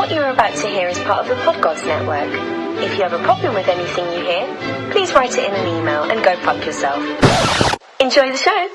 What you're about to hear is part of the Podgods Network. If you have a problem with anything you hear, please write it in an email and go fuck yourself. Enjoy the show!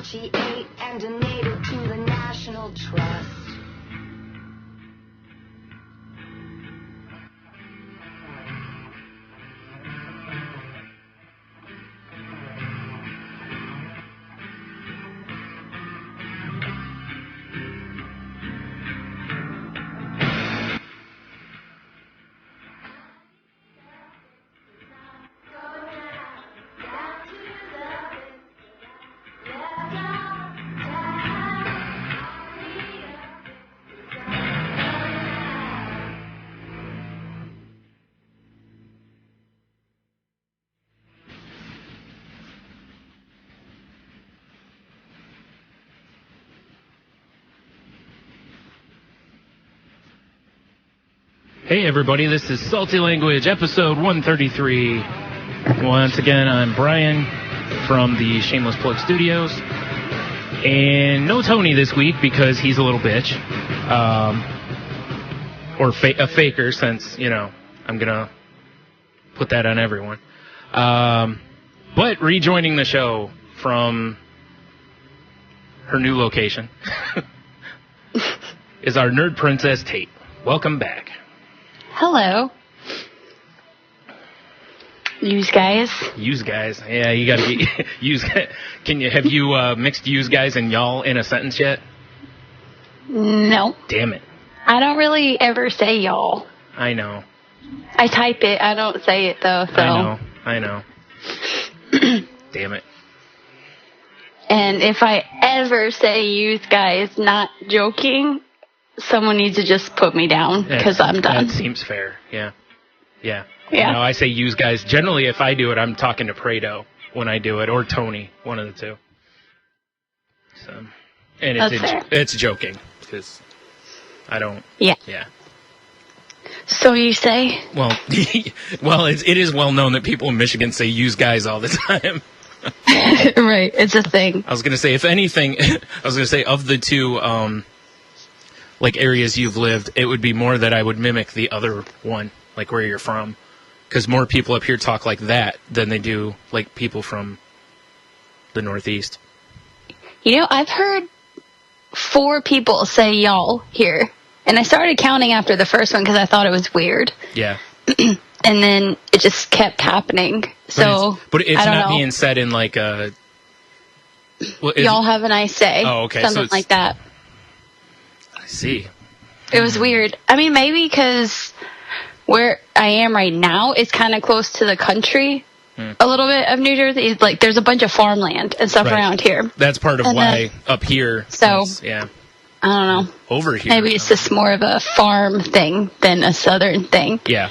She ate and donated to the National Trust. Hey everybody, this is Salty Language, episode 133. Once again, I'm Brian from the Shameless Plug Studios. And no Tony this week because he's a little bitch. Or a faker, since, you know, I'm gonna put that on everyone. But rejoining the show from her new location is our nerd princess Tate. Welcome back. Hello. Use guys. Use guys. Yeah, you gotta get use. Have you mixed use guys and y'all in a sentence yet? No. Damn it. I don't really ever say y'all. I know. I type it. I don't say it though. So. I know. Damn it. And if I ever say use guys, not joking, someone needs to just put me down because I'm done. That seems fair. Yeah. Yeah. No, I say use guys. Generally, if I do it, I'm talking to Prado when I do it, or Tony, one of the two. So, and it's joking because I don't. Yeah. Yeah. So you say? Well, it is well known that people in Michigan say use guys all the time. Right, it's a thing. I was gonna say, if anything, of the two like areas you've lived, it would be more that I would mimic the other one, like where you're from, because more people up here talk like that than they do like people from the Northeast. You know, I've heard 4 people say y'all here, and I started counting after the first one because I thought it was weird. Yeah. And then it just kept happening. But it's I don't not know. being said in like a. Y'all have a nice day. Oh, okay. Something like that. I see. It was weird. I mean, maybe because where I am right now is kind of close to the country, a little bit of New Jersey. It's like there's a bunch of farmland and stuff around here. That's part of why up here. So, yeah. I don't know. Over here. Maybe it's just more of a farm thing than a southern thing. Yeah.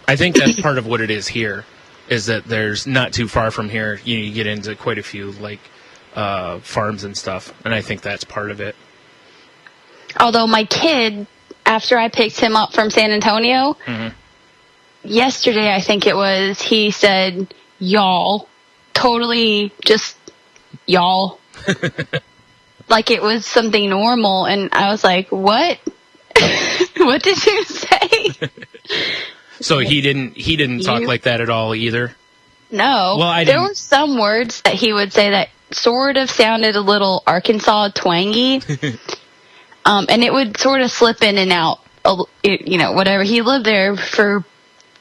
I think that's part of what it is here, is that there's not too far from here, you get into quite a few like farms and stuff, and I think that's part of it. Although my kid, after I picked him up from San Antonio, yesterday I think it was, he said, y'all. Totally just y'all. Like it was something normal, and I was like, what? What did you say? So he didn't talk like that at all either? No. Well, there were some words that he would say that sort of sounded a little Arkansas twangy. And it would sort of slip in and out, you know, whatever. He lived there for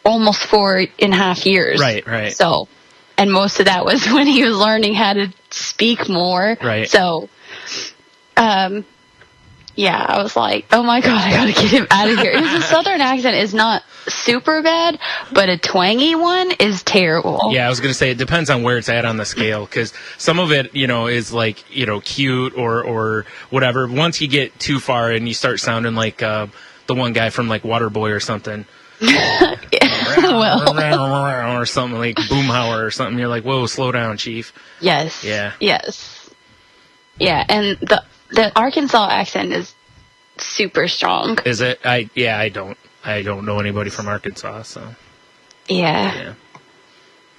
almost 4.5 years. Right. So, and most of that was when he was learning how to speak more. Right. So, Yeah, I was like, oh my God, I gotta get him out of here. His southern accent is not super bad, but a twangy one is terrible. Yeah, I was going to say, it depends on where it's at on the scale, because some of it, is like, cute or whatever. Once you get too far and you start sounding like the one guy from, like, Waterboy or something. Well. Or something like Boomhauer or something. You're like, whoa, slow down, Chief. Yes. Yeah. Yes. Yeah, and the Arkansas accent is super strong. Is it? I don't know anybody from Arkansas, so. Yeah.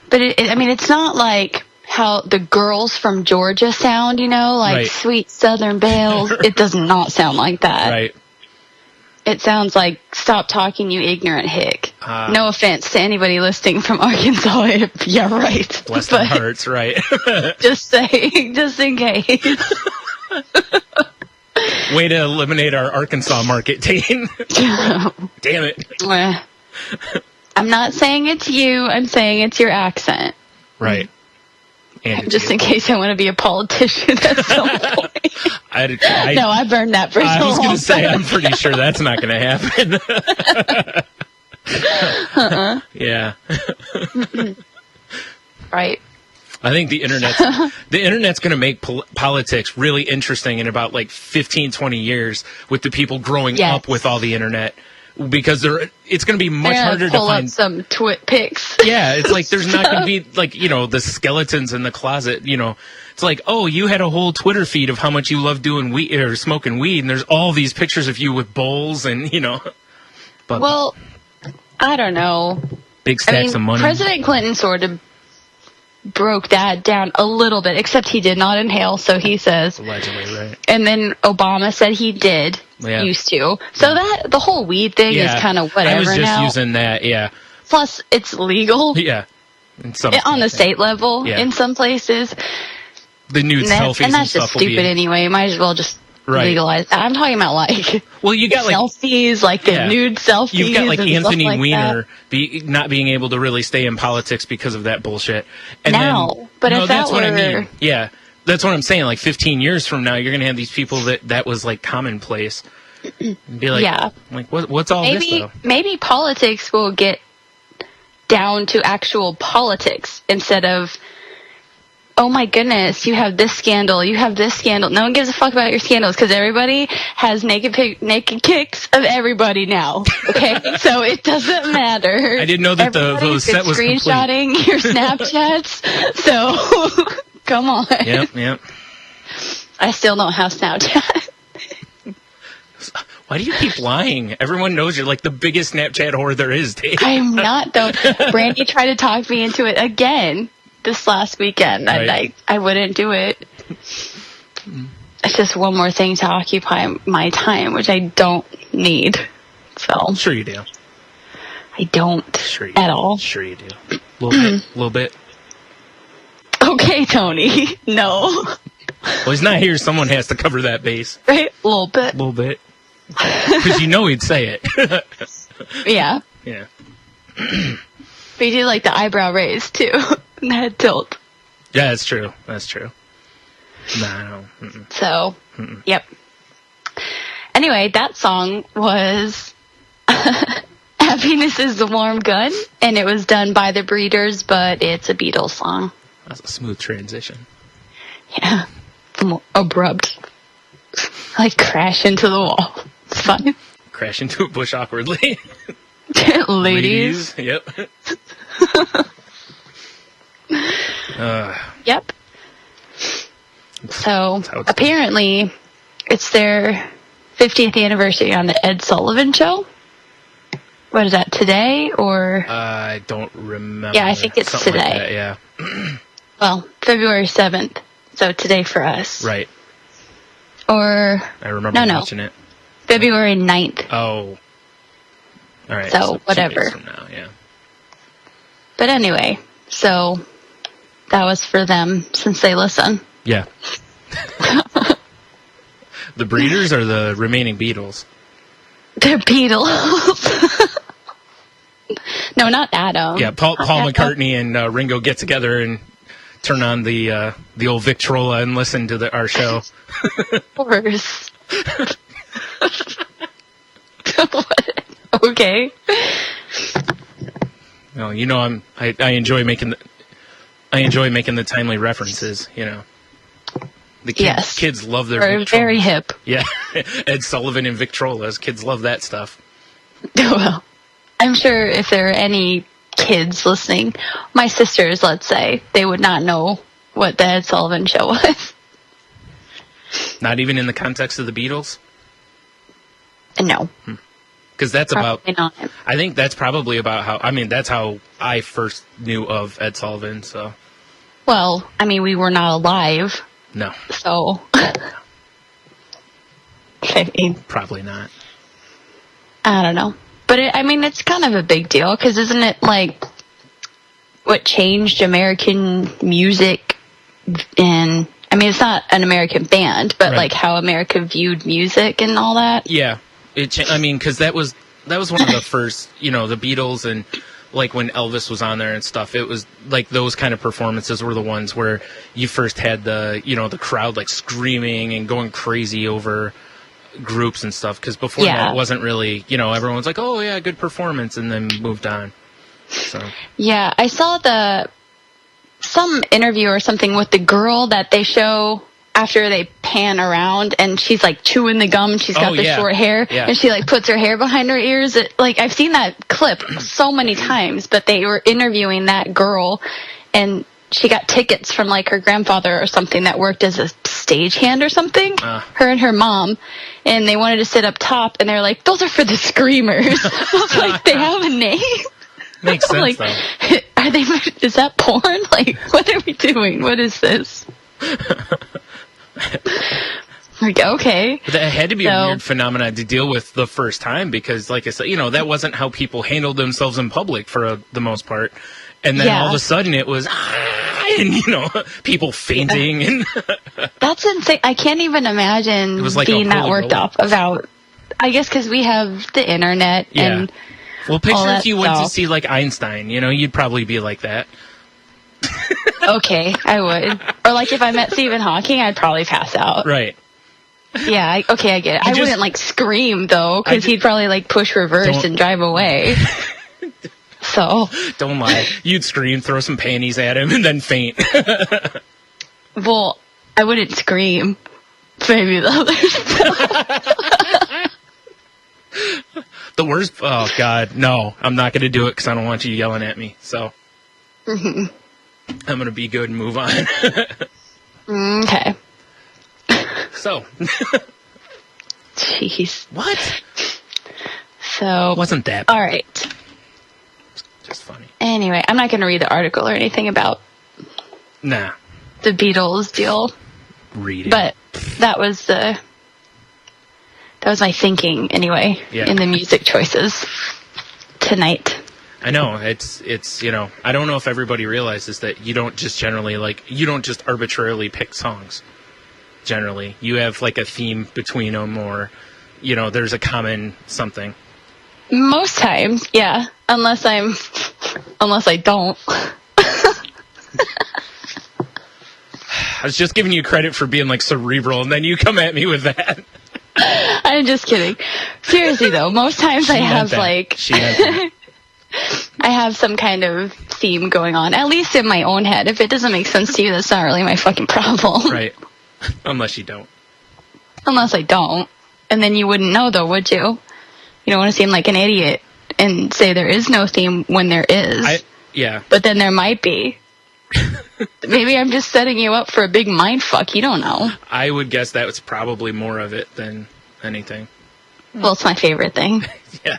But it's not like how the girls from Georgia sound, like Right. sweet Southern belles. It does not sound like that. Right. It sounds like, stop talking, you ignorant hick. No offense to anybody listening from Arkansas. Yeah, right. Bless their hearts, right. Just saying, just in case. Way to eliminate our Arkansas market, Dane. Damn it. I'm not saying it's you. I'm saying it's your accent. Right. And Just in case I want to be a politician at some point. No, I burned that bridge. I was going to say, I'm pretty sure that's not going to happen. Yeah. Right. I think the internet's going to make politics really interesting in about like 15, 20 years with the people growing up with all the internet, because it's going to be much harder to pull find up some twit pics. Yeah, it's like there's not going to be like, the skeletons in the closet, It's like, oh, you had a whole Twitter feed of how much you love doing weed or smoking weed, and there's all these pictures of you with bowls and, But well, I don't know. Big stacks of money. President Clinton sort of broke that down a little bit, except he did not inhale, so he says. Allegedly, right. And then Obama said he did, used to. So that the whole weed thing is kind of whatever now. I was just using that, yeah. Plus, it's legal. Yeah. On the state level in some places. The nude selfies and that's just stupid anyway. Might as well just legalize that. I'm talking about well, you got selfies, like the nude selfies. You've got like Anthony like Weiner not being able to really stay in politics because of that bullshit. And but if that's that what were... I mean. Yeah, that's what I'm saying. Like 15 years from now, you're gonna have these people that was like commonplace. And be like, like what's all this though? Maybe politics will get down to actual politics instead of, oh my goodness, you have this scandal, you have this scandal. No one gives a fuck about your scandals because everybody has naked pics of everybody now. Okay, so it doesn't matter. I didn't know that the set was screenshotting complete. Your Snapchats. So come on. Yep. I still don't have Snapchat. Why do you keep lying? Everyone knows you're like the biggest Snapchat whore there is, Dave. I'm not though. Brandy tried to talk me into it again this last weekend, and I wouldn't do it. It's just one more thing to occupy my time, which I don't need. So I'm sure you do. I don't sure you at do. all. Sure you do. A little bit. Okay, Tony. No. Well, he's not here. Someone has to cover that base. Right? A little bit. A little bit. Because he'd say it. Yeah. Yeah. But you do like the eyebrow raise, too. And the head tilt. Yeah, that's true. That's true. No. So, yep. Anyway, that song was Happiness is the Warm Gun, and it was done by the Breeders, but it's a Beatles song. That's a smooth transition. Yeah. Abrupt. Like crash into the wall. It's fine. Crash into a bush awkwardly. Ladies. Yep. Yep. So, apparently, it's their 50th anniversary on the Ed Sullivan Show. What is that, today, or? I don't remember. Yeah, I think it's something today. Like that, yeah. Well, February 7th. So, today for us. Right. Or... I remember watching it. February 9th. Oh. All right. So whatever. 2 days from now, yeah. But anyway, so that was for them since they listen. Yeah. The Breeders or the remaining Beatles? They're Beatles. No, not Adam. Yeah, Paul McCartney and Ringo get together and turn on the old Victrola and listen to our show. Of course. Okay. Well, you know, I enjoy making the timely references. You know, the kids love their We're very hip. Yeah, Ed Sullivan and Victrolas. Kids love that stuff. Well, I'm sure if there are any kids listening, my sisters, let's say, they would not know what the Ed Sullivan Show was. Not even in the context of the Beatles? No. Because that's Probably not. I think that's probably about that's how I first knew of Ed Sullivan, so. Well, I mean, we were not alive, No, so. I mean, probably not. I don't know. But it's kind of a big deal, because isn't it like what changed American music in, it's not an American band, but Right. like how America viewed music and all that? Yeah, because that was one of the first, the Beatles, and like when Elvis was on there and stuff. It was like those kind of performances were the ones where you first had the crowd like screaming and going crazy over groups and stuff. Because before that, it wasn't really, everyone was like, oh yeah, good performance, and then moved on. So Yeah, I saw some interview or something with the girl that they show after they pan around, and she's like chewing the gum. She's got the short hair, and she like puts her hair behind her ears. I've seen that clip so many times, but they were interviewing that girl, and she got tickets from like her grandfather or something that worked as a stagehand or something. Her and her mom, and they wanted to sit up top, and they're like, "Those are for the screamers." I was like, "They have a name." Makes sense, like, though. Is that porn? Like, what are we doing? What is this? Like, okay. That had to be a weird phenomenon to deal with the first time, because, like I said, that wasn't how people handled themselves in public for the most part. And then all of a sudden it was, and, people fainting. And that's insane. I can't even imagine it was like being that worked up about, I guess because we have the internet and well, picture if you went to stuff. see, like, Einstein, you'd probably be like that. Okay, I would. Or, like, if I met Stephen Hawking, I'd probably pass out. Right. Yeah, I get it. I wouldn't, like, scream, though, because he'd probably, like, push reverse and drive away. So. Don't lie. You'd scream, throw some panties at him, and then faint. Well, I wouldn't scream. Maybe the others. The worst... Oh, God. No, I'm not going to do it because I don't want you yelling at me. So I'm going to be good and move on. Okay. So. Jeez. What? So. Wasn't that... All right. Just funny. Anyway, I'm not going to read the article or anything about Nah. the Beatles deal. Read it. But that was my thinking anyway in the music choices tonight. I know it's I don't know if everybody realizes that you don't just arbitrarily pick songs. Generally, you have like a theme between them, or there's a common something. Most times, yeah, unless I don't. I was just giving you credit for being like cerebral, and then you come at me with that. I'm just kidding. Seriously though, most times I have like I have some kind of theme going on, at least in my own head. If it doesn't make sense to you, that's not really my fucking problem. Right. Unless you don't. Unless I don't. And then you wouldn't know though, would you? You don't want to seem like an idiot and say there is no theme when there is. Yeah. But then there might be. Maybe I'm just setting you up for a big mind fuck. You don't know. I would guess that was probably more of it than anything. Well, it's my favorite thing. Yeah.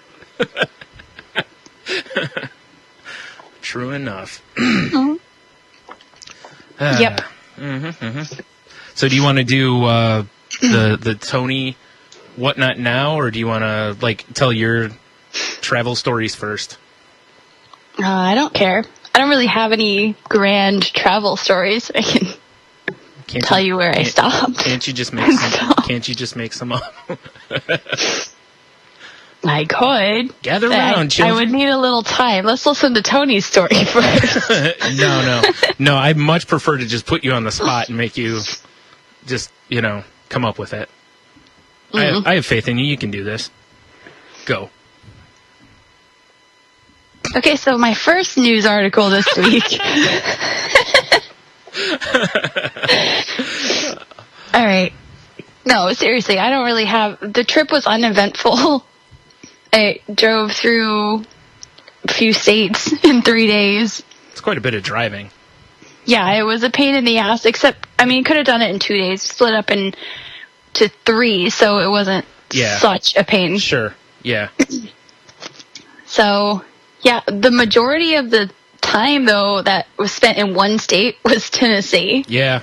True enough. Yep. So do you want to do the Tony whatnot now, or do you want to like tell your travel stories first? I don't care. I don't really have any grand travel stories. I can tell you where I stopped. Can't you just make some? Can't you just make some up? I could. Gather around, children. I would need a little time. Let's listen to Tony's story first. No. I'd much prefer to just put you on the spot and make you just, come up with it. I have faith in you. You can do this. Go. Okay, so my first news article this week. All right. No, seriously, I don't really have... The trip was uneventful. I drove through a few states in 3 days. It's quite a bit of driving. Yeah, it was a pain in the ass, except, I mean, could have done it in 2 days, split up into 3, so it wasn't such a pain. Sure, yeah. So, yeah, the majority of the time, though, that was spent in one state was Tennessee. Yeah.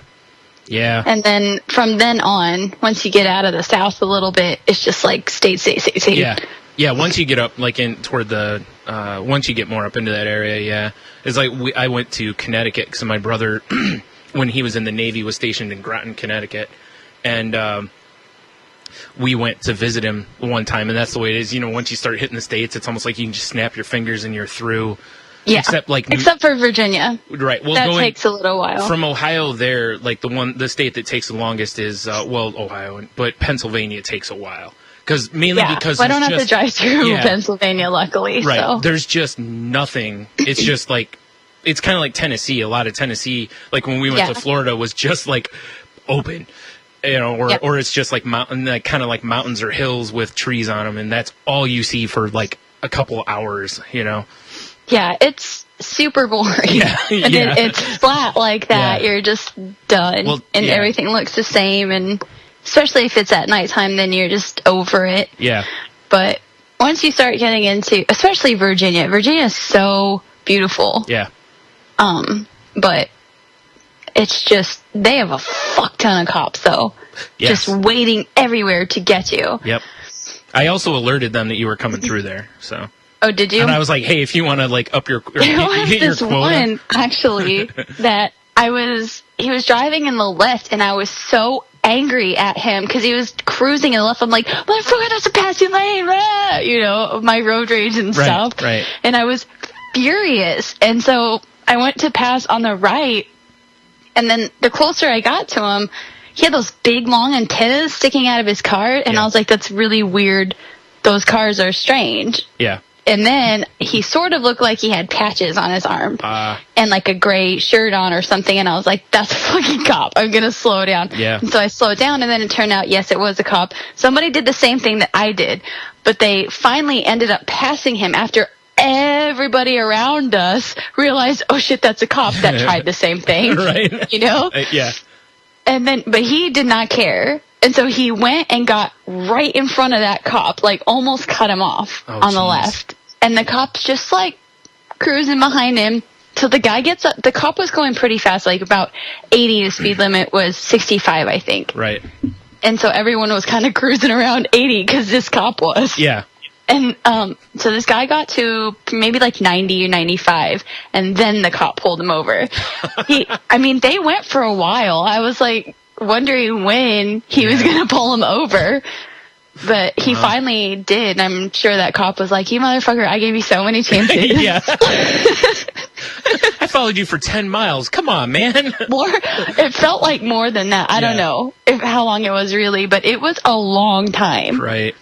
Yeah. And then from then on, once you get out of the South a little bit, it's just like state. Yeah. Yeah, once you get up, like, in toward the, once you get more up into that area, yeah. It's like, I went to Connecticut, because my brother, when he was in the Navy, was stationed in Groton, Connecticut. And, we went to visit him one time, and that's the way it is. You know, once you start hitting the States, it's almost like you can just snap your fingers and you're through. Yeah. Except for Virginia. Right. Well, that takes a little while. From Ohio there, like the state that takes the longest is, Ohio, but Pennsylvania takes a while. Because I don't have to drive through Pennsylvania, luckily. Right. So. There's just nothing. It's just like, it's kind of like Tennessee. A lot of Tennessee, like when we went to Florida, was just like open. You know, or it's just like mountain, like kind of like mountains or hills with trees on them, and that's all you see for like a couple hours, you know. Yeah, it's super boring. Yeah, and it's flat like that. You're just done, and everything looks the same. And especially if it's at nighttime, then you're just over it. Yeah. But once you start getting into, especially Virginia is so beautiful. Yeah. But it's just, they have a fuck ton of cops, though. Yes. Just waiting everywhere to get you. Yep. I also alerted them that you were coming through there, so. Oh, did you? And I was like, hey, if you want to, like, up your, or hit your this quota. One, actually, that he was driving in the left, and I was so angry at him, because he was cruising in the left. I'm like, motherfucker, that's a passing lane, rah! You know, my road rage and stuff. Right. And I was furious. And so I went to pass on the right, and then the closer I got to him, he had those big, long antennas sticking out of his car, and I was like, that's really weird. Those cars are strange. Yeah. And then he sort of looked like he had patches on his arm and like a gray shirt on or something. And I was like, that's a fucking cop. I'm going to slow down. Yeah. And so I slowed down, and then it turned out, yes, it was a cop. Somebody did the same thing that I did, but they finally ended up passing him after everybody around us realized, oh shit, that's a cop that tried the same thing. Right. You know? Yeah. And then, but he did not care. And so he went and got right in front of that cop, like almost cut him off on the left. And the cop's just like cruising behind him. So the guy gets up. The cop was going pretty fast, like about 80. The speed limit was 65, I think. Right. And so everyone was kind of cruising around 80 because this cop was. Yeah. And so this guy got to maybe like 90 or 95, and then the cop pulled him over. They went for a while. I was like wondering when he was going to pull him over. But he finally did, and I'm sure that cop was like, you motherfucker, I gave you so many chances. Yeah. I followed you for 10 miles. Come on, man. It felt like more than that. I don't know how long it was really, but it was a long time. Right.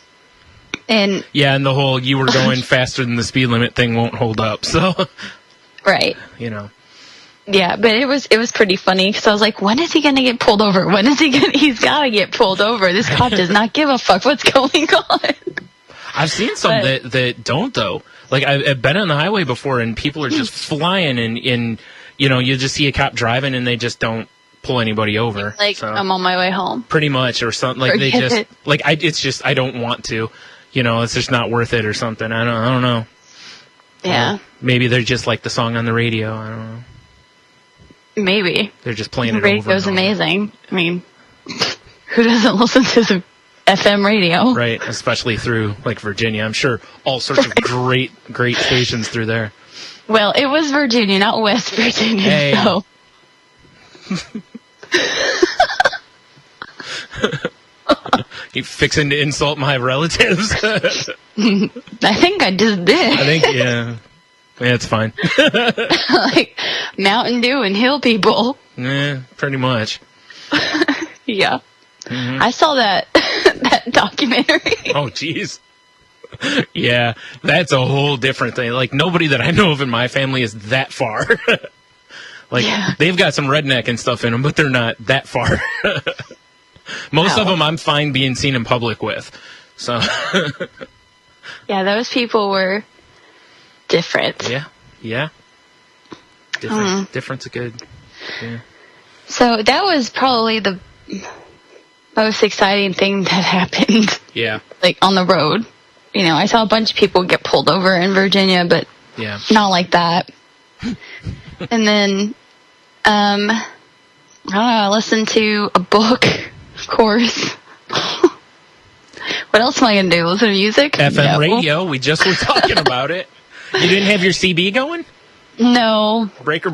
And and the whole you were going faster than the speed limit thing won't hold up, so. Right. You know. Yeah, but it was pretty funny, because I was like, when is he going to get pulled over? When is he's got to get pulled over. This cop does not give a fuck what's going on. I've seen some that don't, though. Like, I've been on the highway before, and people are just flying, and you know, you just see a cop driving, and they just don't pull anybody over. Like, so, I'm on my way home. Pretty much, or something. Like, they just, like, it's just, I don't want to. You know, it's just not worth it or something. I don't know. Yeah. Maybe they're just like the song on the radio. I don't know. Maybe. They're just playing it over. Radio's amazing. I mean, who doesn't listen to the FM radio? Right, especially through, like, Virginia. I'm sure all sorts of great stations through there. Well, it was Virginia, not West Virginia, hey. So. You fixing to insult my relatives? I think I just did. I think, yeah, it's fine. Like Mountain Dew and hill people. Pretty much. Yeah. Mm-hmm. I saw that that documentary. Oh, jeez. Yeah, that's a whole different thing. Like, nobody that I know of in my family is that far. Like, they've got some redneck and stuff in them, but they're not that far. Most of them I'm fine being seen in public with. So. Yeah, those people were different. Yeah. Different's good. Yeah. So that was probably the most exciting thing that happened. Yeah. Like, on the road. You know, I saw a bunch of people get pulled over in Virginia, but not like that. And then, I don't know, I listened to a book, of course. What else am I going to do? Listen to music? FM radio, we just were talking about it. You didn't have your CB going? No. Breaker.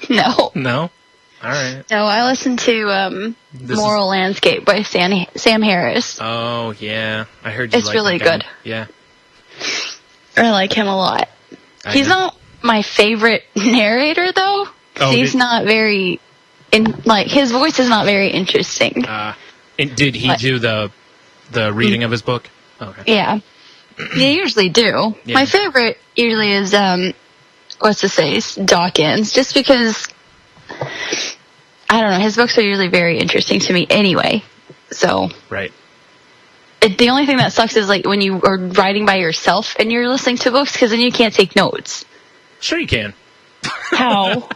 No. No? All right. No, I listened to Moral Landscape by Sam Harris. Oh, yeah. I heard you It's like really that guy. good. Yeah. I like him a lot. He's not my favorite narrator, though. He's not very... his voice is not very interesting. And did he do the reading of his book? Okay. Yeah. They usually do. Yeah. My favorite usually is, Dawkins, just because, I don't know, his books are usually very interesting to me anyway. So. Right. The only thing that sucks is, like, when you are writing by yourself and you're listening to books, because then you can't take notes. Sure you can. How?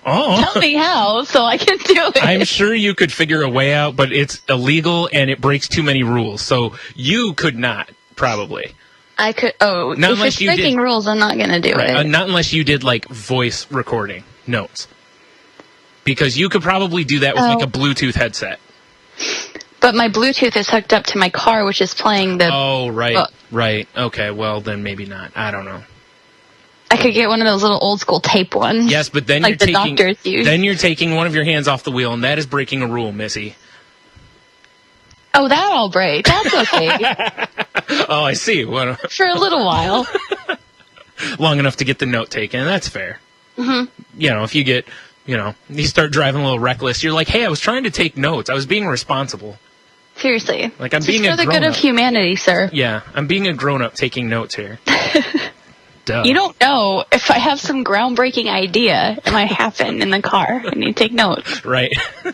Oh. Tell me how, so I can do it. I'm sure you could figure a way out, but it's illegal and it breaks too many rules. So you could not, probably. I could. Oh, not if it's breaking rules, I'm not going to do it. Not unless you did, like, voice recording notes. Because you could probably do that with, like, a Bluetooth headset. But my Bluetooth is hooked up to my car, which is playing the book. Right. Okay, well, then maybe not. I don't know. I could get one of those little old school tape ones. Yes, but then like the doctors use. Then you're taking one of your hands off the wheel, and that is breaking a rule, Missy. Oh, that I'll break. That's okay. Oh, I see. For a little while. Long enough to get the note taken. That's fair. Mm-hmm. You know, if you get, you start driving a little reckless, you're like, hey, I was trying to take notes. I was being responsible. Seriously. Like, I'm being a grown-up. For the good of humanity, sir. Yeah, I'm being a grown-up taking notes here. Duh. You don't know if I have some groundbreaking idea. It might happen in the car. I need to take notes. Right. But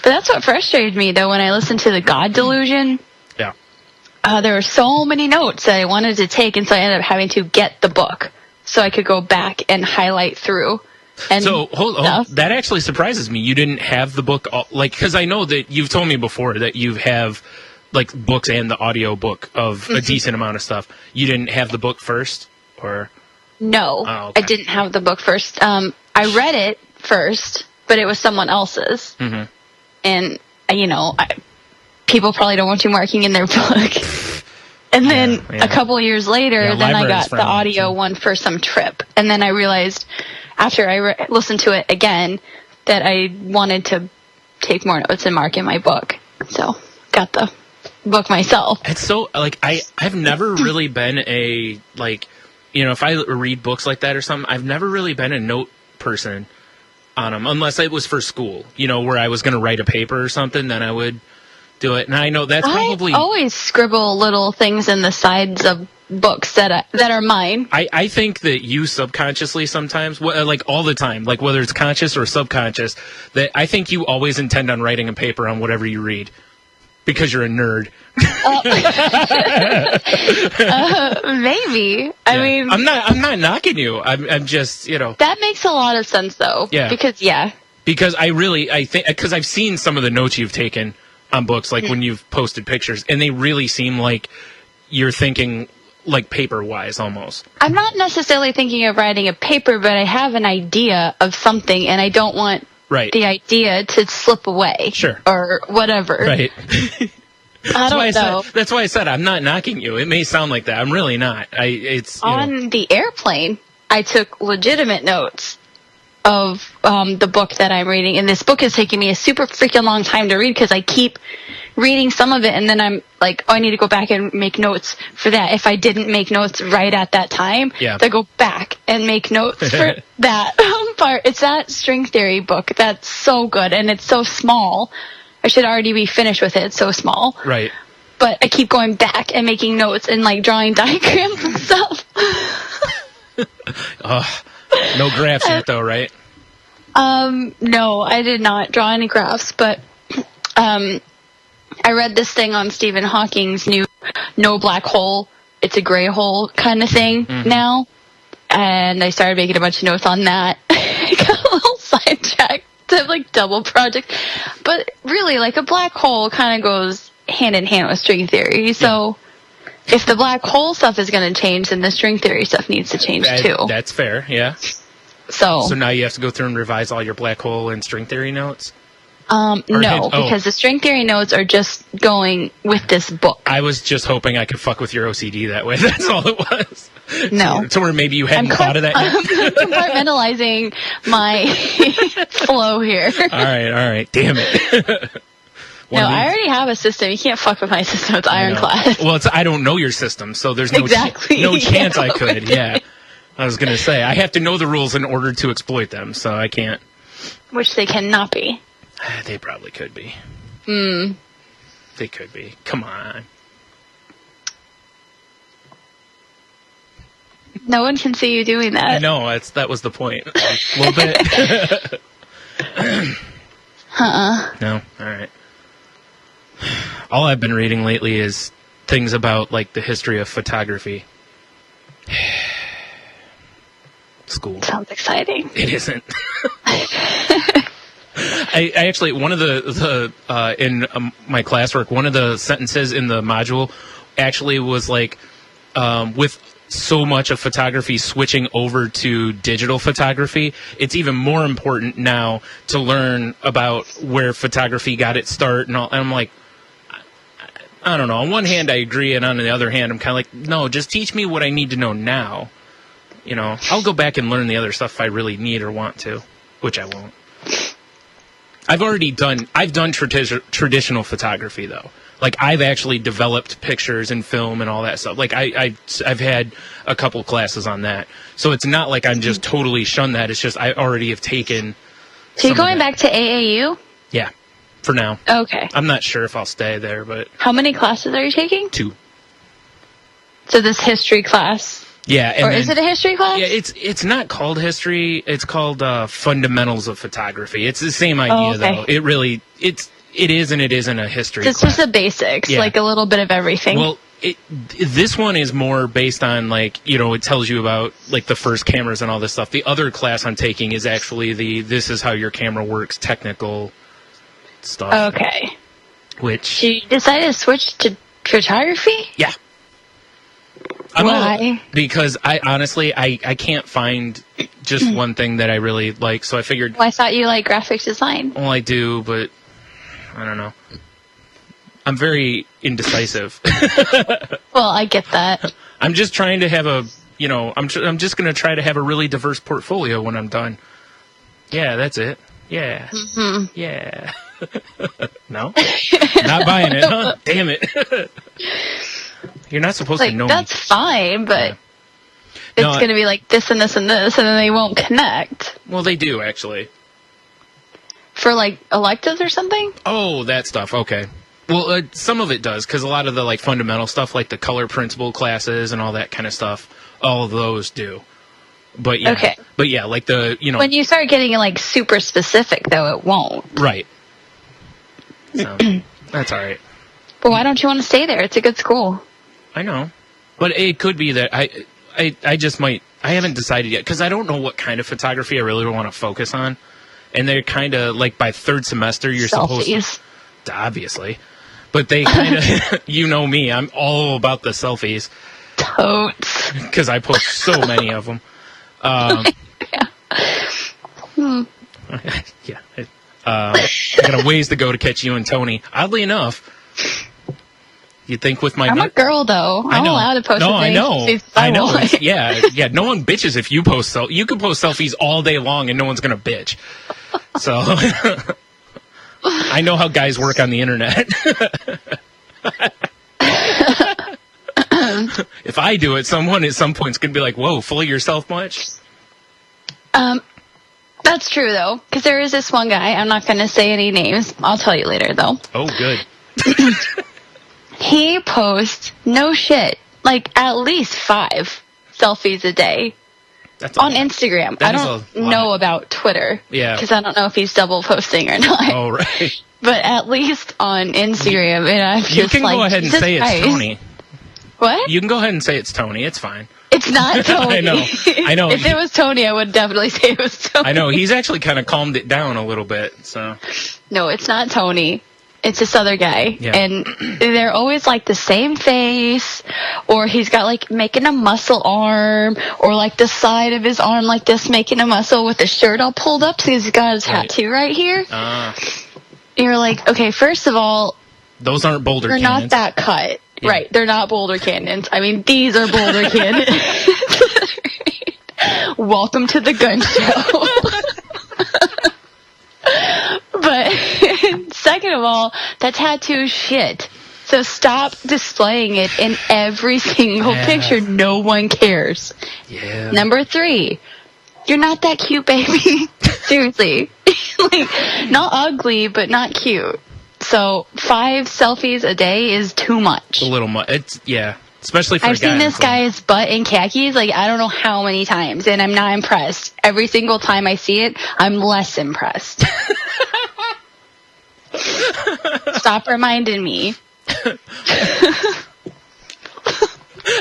that's what frustrated me, though, when I listened to The God Delusion. Yeah. There were so many notes that I wanted to take, and so I ended up having to get the book so I could go back and highlight through. And so, that actually surprises me. You didn't have the book, because I know that you've told me before that you have, like, books and the audio book of a decent amount of stuff. You didn't have the book first? Or no, okay. I didn't have the book first. I read it first, but it was someone else's. Mm-hmm. And, people probably don't want you marking in their book. And then a couple years later, then I got the audio one for some trip. And then I realized after I listened to it again that I wanted to take more notes and mark in my book. So got the book myself. It's so, I've never really been a, if I read books like that or something, I've never really been a note person on them, unless it was for school, where I was going to write a paper or something, then I would do it. And I know that's probably... I always scribble little things in the sides of books that are mine. I think that you subconsciously sometimes, all the time, whether it's conscious or subconscious, that I think you always intend on writing a paper on whatever you read. Because you're a nerd. Maybe. I mean, I'm not knocking you. I'm just, That makes a lot of sense, though. Yeah. Because I think, because I've seen some of the notes you've taken on books, when you've posted pictures, and they really seem like you're thinking, paper-wise, almost. I'm not necessarily thinking of writing a paper, but I have an idea of something, and I don't want the idea to slip away. Sure. Or whatever. Right. I don't know. That's why I said I'm not knocking you. It may sound like that. I'm really not. On the airplane, I took legitimate notes of the book that I'm reading. And this book is taking me a super freaking long time to read because I keep reading some of it. And then I'm like, I need to go back and make notes for that. If I didn't make notes right at that time, to go back and make notes for that part. It's that string theory book that's so good. And it's so small. I should already be finished with it. It's so small. Right. But I keep going back and making notes and like drawing diagrams and stuff. No graphs yet though, right? No, I did not draw any graphs, but I read this thing on Stephen Hawking's new no black hole, it's a gray hole kind of thing now. And I started making a bunch of notes on that. I got a little sidetracked to have like double projects. But really, like a black hole kind of goes hand in hand with string theory. So if the black hole stuff is going to change, then the string theory stuff needs to change too. That's fair, yeah. So now you have to go through and revise all your black hole and string theory notes? Because the string theory notes are just going with this book. I was just hoping I could fuck with your OCD that way. That's all it was. No. So where maybe you hadn't thought of that yet. I'm compartmentalizing my flow here. All right. Damn it. No, I already have a system. You can't fuck with my system. It's ironclad. Well, I don't know your system, so there's no no chance I could. Yeah. I was going to say, I have to know the rules in order to exploit them, so I can't. Which they cannot be. They probably could be. They could be. Come on. No one can see you doing that. I know. That was the point. A little bit. No? All right. All I've been reading lately is things about, like, the history of photography. School. Sounds exciting. It isn't. I actually, one of the in my classwork, one of the sentences in the module actually was like, with so much of photography switching over to digital photography, it's even more important now to learn about where photography got its start and all. And I'm like, I don't know. On one hand, I agree, and on the other hand, I'm kind of like, no, just teach me what I need to know now. You know, I'll go back and learn the other stuff if I really need or want to, which I won't. I've done traditional photography though. Like I've actually developed pictures and film and all that stuff. Like I've had a couple classes on that. So it's not like I'm just totally shunned that. It's just I already have taken. So you're going back to AAU? Yeah, for now. Okay. I'm not sure if I'll stay there, but. How many classes are you taking? 2. So this history class. Yeah, or is it a history class? Yeah, it's not called history. It's called fundamentals of photography. It's the same idea though. It really it is and it isn't a history. It's just the basics, like a little bit of everything. Well, this one is more based on like it tells you about like the first cameras and all this stuff. The other class I'm taking is actually this is how your camera works, technical stuff. Okay. Which you decided to switch to photography? Yeah. Why? Because I honestly can't find just one thing that I really like, so I figured. Well, I thought you like graphic design. Well, I do, but I don't know. I'm very indecisive. Well, I get that. I'm just trying to have I'm just going to try to have a really diverse portfolio when I'm done. Yeah, that's it. Yeah. Mm-hmm. Yeah. No? Not buying it, huh? Damn it. You're not supposed to know that's me. Fine, but it's going to be like this and this and this, and then they won't connect. Well, they do, actually. For, like, electives or something? Oh, that stuff. Okay. Well, some of it does, because a lot of the, like, fundamental stuff, like the color principle classes and all that kind of stuff, all of those do. But, yeah. Okay. But, yeah, like the, When you start getting, like, super specific, though, it won't. Right. So, that's all right. But why don't you want to stay there? It's a good school. I know. But it could be that I just might. I haven't decided yet because I don't know what kind of photography I really want to focus on. And they're kind of like by third semester, you're supposed to. Obviously. But they kind of. You know me. I'm all about the selfies. Totes. Because I post so many of them. Yeah. I got a ways to go to catch you and Tony. Oddly enough. You think with my... I'm a girl, though. I'm allowed to post I know. I know. Want. Yeah. No one bitches if you post... You can post selfies all day long and no one's going to bitch. So... I know how guys work on the internet. If I do it, someone at some point is going to be like, whoa, full of yourself much? That's true, though, because there is this one guy. I'm not going to say any names. I'll tell you later, though. Oh, good. He posts, no shit, like at least 5 selfies a day. That's on Instagram. I don't know about Twitter. Yeah. Because I don't know if he's double posting or not. Oh, right. But at least on Instagram, and I'm just You can like, go ahead and Jesus say Christ. it's Tony. What? You can go ahead and say it's Tony. It's fine. It's not Tony. I know. If it was Tony, I would definitely say it was Tony. I know. He's actually kind of calmed it down a little bit. So. No, it's not Tony. It's this other guy. Yeah. And they're always like the same face, or he's got like making a muscle arm, or like the side of his arm like this making a muscle with the shirt all pulled up, so he's got a tattoo right here. You're like, okay, first of all, those aren't boulder they're cannons. not that cut. Yeah. Right, they're not boulder cannons. I mean, these are boulder cannons. Welcome to the gun show. But second of all, that tattoo's shit. So stop displaying it in every single picture. No one cares. Yeah. Number 3, you're not that cute, baby. Seriously. Like, not ugly, but not cute. So 5 selfies a day is too much. A little much. It's, yeah. Especially for I've a guy. seen this guy's butt in khakis, like, I don't know how many times, and I'm not impressed. Every single time I see it, I'm less impressed. Stop reminding me. I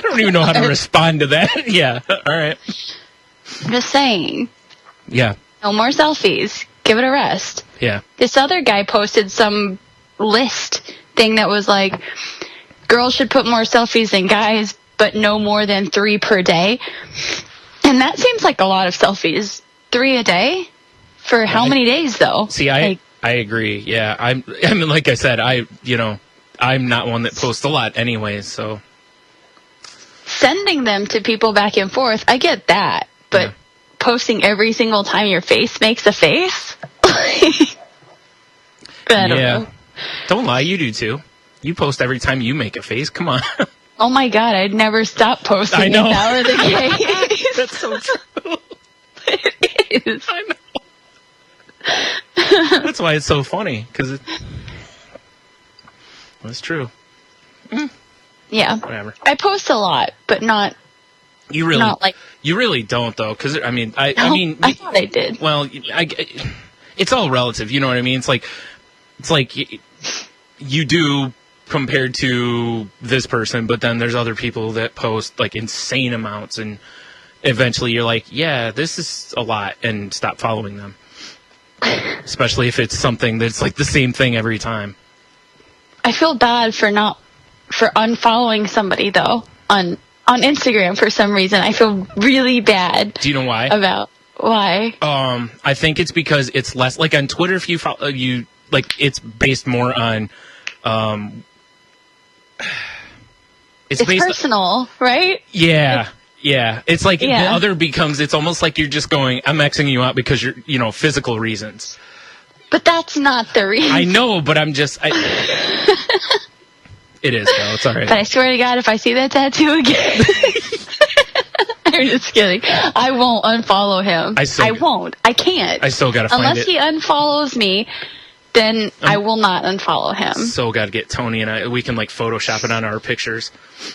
don't even know how to respond to that. Yeah. All right. I'm just saying. Yeah. No more selfies. Give it a rest. Yeah. This other guy posted some list thing that was like, girls should put more selfies than guys, but no more than 3 per day. And that seems like a lot of selfies. 3 a day? For how many days, though? See, I agree. Yeah. I mean, like I said, I'm not one that posts a lot anyways, so. Sending them to people back and forth, I get that. But posting every single time your face makes a face? I don't know. Don't lie, you do too. You post every time you make a face. Come on. Oh my God, I'd never stop posting. I know. If that were the case. That's so true. It is. I know. That's why it's so funny, because that's true. Yeah. Whatever. I post a lot, but not. You really, not like. you really don't though, because I mean, I mean, I thought I did. well, it's all relative. You know what I mean? It's like you do compared to this person, but then there's other people that post like insane amounts, and eventually you're like, yeah, this is a lot, and stop following them. Especially if it's something that's like the same thing every time. I feel bad for unfollowing somebody though on Instagram for some reason. I feel really bad. Do you know why? About why? I think it's because it's less like on Twitter. If you follow, you like, it's based more on. It's based personal, right? Yeah. Yeah, it's like the other becomes, it's almost like you're just going, I'm Xing you out because you're, physical reasons. But that's not the reason. I know, but I'm just, it is though, it's alright. But I swear to God, if I see that tattoo again, I'm just kidding. I won't unfollow him. I won't. I can't. I still gotta find Unless it. he unfollows me, then I will not unfollow him. So gotta get Tony and we can like Photoshop it on our pictures.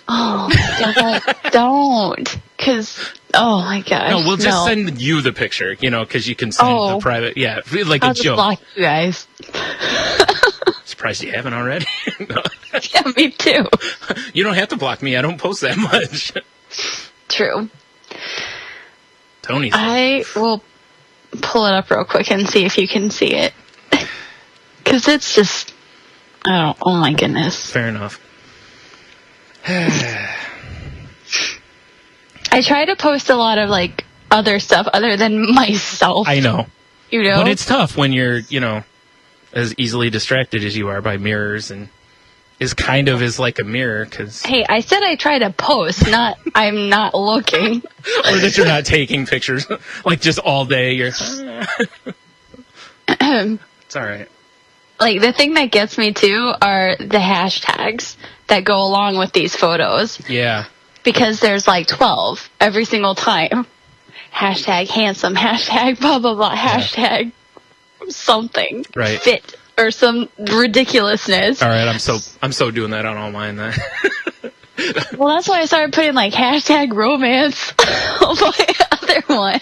Oh, don't. Because, oh my gosh. No, we'll just send you the picture, because you can send the private, like I'll a just joke. block you guys. Surprised you haven't already. No. Yeah, me too. You don't have to block me. I don't post that much. True. Tony. I will pull it up real quick and see if you can see it. Because it's just, oh my goodness. Fair enough. I try to post a lot of like other stuff other than myself. I know. But it's tough when you're, as easily distracted as you are by mirrors, and is kind of is like a mirror, because... Hey, I said I try to post, not I'm not looking. Or that you're not taking pictures, like just all day, you're... It's alright. Like, the thing that gets me too are the hashtags that go along with these photos. Yeah. Because there's like 12 every single time. hashtag handsome, hashtag blah, blah, blah, hashtag something. Right. Fit or some ridiculousness. All right, I'm so doing that on all mine then. Well, that's why I started putting like hashtag romance on my other one.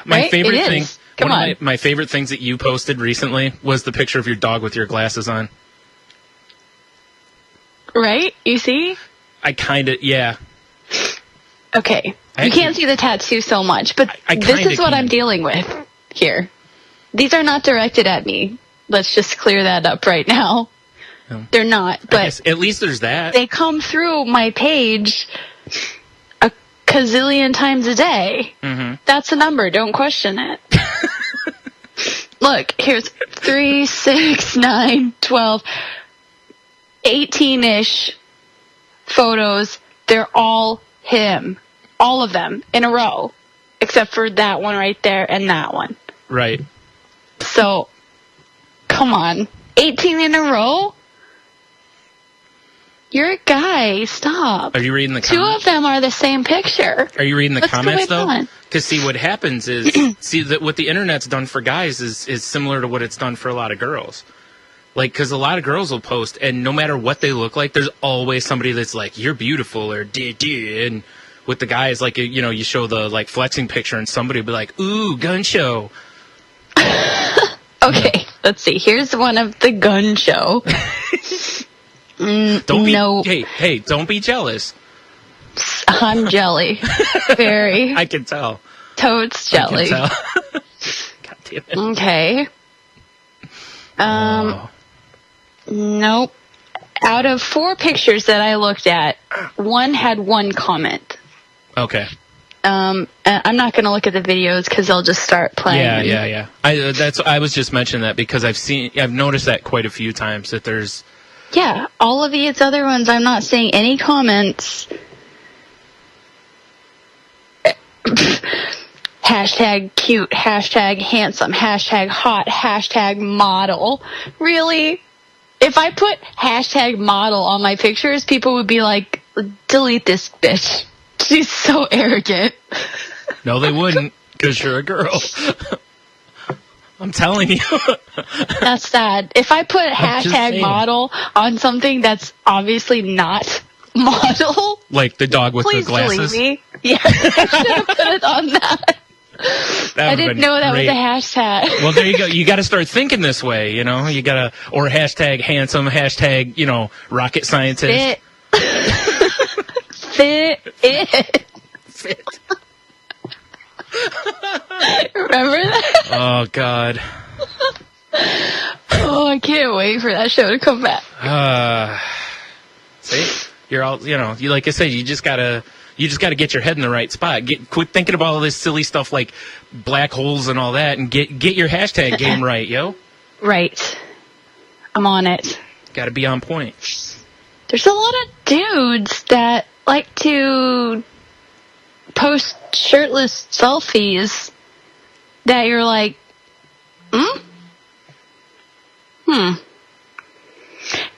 My Right? favorite It thing, is. Come one on. of my favorite things that you posted recently was the picture of your dog with your glasses on. Right? You see? I kind of, yeah. Okay. You can't see the tattoo so much, but I this kinda is what I'm can. dealing with here. These are not directed at me. Let's just clear that up right now. No. They're not, I but guess at least there's that. they come through my page a gazillion times a day. Mm-hmm. That's a number. Don't question it. Look, here's 3, 6, 9, 12, 18-ish photos. They're all him. All of them in a row. Except for that one right there and that one. Right. So, come on. 18 in a row? You're a guy. Stop. Are you reading the 2 comments? of them are the same picture. Are you reading the What's comments going though? on? Because see, what happens is, see that what the internet's done for guys is similar to what it's done for a lot of girls. Like, because a lot of girls will post, and no matter what they look like, there's always somebody that's like, "You're beautiful," or "Dee," and with the guys, like, you know, you show the like flexing picture, and somebody will be like, "Ooh, gun show." Okay, let's see. Here's one of the gun show. Don't be, no, hey, don't be jealous. I'm jelly. Very. I can tell. Totes I jelly. can tell. God damn it. Okay. Oh. Nope. Out of 4 pictures that I looked at, one had 1 comment. Okay. I'm not going to look at the videos because they'll just start playing. Yeah. I was just mentioning that because I've noticed that quite a few times that there's. Yeah, all of these other ones, I'm not seeing any comments. Hashtag cute, hashtag handsome, hashtag hot, hashtag model. Really? If I put hashtag model on my pictures, people would be like, delete this bitch. She's so arrogant. No, they wouldn't, because you're a girl. I'm telling you. That's sad. If I put I'm just hashtag saying. model on something that's obviously not model, Like the dog with please the glasses. delete me. Yeah, I should have put it on that. I didn't know that was a hashtag. Well, there you go. You got to start thinking this way, you know. You got to, or hashtag handsome, hashtag, you know, rocket scientist. Fit it. Fit. Remember that? Oh God. Oh, I can't wait for that show to come back. See, you're all, you know, you like I said, you just gotta get your head in the right spot. Quit thinking about all this silly stuff like black holes and all that, and get your hashtag game right, yo. Right. I'm on it. Got to be on point. There's a lot of dudes that like to post shirtless selfies that you're like,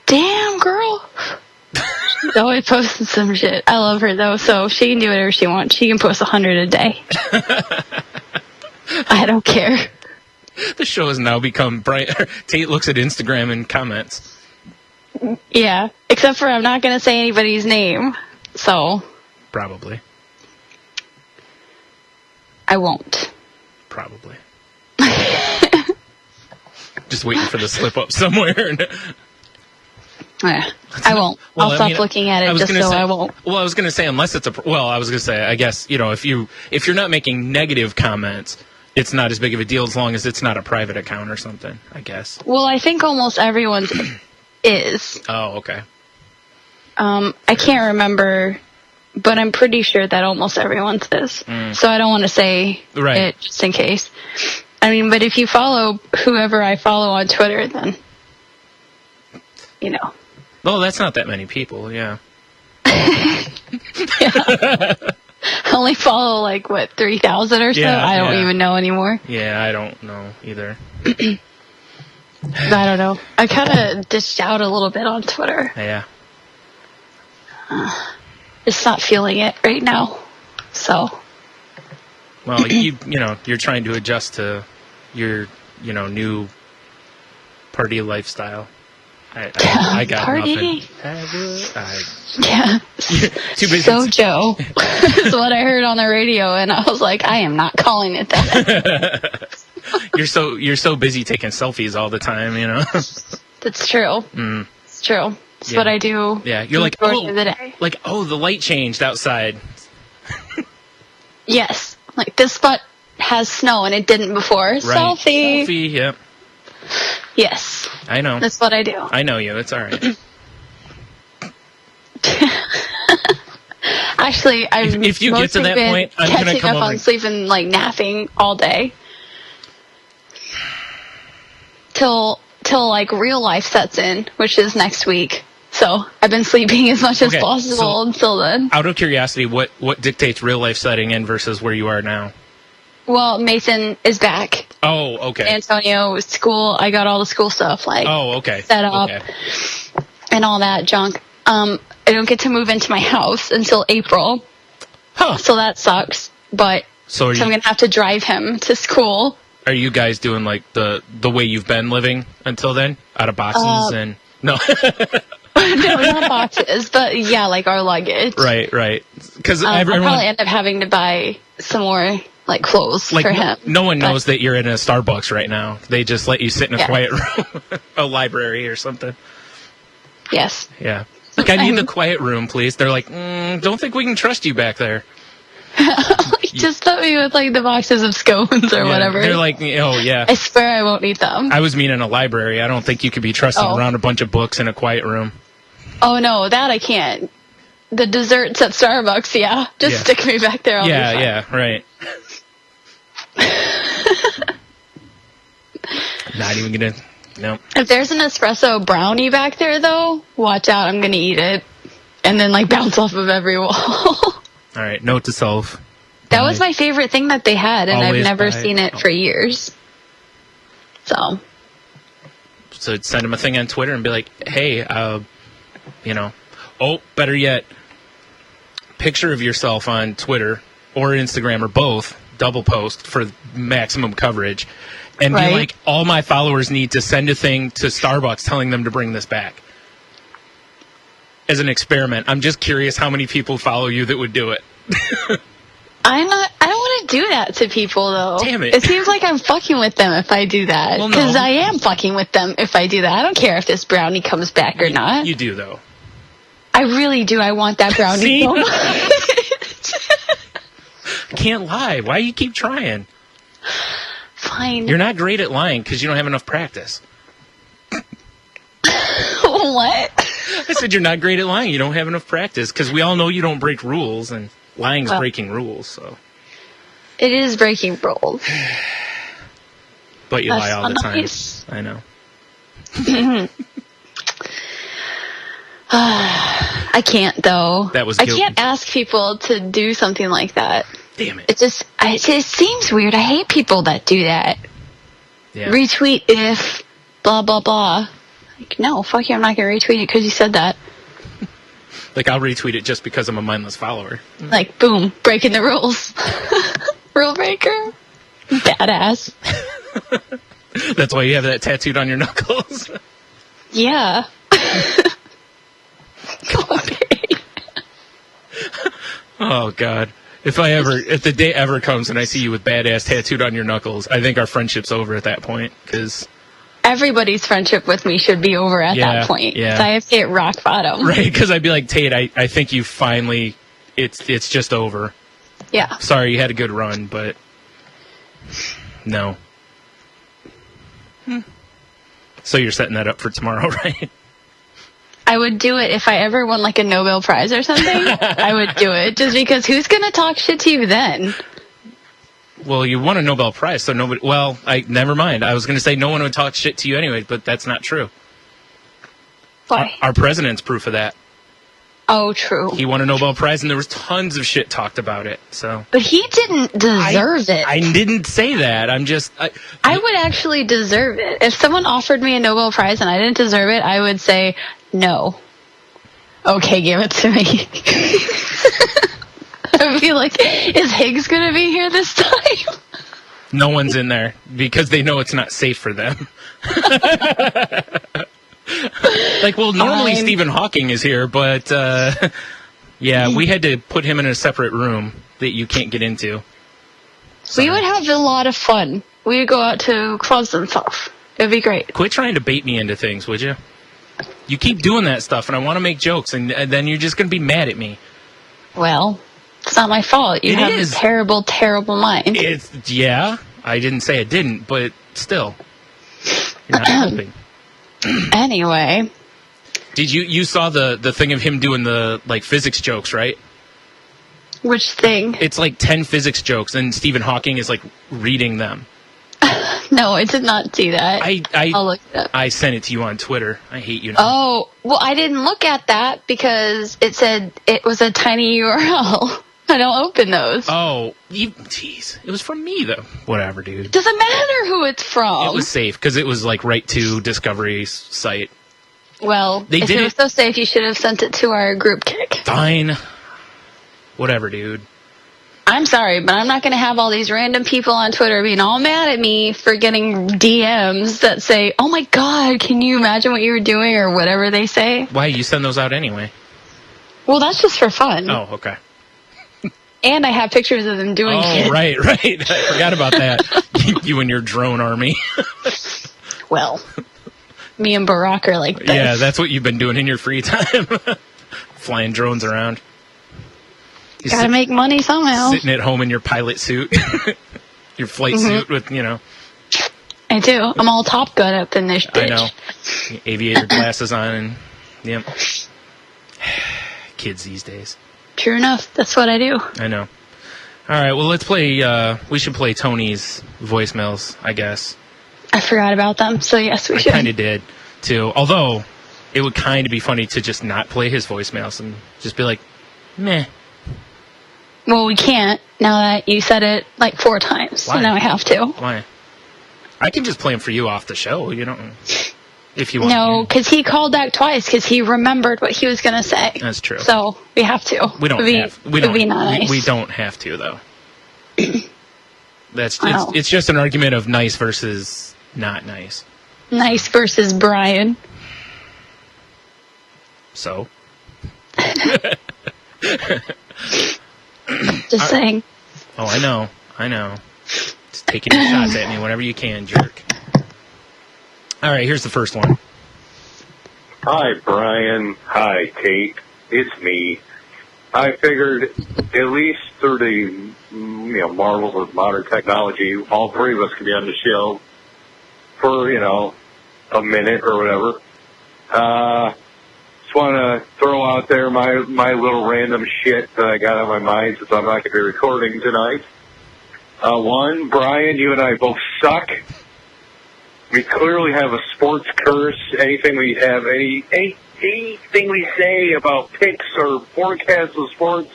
damn, girl. She's always posting some shit. I love her, though, so she can do whatever she wants. She can post 100 a day. I don't care. The show has now become Brian. Tate looks at Instagram and comments. Yeah, except for I'm not going to say anybody's name, so Probably. I won't. Probably. Just waiting for the slip up somewhere. Yeah, I won't. Well, I'll stop looking at it just so I won't. Well, I was going to say, unless it's I was going to say, I guess, you know, if you're not making negative comments, it's not as big of a deal as long as it's not a private account or something, I guess. Well, I think almost everyone's is. Oh, okay. I can't remember, but I'm pretty sure that almost everyone's is. So I don't want to say it just in case. I mean, but if you follow whoever I follow on Twitter, then, you know. Well, that's not that many people, yeah. I only follow, 3,000 or so? Yeah, I don't even know anymore. Yeah, I don't know either. I don't know. I kind of dished out a little bit on Twitter. Yeah. Just not feeling it right now. So, Well, you're trying to adjust to your, new party lifestyle. I got party? nothing. Yeah. Too busy. So Joe is what I heard on the radio, and I was like, I am not calling it that. You're so busy taking selfies all the time, That's true. It's true. It's what I do. Yeah, you're like, the day. The light changed outside. Yes. Like, this spot has snow, and it didn't before. Right. Selfie. Yep. Yes. I know. That's what I do. I know you. It's all right. Actually, I've if you get to that point, I'm going to come up over on sleep and napping all day till real life sets in, which is next week. So I've been sleeping as much as possible until then. Out of curiosity, what dictates real life setting in versus where you are now? Well, Mason is back. Oh, okay. Antonio, school. I got all the school stuff set up and all that junk. I don't get to move into my house until April. Huh. So that sucks. But so I'm going to have to drive him to school. Are you guys doing the way you've been living until then? Out of boxes and... No. No, not boxes, but yeah, our luggage. Right. Because I'll probably end up having to buy some more clothes for him. No one knows that you're in a Starbucks right now. They just let you sit in a quiet room, a library or something. Yes. Yeah. I need the quiet room, please. They're like, don't think we can trust you back there. Just put me with the boxes of scones or whatever. They're like, oh yeah. I swear I won't need them. I was meaning a library. I don't think you could be trusted around a bunch of books in a quiet room. Oh no, that I can't. The desserts at Starbucks, yeah. Just stick me back there. Yeah, right. Not even gonna. No. If there's an espresso brownie back there, though, watch out. I'm gonna eat it, and then bounce off of every wall. All right, note to self. That was my favorite thing that they had, and I've never seen it for years. So send them a thing on Twitter and be like, hey, better yet, picture of yourself on Twitter or Instagram or both, double post for maximum coverage, and be like, all my followers need to send a thing to Starbucks telling them to bring this back. As an experiment. I'm just curious how many people follow you that would do it. I don't want to do that to people, though. Damn it. It seems like I'm fucking with them if I do that. Well, Because no. I am fucking with them if I do that. I don't care if this brownie comes back or not. You do, though. I really do. I want that brownie See? so much. I can't lie. Why do you keep trying? Fine. You're not great at lying because you don't have enough practice. What? I said you're not great at lying. You don't have enough practice because we all know you don't break rules, and lying's breaking rules. So it is breaking rules. But you lie That's all the time. nice. I know. I can't, though. That was I guilty. can't ask people to do something like that. Damn it. It seems weird. I hate people that do that. Yeah. Retweet if blah, blah, blah. No, fuck you. I'm not going to retweet it because you said that. I'll retweet it just because I'm a mindless follower. Boom, breaking the rules. Rule breaker. Badass. That's why you have that tattooed on your knuckles. Yeah. Oh, God. If the day ever comes and I see you with badass tattooed on your knuckles, I think our friendship's over at that point, because... Everybody's friendship with me should be over at that point. Yeah. So I have to hit rock bottom. Right, because I'd be like, Tate, I think you finally... It's just over. Yeah. Sorry, you had a good run, but... No. So you're setting that up for tomorrow, right? I would do it if I ever won a Nobel Prize or something. I would do it just because who's going to talk shit to you then? Well, you won a Nobel Prize, so nobody... Well, never mind. I was going to say no one would talk shit to you anyway, but that's not true. Why? Our president's proof of that. Oh, true. He won a Nobel Prize, and there was tons of shit talked about it. So, but he didn't deserve it. I didn't say that. I'm just... I would actually deserve it. If someone offered me a Nobel Prize and I didn't deserve it, I would say, no. Okay, give it to me. I feel like, is Higgs going to be here this time? No one's in there because they know it's not safe for them. Like, well, normally Fine. Stephen Hawking is here, but yeah, we had to put him in a separate room that you can't get into. We would have a lot of fun. We would go out to clubs and stuff. It would be great. Quit trying to bait me into things, would you? You keep doing that stuff, and I want to make jokes, and then you're just going to be mad at me. Well, it's not my fault. You It have is. a terrible, terrible mind. Yeah, I didn't say it didn't, but still, you're not helping. Anyway, Did you saw the thing of him doing the like physics jokes, right? which thing? It's like 10 physics jokes, and Stephen Hawking is like reading them. No, I did not see that. I'll look it up. I sent it to you on Twitter. I hate you now. Oh, well, I didn't look at that because it said it was a tiny URL. I don't open those. Oh, jeez. It was from me, though. Whatever, dude. Doesn't matter who it's from. It was safe, because it was like right to Discovery's site. Well, They if did it it- was so safe, you should have sent it to our group kick. Fine. Whatever, dude. I'm sorry, but I'm not going to have all these random people on Twitter being all mad at me for getting DMs that say, oh my God, can you imagine what you were doing, or whatever they say. Why, you send those out anyway? Well, that's just for fun. Oh, okay. And I have pictures of them doing Oh, it. right. I forgot about that. You and your drone army. Well, me and Barack are like this. Yeah, that's what you've been doing in your free time. Flying drones around. You Gotta make money somehow. sitting at home in your pilot suit. Your flight suit with, I do. I'm all Top Gun up in this bitch. I know. Aviator glasses on and, yep. Kids these days. True enough. That's what I do. I know. All right, well, let's play, we should play Tony's voicemails, I guess. I forgot about them, so yes, we I should. kind of did, too. Although, it would kind of be funny to just not play his voicemails and just be like, meh. Well, we can't, now that you said it like 4 times. Why? So now I have to. Why? I can just play them for you off the show, if you want. No, because he called back twice because he remembered what he was going to say. That's true. So we have to. We don't have. We It'd don't. be nice. We don't have to, though. Wow. It's just an argument of nice versus not nice. Nice versus Brian. So Just saying. oh, I know. Just taking your shots at me whenever you can, jerk. All right, here's the first one. Hi, Brian. Hi, Kate. It's me. I figured, at least through the marvels of modern technology, all 3 of us could be on the show for, a minute or whatever. Just want to throw out there my little random shit that I got on my mind since I'm not going to be recording tonight. 1, Brian, you and I both suck. We clearly have a sports curse. Anything we have, anything we say about picks or forecasts of sports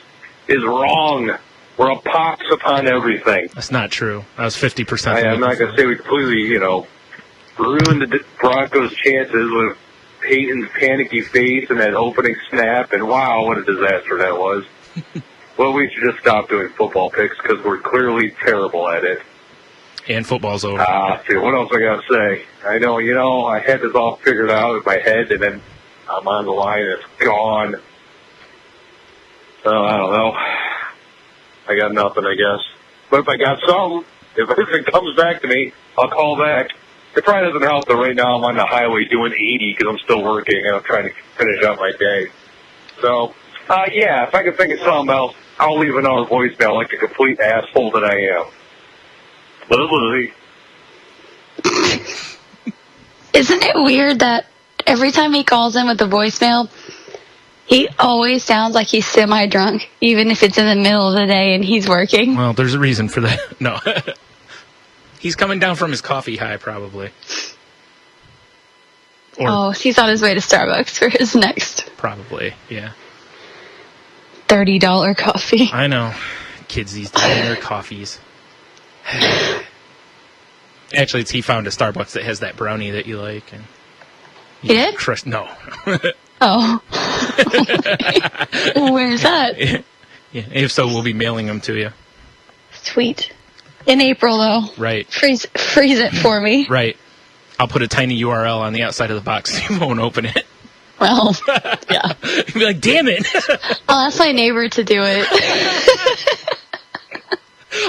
is wrong. We're a pox upon everything. That's not true. That was 50%. I'm not going to say we completely, ruined the Broncos' chances with Peyton's panicky face and that opening snap, and wow, what a disaster that was. Well, we should just stop doing football picks because we're clearly terrible at it. And football's over. See, what else I got to say? I know, I had this all figured out in my head, and then I'm on the line and it's gone. So, I don't know. I got nothing, I guess. But if I got something, if anything comes back to me, I'll call back. It probably doesn't help that right now I'm on the highway doing 80 because I'm still working and I'm trying to finish up my day. So, yeah, if I can think of something else, I'll leave another voicemail like the complete asshole that I am. Bye-bye. Isn't it weird that every time he calls in with a voicemail, he always sounds like he's semi-drunk, even if it's in the middle of the day and he's working? Well, there's a reason for that. No. He's coming down from his coffee high, probably. Or He's on his way to Starbucks for his next probably, yeah. $30 coffee. I know. Kids these days and their coffees. Actually, he found a Starbucks that has that brownie that you like. And He did? No. Oh. Where's that? Yeah. If so, we'll be mailing them to you. Sweet. In April, though. Right. Freeze it for me. Right. I'll put a tiny URL on the outside of the box so you won't open it. Well, yeah. You'll be like, damn it. I'll ask my neighbor to do it.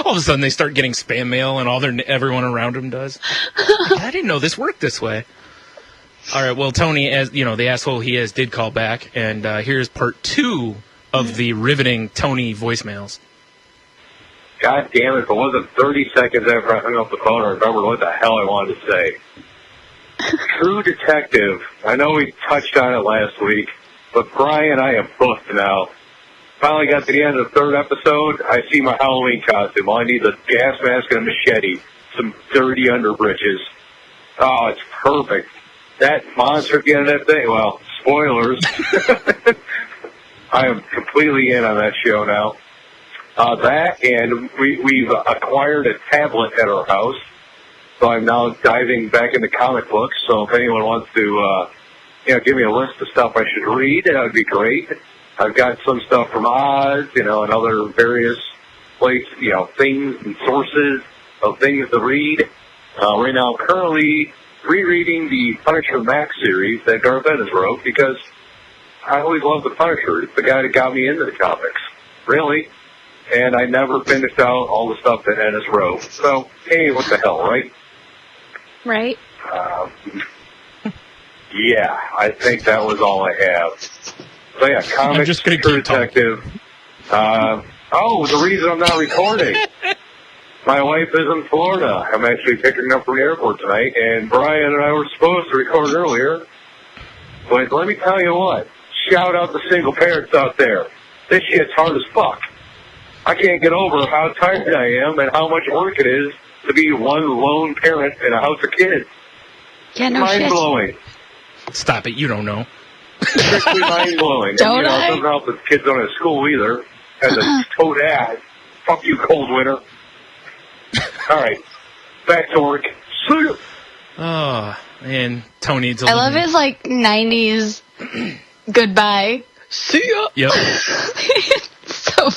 All of a sudden, they start getting spam mail, and everyone around them does. Like, I didn't know this worked this way. All right, well, Tony, as you know, the asshole he is, did call back, and here's part 2 of the riveting Tony voicemails. God damn it, if it wasn't 30 seconds after I hung up the phone, I remembered what the hell I wanted to say. True Detective, I know we touched on it last week, but Brian, I am booked now. Finally got to the end of the 3rd episode. I see my Halloween costume. All I need is a gas mask and a machete, some dirty underbritches. Oh, it's perfect. That monster at the end of that thing, well, spoilers. I am completely in on that show now. That, and we've acquired a tablet at our house, so I'm now diving back into comic books. So if anyone wants to, give me a list of stuff I should read, that would be great. I've got some stuff from Oz, and other various places, things and sources of things to read. Right now, I'm currently rereading the Punisher Max series that Garth Ennis wrote because I always loved the Punisher. It's the guy that got me into the comics, really. And I never finished out all the stuff that Ennis wrote. So, hey, what the hell, right? Right. Yeah, I think that was all I have. So yeah, comics, True Detective. The reason I'm not recording. My wife is in Florida. I'm actually picking her up from the airport tonight, and Brian and I were supposed to record earlier. But let me tell you what, shout out to single parents out there. This shit's hard as fuck. I can't get over how tired I am and how much work it is to be one lone parent in a house of kids. Yeah, no mind shit. blowing. Stop it, you don't know. Strictly mind blowing. Don't I? It doesn't help that the kids don't have school either. As a toad ass. Fuck you, cold winter. All right, back to work. See you. Oh, and Tony. I love his 90s goodbye. See ya. Yep. So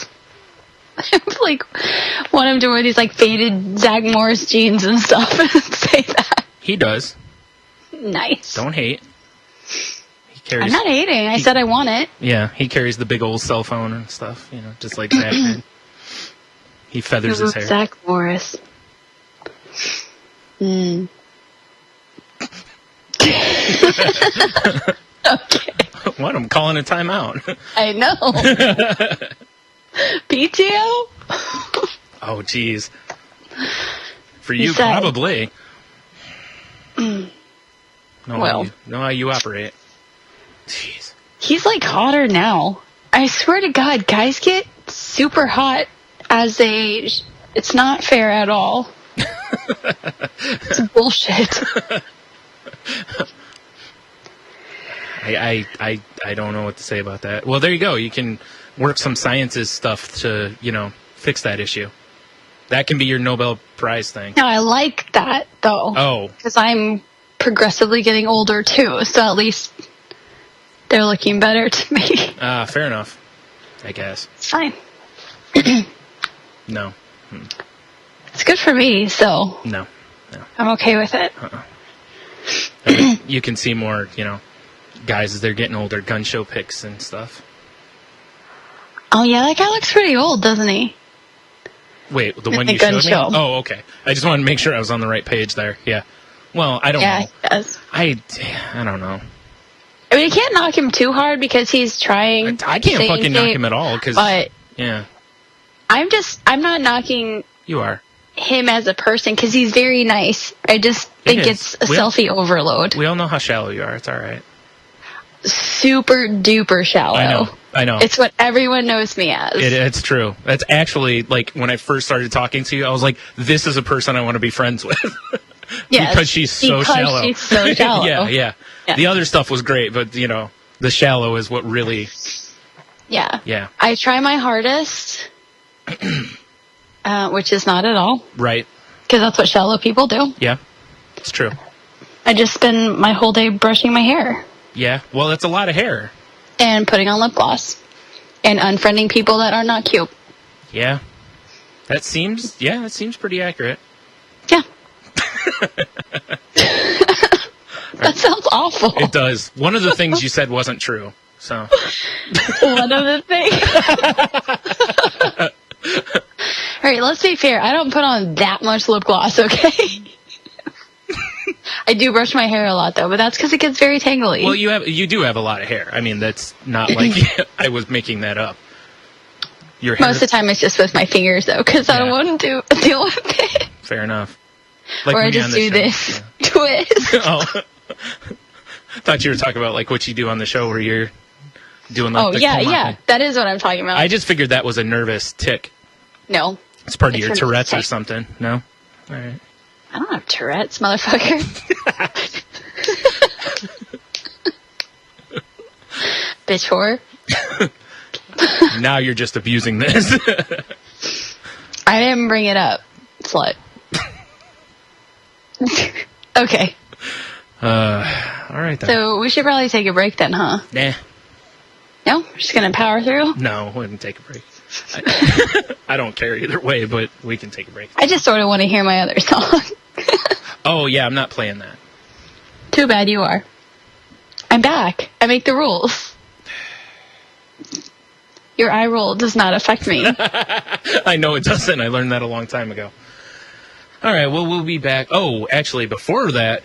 want him to wear these faded Zach Morris jeans and stuff and say that. He does. Nice. Don't hate. He carries. I'm not hating. I said I want it. Yeah, he carries the big old cell phone and stuff. Just like Zach did. He feathers his hair. Zach Morris. Okay. What? I'm calling a timeout. I know. PTO? Oh, jeez. For you, said- probably. Well. Know how you operate. Jeez. He's hotter now. I swear to God, guys get super hot as they age. It's not fair at all. It's bullshit. I don't know what to say about that. Well, there you go. You can work some sciences stuff to, fix that issue. That can be your Nobel Prize thing. No, I like that, though. Oh. Because I'm progressively getting older, too. So at least they're looking better to me. Fair enough. I guess. It's fine. No. It's good for me, so No. I'm okay with it. I mean, you can see more, guys as they're getting older, gun show pics and stuff. Oh, yeah, that guy looks pretty old, doesn't he? Wait, the In one the you gun showed show. me? Oh, okay. I just wanted to make sure I was on the right page there. Yeah. Well, I don't know. Yeah, he does. I don't know. I mean, you can't knock him too hard because he's trying. I can't fucking knock him at all. But yeah. I'm not knocking You are. him as a person because he's very nice. I just think is. it's a selfie overload. We all know how shallow you are. It's all right. Super duper shallow. I know. It's what everyone knows me as. It's true. That's actually, when I first started talking to you, I was like, this is a person I want to be friends with. Yes, because she's so shallow. She's so shallow. Yeah. The other stuff was great, but, the shallow is what really... Yeah. Yeah. I try my hardest, which is not at all. Right. Because that's what shallow people do. Yeah. It's true. I just spend my whole day brushing my hair. Yeah. Well, that's a lot of hair. And putting on lip gloss. and unfriending people that are not cute. Yeah. That seems pretty accurate. Yeah. That sounds awful. It does. One of the things you said wasn't true. So. One of the things. All right, let's be fair. I don't put on that much lip gloss, okay? I do brush my hair a lot, though, but that's because it gets very tangly. Well, you do have a lot of hair. I mean, that's not like I was making that up. Your hair. Most of the time, it's just with my fingers, though, because I don't want to deal with it. Fair enough. Like or I when you're just on the do show. this twist. Oh. I thought you were talking about like what you do on the show where you're doing like yeah. That is what I'm talking about. I just figured that was a nervous tick. No. It's part of your a Tourette's or tick. something. No? All right. I don't have Tourette's, motherfucker. Bitch whore. Now you're just abusing this. I didn't bring it up, slut. Okay. All right then. So we should probably take a break then, huh? Nah. No? We're just going to power through? No, we can take a break. I don't care either way, but we can take a break. I just sort of want to hear my other song. Oh, yeah, I'm not playing that. Too bad you are. I'm back. I make the rules. Your eye roll does not affect me. I know it doesn't. I learned that a long time ago. All right, well, we'll be back. Oh, actually, before that,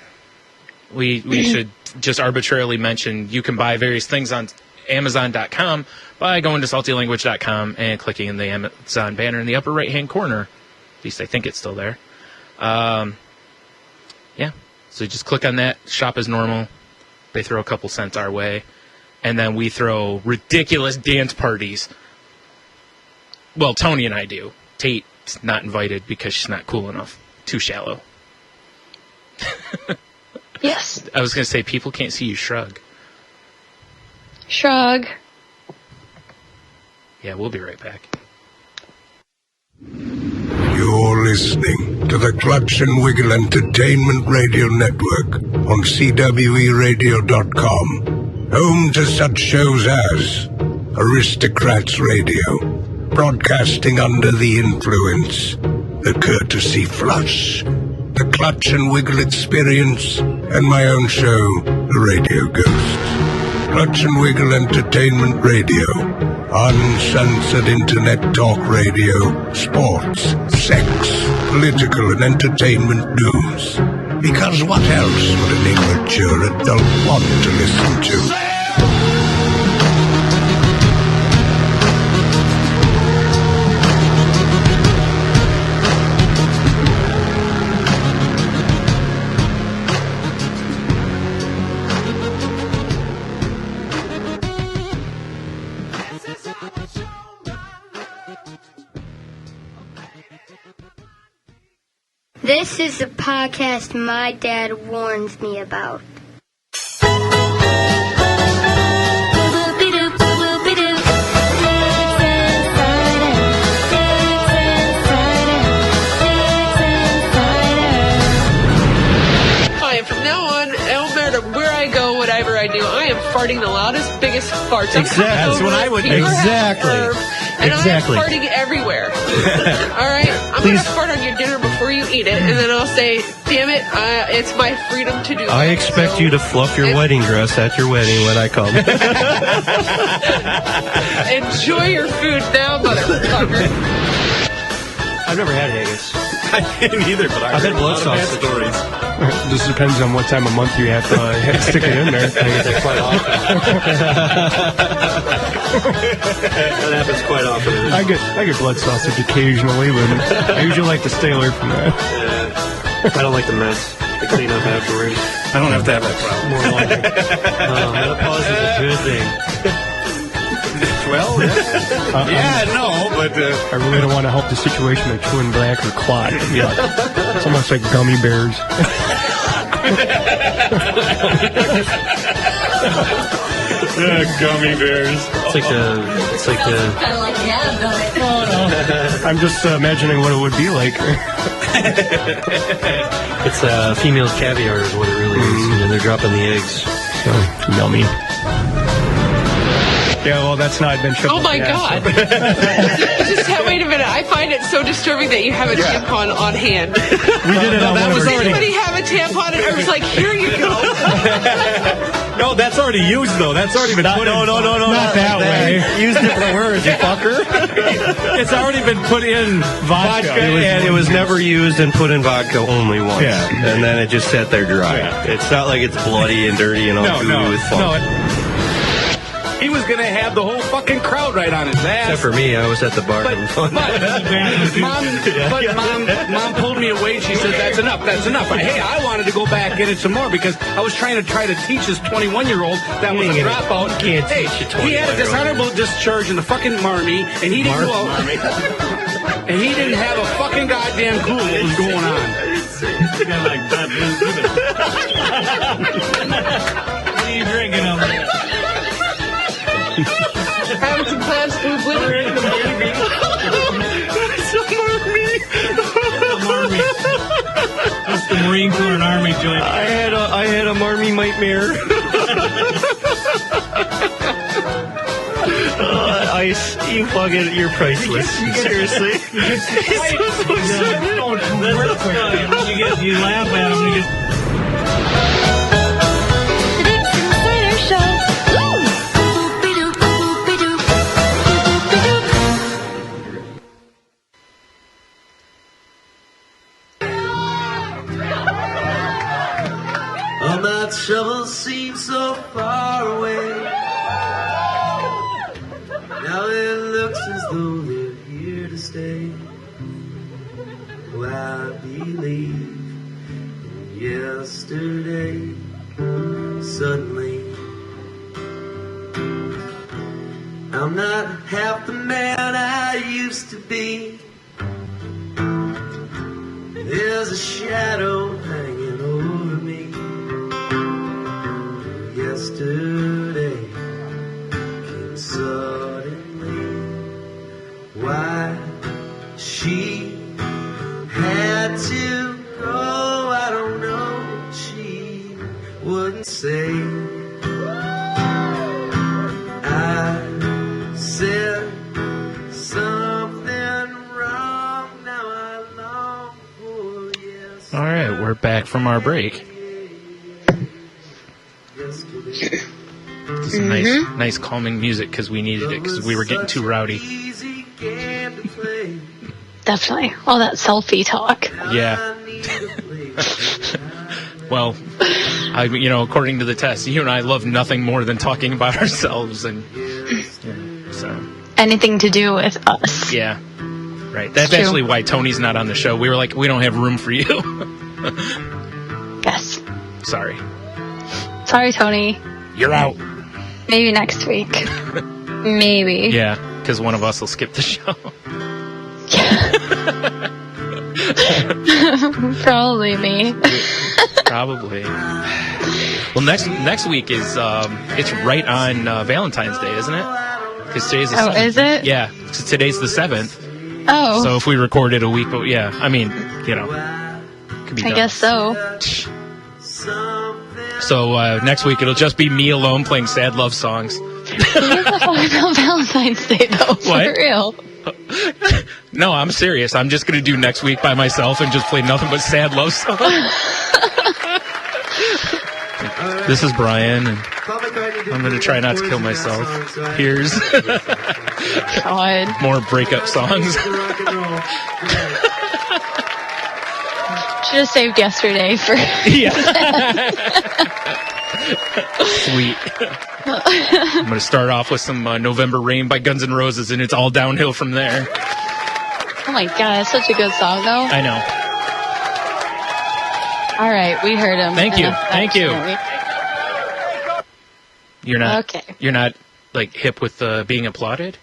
we should just arbitrarily mention you can buy various things on Amazon.com by going to SaltyLanguage.com and clicking in the Amazon banner in the upper right-hand corner. At least I think it's still there. Yeah, so just click on that. Shop as normal. They throw a couple cents our way. And then we throw ridiculous dance parties. Well, Tony and I do. Tate's not invited because she's not cool enough. Too shallow. Yes. I was going to say, people can't see you shrug. Shrug. Yeah, we'll be right back. You're listening to the Clutch and Wiggle Entertainment Radio Network on CWERadio.com, home to such shows as Aristocrats Radio, Broadcasting Under the Influence, The Courtesy Flush, The Clutch and Wiggle Experience, and my own show, The Radio Ghost. Clutch and Wiggle Entertainment Radio, uncensored internet talk radio, sports, sex, political and entertainment news. Because what else would an immature adult want to listen to? This is the podcast my dad warns me about. Hi, from now on, no matter where I go, whatever I do, I am farting the loudest, biggest farts. Exactly. That's what I would do. Exactly. And Exactly. I am farting everywhere. All right? I'm going to fart on your dinner before you eat it, and then I'll say, damn it, it's my freedom to do it. I expect you to fluff your wedding dress at your wedding when I come. Enjoy your food now, motherfucker. I've never had haggis. I didn't either, but I've had blood bad sausage. stories. Just depends on what time of month you have to stick it in there. I get that quite often. That happens quite often. I get blood sausage occasionally, but I usually like to stay away from that. I don't like the mess. The clean up afterwards. I don't have to have that problem. More like menopause is a good thing. Well, yeah, no, but I really don't want to help the situation of chewing black or clot. Yeah, it's almost like gummy bears. gummy bears. It's like the. I'm just imagining what it would be like. It's female caviar is what it really is. You know, they're dropping the eggs. So, yummy. Yeah, well, that's not been triple. Oh my God. Wait a minute. I find it so disturbing that you have a tampon on hand. We did it on that one was of our- already- Anybody have a tampon? And I was like, here you go. No, that's already used, though. That's already been put in. No, not that way. Use different words, you fucker. It's already been put in vodka. And it was never used and put in vodka only once. Yeah. And then it just sat there dry. Yeah. It's not like it's bloody and dirty and all gooey with funk. He was going to have the whole fucking crowd right on his ass. Except for me, I was at the bar. But mom pulled me away. She said, that's enough. Hey, I wanted to go back in it some more because I was trying to teach this 21-year-old that was a dropout. You can't teach a 21-year-old. He had a dishonorable discharge in the fucking Marmy, and he didn't go out. And he didn't have a fucking goddamn clue what was going on. What are you drinking over there? Having some clams food with it. That's the Marine Corps and Army joint. I had a Marmy nightmare. Ice, you fucking, you're priceless. Seriously. You laugh at him. All my troubles seem so far away. Now it looks as though they're here to stay. Oh, I believe in yesterday. Suddenly, I'm not half the man I used to be. There's a shadow hanging over me. Yesterday came suddenly. Why she had to go, I don't know. She wouldn't say. I said something wrong. Now I long for yes. All right, we're back from our break. Some nice calming music because we needed it because we were getting too rowdy. Definitely. All that selfie talk. Yeah. Well, according to the test, you and I love nothing more than talking about ourselves, and so Anything to do with us. yeah, right. That's True. actually why Tony's not on the show. We were like, we don't have room for you. Yes. Sorry, Sorry, Tony. you're out. Maybe next week. Maybe. Yeah, because one of us will skip the show. Probably me. Probably. Well, next week is it's right on Valentine's Day, isn't it? Because today's the 7th. Is it? Yeah, 'cause today's the 7th. Oh. So if we recorded a week, but yeah, I mean, could be I done. guess so. So next week it'll just be me alone playing sad love songs. What the fuck about Valentine's Day, though? For What? real. No, I'm serious. I'm just gonna do next week by myself and just play nothing but sad love songs. This is Brian, and I'm gonna try not to kill myself. Here's God. more breakup songs. Should have saved yesterday for. Yeah. Sweet. I'm gonna start off with some November Rain by Guns N' Roses, and it's all downhill from there. Oh my God, that's such a good song, though. I know. All right, we heard him. Thank you. Enough, Thank you. actually. You're not. Okay. You're not like hip with being applauded.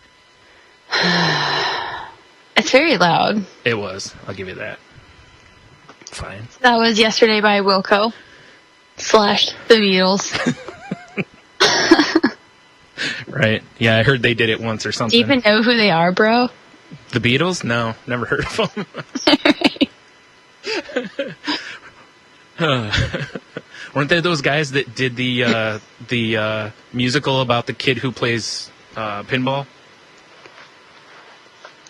It's very loud. It was. I'll give you that. Fine. That was Yesterday by Wilco / The Beatles. Right. Yeah, I heard they did it once or Do something. you even know who they are, bro? The Beatles? No, never heard of them. Weren't they those guys that did the musical about the kid who plays Pinball?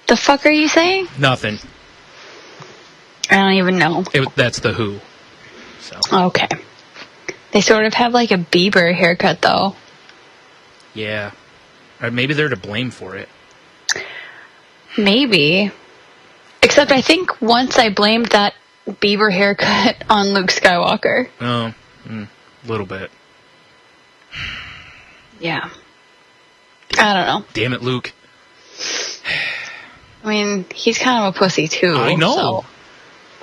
The fuck are you saying? Nothing. I don't even know. That's the Who. So. Okay. They sort of have like a Bieber haircut, though. Yeah. Or maybe they're to blame for it. Maybe. Except I think once I blamed that Bieber haircut on Luke Skywalker. Oh, a little bit. Yeah. I don't know. Damn it, Luke. I mean, he's kind of a pussy, too. I know.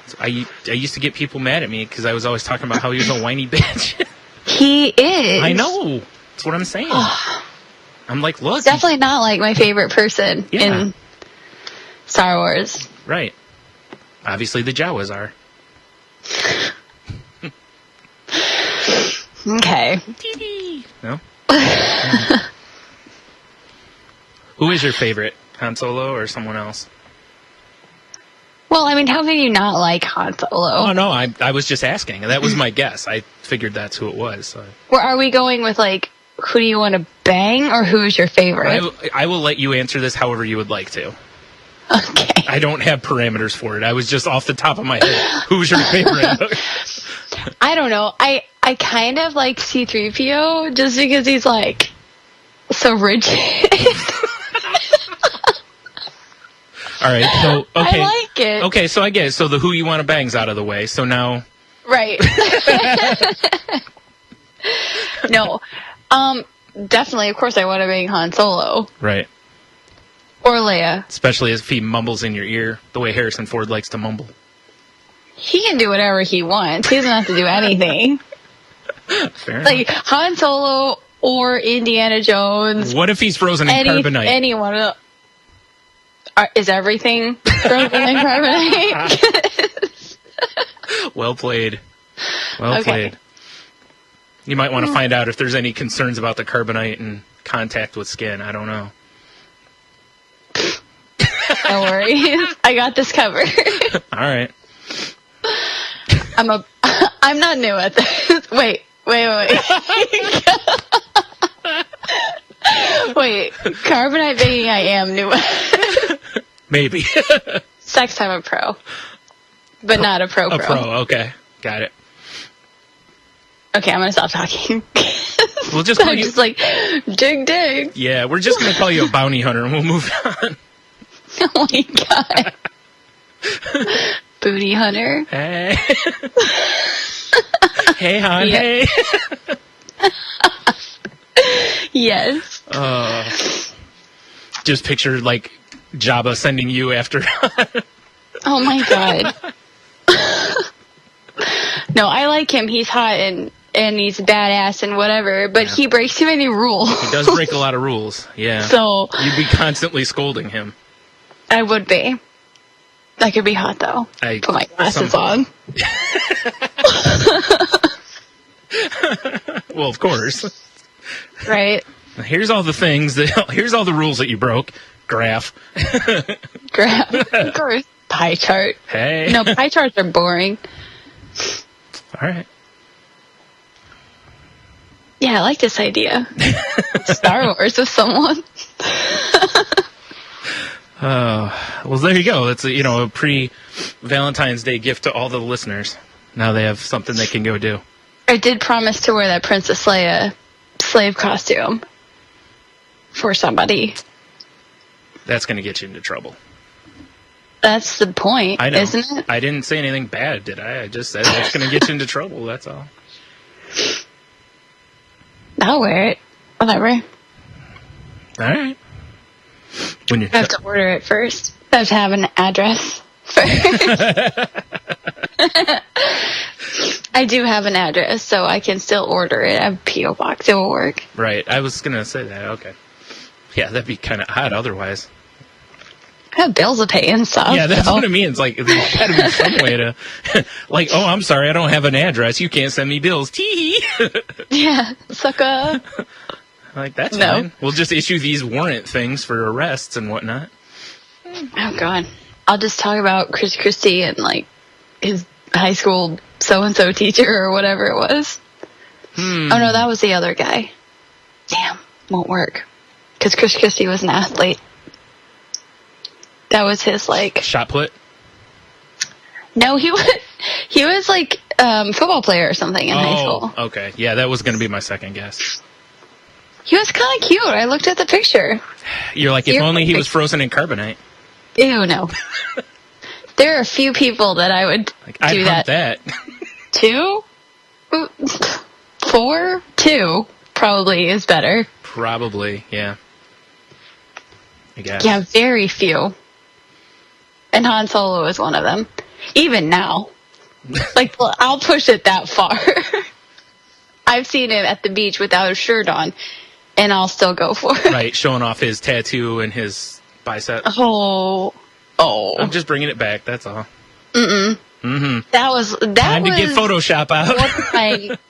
So. I used to get people mad at me because I was always talking about how he was a whiny bitch. He is. I know. That's what I'm saying. I'm like, look. He's definitely not like my favorite person in Star Wars. Right. Obviously, the Jawas are. Okay. No? Who is your favorite? Han Solo or someone else? Well, I mean, how can you not like Han Solo? Oh, no, I was just asking. That was my guess. I figured that's who it was. So. Well, are we going with, like, who do you want to bang, or who is your favorite? I will let you answer this however you would like to. Okay. I don't have parameters for it. I was just off the top of my head. Who's your favorite? I don't know. I kind of like C-3PO just because he's, like, so rigid. All right, so, okay. I like it. Okay, so I get it. So the who you want to bang's out of the way. So now... Right. No. Definitely, of course, I want to bang Han Solo. Right. Or Leia. Especially if he mumbles in your ear, the way Harrison Ford likes to mumble. He can do whatever he wants. He doesn't have to do anything. Fair enough. Like, Han Solo or Indiana Jones. What if he's frozen in carbonite? Any one of them. Is everything frozen in carbonite? Well played. Well played. You might want to find out if there's any concerns about the carbonite and contact with skin. I don't know. No worries. I got this covered. All right. I'm not new at this. Wait. Wait, carbonite banging I am new at. Maybe. Sex time a pro. But not a pro. A pro, okay. Got it. Okay, I'm gonna stop talking. We'll just call you... just like, dig. Yeah, we're just gonna call you a bounty hunter and we'll move on. Oh my god. Booty hunter. Hey. Hey, hon, hey. Yes. Just picture, like, Jabba sending you after... Oh my god. No, I like him. He's hot and he's badass and whatever, but he breaks too many rules. He does break a lot of rules, yeah. So... You'd be constantly scolding him. I would be. That could be hot, though. Put my glasses on. Well, of course. Right. Here's all the things here's all the rules that you broke. Graph. Of course. Pie chart. Hey. No, pie charts are boring. All right. Yeah, I like this idea. Star Wars with someone. Well, there you go. That's a pre-Valentine's Day gift to all the listeners. Now they have something they can go do. I did promise to wear that Princess Leia slave costume for somebody. That's going to get you into trouble. That's the point, I know. Isn't it? I didn't say anything bad, did I? I just said that's going to get you into trouble, that's all. I'll wear it. Whatever. All right. When you I have to order it first. I have to have an address first. I do have an address, so I can still order it. I have a P.O. box. It will work. Right. I was going to say that. Okay. Yeah, that'd be kind of odd otherwise. I have bills to pay and stuff. Yeah, that's what I mean. It's like, there's got to be some way to... like, oh, I'm sorry, I don't have an address. You can't send me bills. Tee. Yeah, sucker. Like, that's fine. We'll just issue these warrant things for arrests and whatnot. Oh, God. I'll just talk about Chris Christie and, like, his high school so-and-so teacher or whatever it was. Oh, no, that was the other guy. Damn, won't work. because Chris Christie was an athlete. That was his, like... Shot put? No, he was like football player or something in high school. Okay. Yeah, that was going to be my second guess. He was kind of cute. I looked at the picture. You're like, if only he was frozen in carbonite. Ew, no. There are a few people that I would do that. 2? 4? 2 probably is better. Probably, yeah. I guess. Yeah, very few. And Han Solo is one of them. Even now. Like, I'll push it that far. I've seen him at the beach without a shirt on, and I'll still go for it. Right, showing off his tattoo and his bicep. Oh. I'm just bringing it back, that's all. That was Time to get Photoshop out.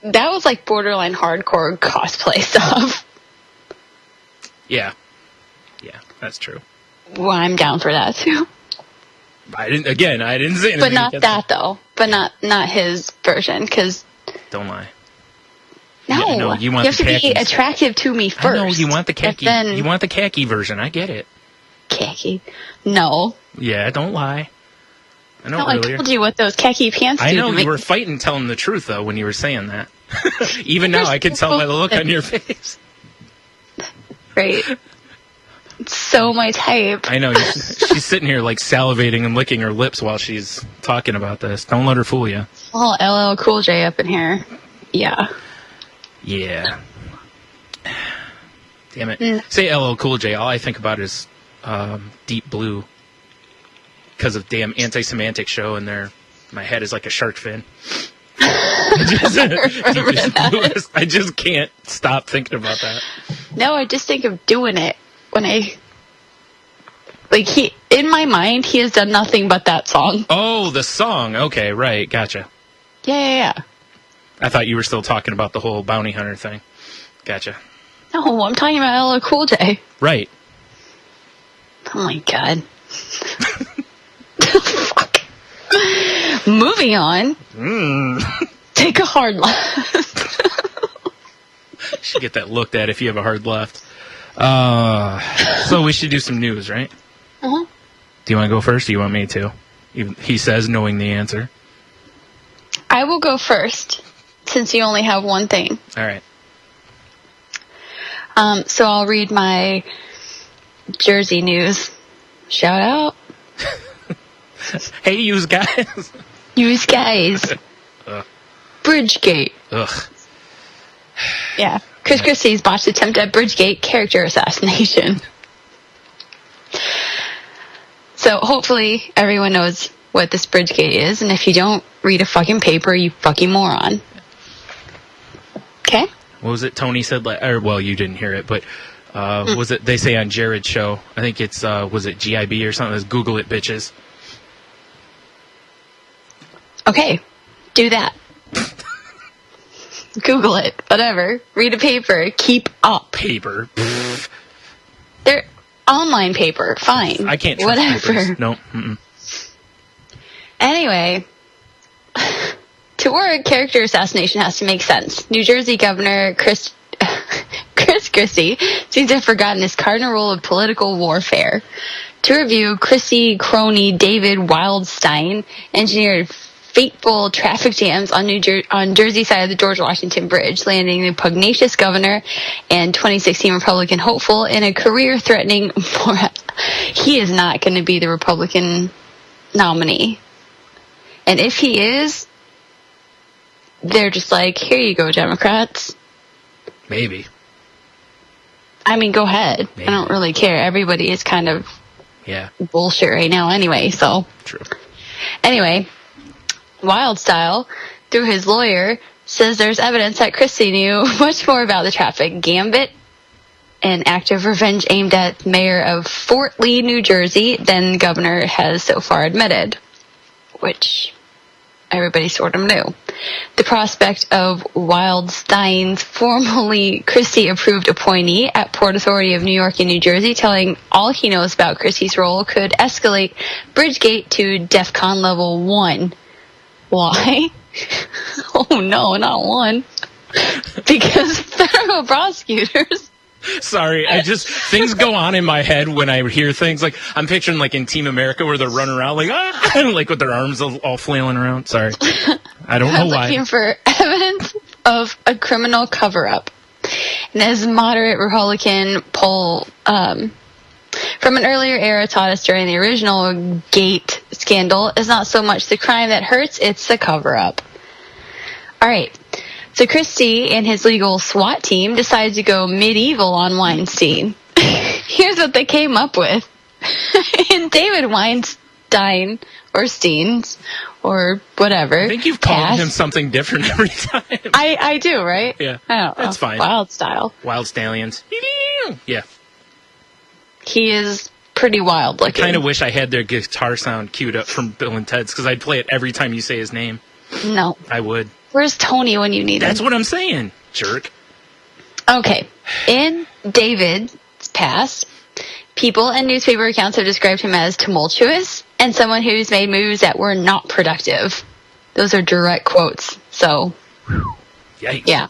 That was like borderline hardcore cosplay stuff. Yeah, that's true. Well, I'm down for that too. I didn't say anything. But not that though. But not his version, because. Don't lie. No, yeah, no, you have to be attractive to me first. I know, you want the khaki. Then, you want the khaki version. I get it. Khaki? No. Yeah, don't lie. I know. No, I told you what those khaki pants do. I know to you were fighting, telling the truth though when you were saying that. Even now, I can tell by the look on your face. Right. It's so my type. I know. She's sitting here like salivating and licking her lips while she's talking about this. Don't let her fool you. Oh, LL Cool J up in here. Yeah. Yeah. Damn it. Say LL Cool J. All I think about is Deep Blue. Because of damn Anti-Semantic Show, and my head is like a shark fin. I just can't stop thinking about that. No, I just think of doing it when in my mind, he has done nothing but that song. Oh, the song. Okay, right. Gotcha. Yeah. I thought you were still talking about the whole bounty hunter thing. Gotcha. No, I'm talking about LL Cool J. Right. Oh my god. Fuck. Moving on. Take a hard left. Should get that looked at if you have a hard left. So we should do some news, right? Uh-huh. Do you want to go first, or do you want me to? He says, knowing the answer. I will go first, since you only have one thing. All right. So I'll read my Jersey news. Shout out. Hey, you guys. You guys. Bridgegate. Ugh. Yeah. Chris Christie's botched attempt at Bridgegate character assassination. So hopefully everyone knows what this Bridgegate is, and if you don't, read a fucking paper, you fucking moron. Okay? What was it Tony said? Well, you didn't hear it, but was it they say on Jared's show? I think it's was it GIB or something? It's Google it, bitches. Okay, do that. Google it, whatever. Read a paper. Keep up. Paper. They're online paper. Fine. I can't trust whatever. Papers. No. Mm-mm. Anyway, to work, character assassination has to make sense. New Jersey Governor Chris Christie seems to have forgotten his cardinal rule of political warfare. To review, Christie crony David Wildstein engineered fateful traffic jams on Jersey side of the George Washington Bridge, landing the pugnacious governor and 2016 Republican hopeful in a career-threatening he is not going to be the Republican nominee. And if he is, they're just like, here you go, Democrats. Maybe. I mean, go ahead. Maybe. I don't really care. Everybody is kind of bullshit right now anyway, so. True. Anyway, Wildstyle, through his lawyer, says there's evidence that Christie knew much more about the traffic gambit, an act of revenge aimed at mayor of Fort Lee, New Jersey, than the governor has so far admitted, which everybody sort of knew. The prospect of Wildstein's formerly Christie-approved appointee at Port Authority of New York and New Jersey telling all he knows about Christie's role could escalate Bridgegate to DEFCON level 1. Why? Oh no, not 1. Because federal prosecutors Sorry, things go on in my head when I hear things. Like, I'm picturing, like, in Team America where they're running around, like, like with their arms all flailing around. Sorry. I don't know why. Looking for evidence of a criminal cover-up. And as moderate Republican poll from an earlier era taught us during the original Gate scandal is not so much the crime that hurts, it's the cover-up. All right. So Christie and his legal SWAT team decided to go medieval on Weinstein. Here's what they came up with. In David Weinstein, or Steens, or whatever. I think you've called him something different every time. I do, right? Yeah. I don't know. That's fine. Wild style. Wild Stallions. Yeah. He is pretty wild looking. I kind of wish I had their guitar sound queued up from Bill and Ted's, because I'd play it every time you say his name. No. I would. Where's Tony when you need him? That's what I'm saying, jerk. Okay. In David's past, people and newspaper accounts have described him as tumultuous and someone who's made moves that were not productive. Those are direct quotes. So, yikes. Yeah.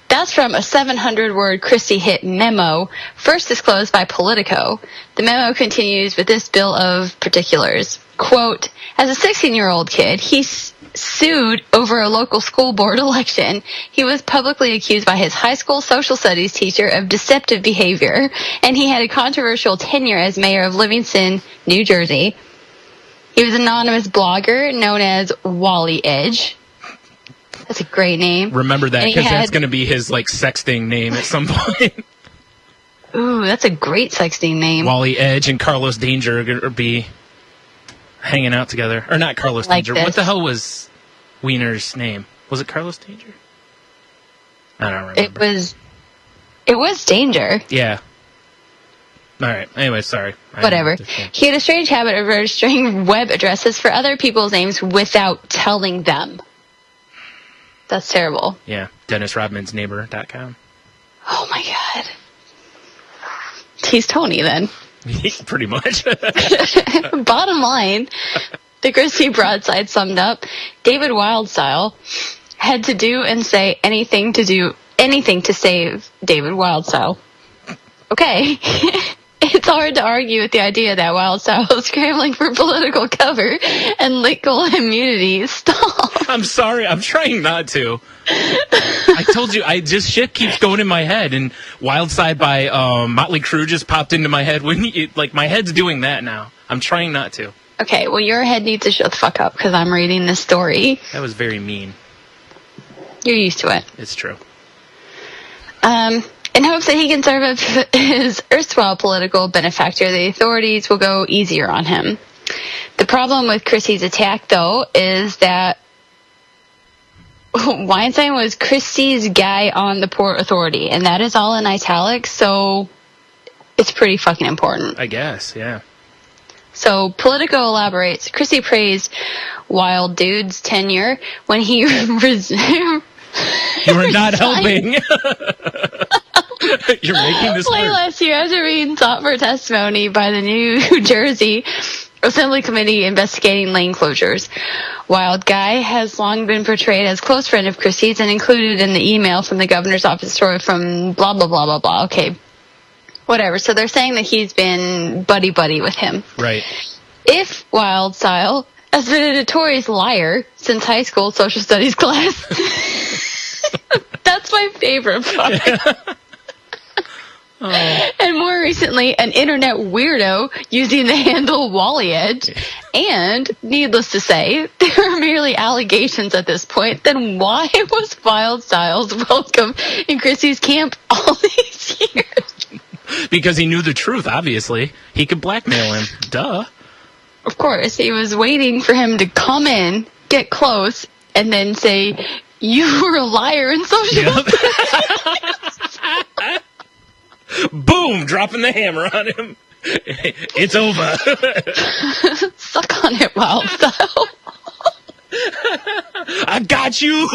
That's from a 700-word Christie hit memo, first disclosed by Politico. The memo continues with this bill of particulars. Quote, as a 16-year-old kid, he sued over a local school board election. He was publicly accused by his high school social studies teacher of deceptive behavior, and he had a controversial tenure as mayor of Livingston, New Jersey. He was an anonymous blogger known as Wally Edge. That's a great name. Remember that, because that's going to be his, like, sexting name at some point. Ooh, that's a great sexting name. Wally Edge and Carlos Danger are going to be hanging out together. Or not Carlos Danger. What the hell was Wiener's name? Was it Carlos Danger? I don't remember. It was Danger. Yeah. All right. Anyway, sorry. Whatever. He had a strange habit of registering web addresses for other people's names without telling them. That's terrible. Yeah. DennisRodmansNeighbor.com. Oh my God. He's Tony then. Pretty much. Bottom line, the Christie broadside summed up, David Wildstyle had to do and say anything to save David Wildstyle. Okay. It's hard to argue with the idea that Wildstyle was scrambling for political cover and legal immunity. Stop. I'm sorry. I'm trying not to. I told you, shit keeps going in my head, and Wildside by Motley Crue just popped into my head. My head's doing that now. I'm trying not to. Okay, well, your head needs to shut the fuck up, because I'm reading this story. That was very mean. You're used to it. It's true. In hopes that he can serve up his erstwhile political benefactor, the authorities will go easier on him. The problem with Christie's attack, though, is that Weinstein was Christie's guy on the Port Authority, and that is all in italics, so it's pretty fucking important. I guess, yeah. So Politico elaborates, Christie praised Wild Dude's tenure when he resumed... You are not helping. You're making this Late last year, after being sought for testimony by the New Jersey Assembly Committee investigating lane closures. Wild Guy has long been portrayed as a close friend of Christie's and included in the email from the governor's office story from blah, blah, blah, blah, blah. Okay, whatever. So they're saying that he's been buddy-buddy with him. Right. If Wildstyle has been a notorious liar since high school social studies class... That's my favorite part. Oh. And more recently, an internet weirdo using the handle Wally Edge. And, needless to say, there are merely allegations at this point. Then why was Wildstyles welcome in Christie's camp all these years? Because he knew the truth, obviously. He could blackmail him. Duh. Of course. He was waiting for him to come in, get close, and then say... You were a liar in social studies. Boom! Dropping the hammer on him. It's over. Suck on it, Wildstyle. I got you.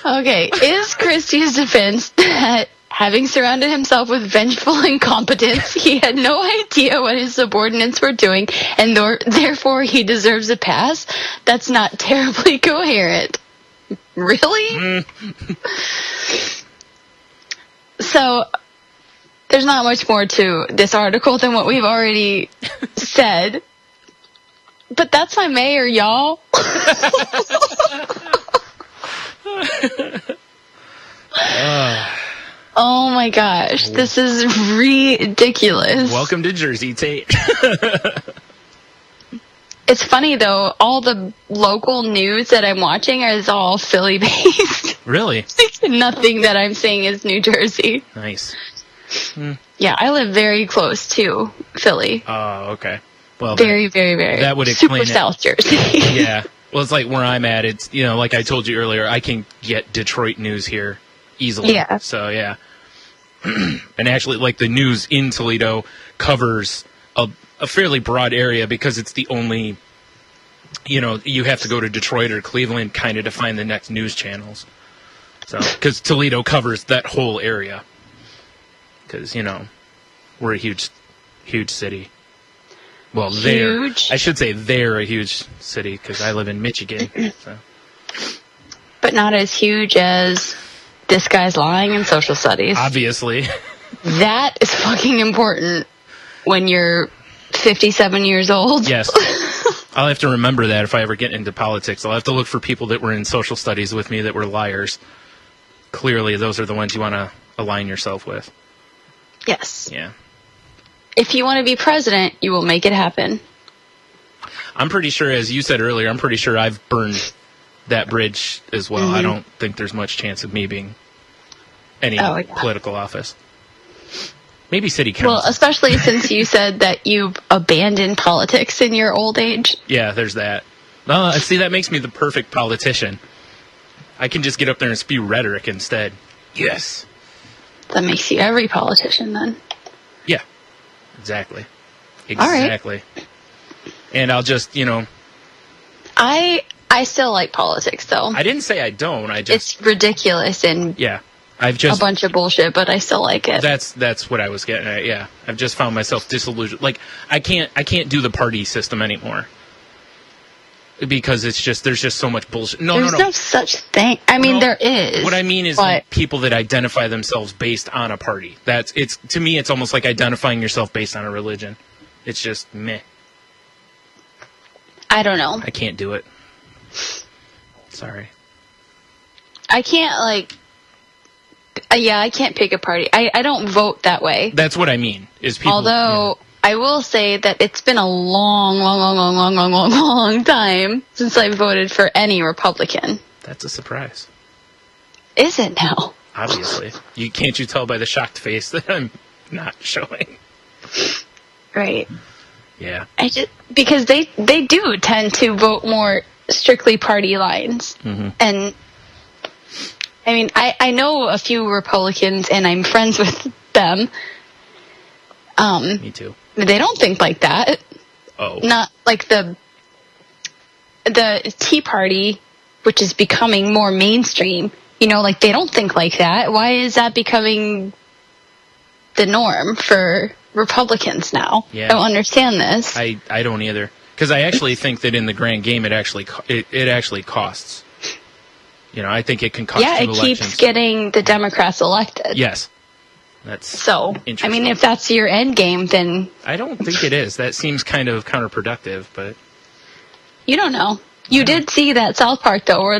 Okay, is Christie's defense that having surrounded himself with vengeful incompetence, he had no idea what his subordinates were doing, and therefore he deserves a pass? That's not terribly coherent. Really? So there's not much more to this article than what we've already said. But that's my mayor, y'all. Oh my gosh, this is ridiculous. Welcome to Jersey, Tate. It's funny though, all the local news that I'm watching is all Philly based. Really? Nothing that I'm seeing is New Jersey. Nice. Yeah, I live very close to Philly. Oh, okay. Well, very, very, very. That would explain super South Jersey. Yeah. Well, it's like where I'm at. It's, you know, like I told you earlier, I can get Detroit news here easily. Yeah. So, yeah. And actually, like, the news in Toledo covers a fairly broad area because it's the only, you know, you have to go to Detroit or Cleveland kind of to find the next news channels. So, because Toledo covers that whole area. Because, you know, we're a huge city. Well, I should say they're a huge city because I live in Michigan. So. But not as huge as this guy's lying in social studies. Obviously. That is fucking important when you're 57 years old. Yes. I'll have to remember that if I ever get into politics. I'll have to look for people that were in social studies with me that were liars. Clearly, those are the ones you want to align yourself with. Yes. Yeah. If you want to be president, you will make it happen. I'm pretty sure, as you said earlier, I'm pretty sure I've burned that bridge as well. I don't think there's much chance of me being any political office. Maybe city council. Well, especially since you said that you've abandoned politics in your old age. Yeah, there's that. See, that makes me the perfect politician. I can just get up there and spew rhetoric instead. Yes. That makes you every politician then. Yeah. Exactly. All right. Exactly. And I'll just, you know. I still like politics, though. I didn't say I don't. It's ridiculous and I've just a bunch of bullshit, but I still like it. That's what I was getting at. Yeah, I've just found myself disillusioned. Like I can't do the party system anymore because there's just so much bullshit. There's no such thing. I mean, there is. What I mean is like people that identify themselves based on a party. To me, it's almost like identifying yourself based on a religion. It's just meh. I don't know. I can't do it. Sorry. I can't I can't pick a party. I don't vote that way. That's what I mean. Is people. Although I will say that it's been a long time since I voted for any Republican. That's a surprise. Is it now? Obviously. Can't you tell by the shocked face that I'm not showing? Right. Yeah. Because they do tend to vote more strictly party lines. Mm-hmm. And I mean, I know a few Republicans and I'm friends with them. Me too. They don't think like that. Oh. Not like the Tea Party, which is becoming more mainstream. You know, like they don't think like that. Why is that becoming the norm for Republicans now? Yeah. I don't understand this. I don't either. Because I actually think that in the grand game, it actually costs. You know, I think it can cost elections. Keeps getting the Democrats elected. Yes. That's so. I mean, if that's your end game, then I don't think it is. That seems kind of counterproductive, but you don't know. You did see that South Park though, or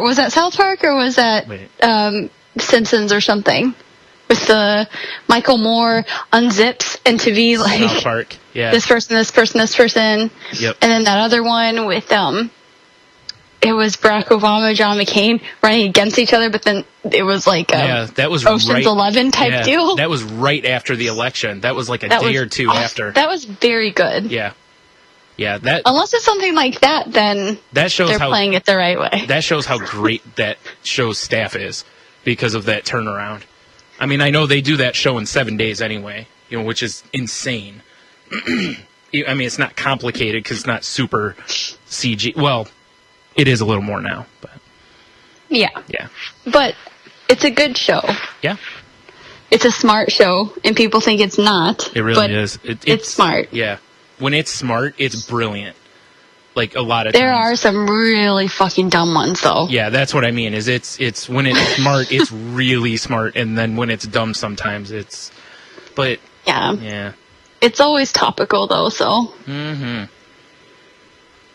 was that South Park or was that Simpsons or something? With the Michael Moore unzips and to be like South Park, yeah. This person. Yep. And then that other one with it was Barack Obama, John McCain running against each other, but then it was like that was Ocean's 11 type deal. That was right after the election. That was like a day or two after. That was very good. Yeah. Yeah, unless it's something like that, then that shows they're playing it the right way. That shows how great that show's staff is because of that turnaround. I mean, I know they do that show in 7 days anyway, you know, which is insane. I mean, it's not complicated because it's not super CG. Well, it is a little more now, but yeah. But it's a good show. Yeah. It's a smart show, and people think it's not. It really is. It's smart. Yeah. When it's smart, it's brilliant. Like a lot of There times. are some really fucking dumb ones, though. Yeah, that's what I mean. Is it's when it's smart, it's really smart, and then when it's dumb, sometimes it's. But yeah, it's always topical though. So.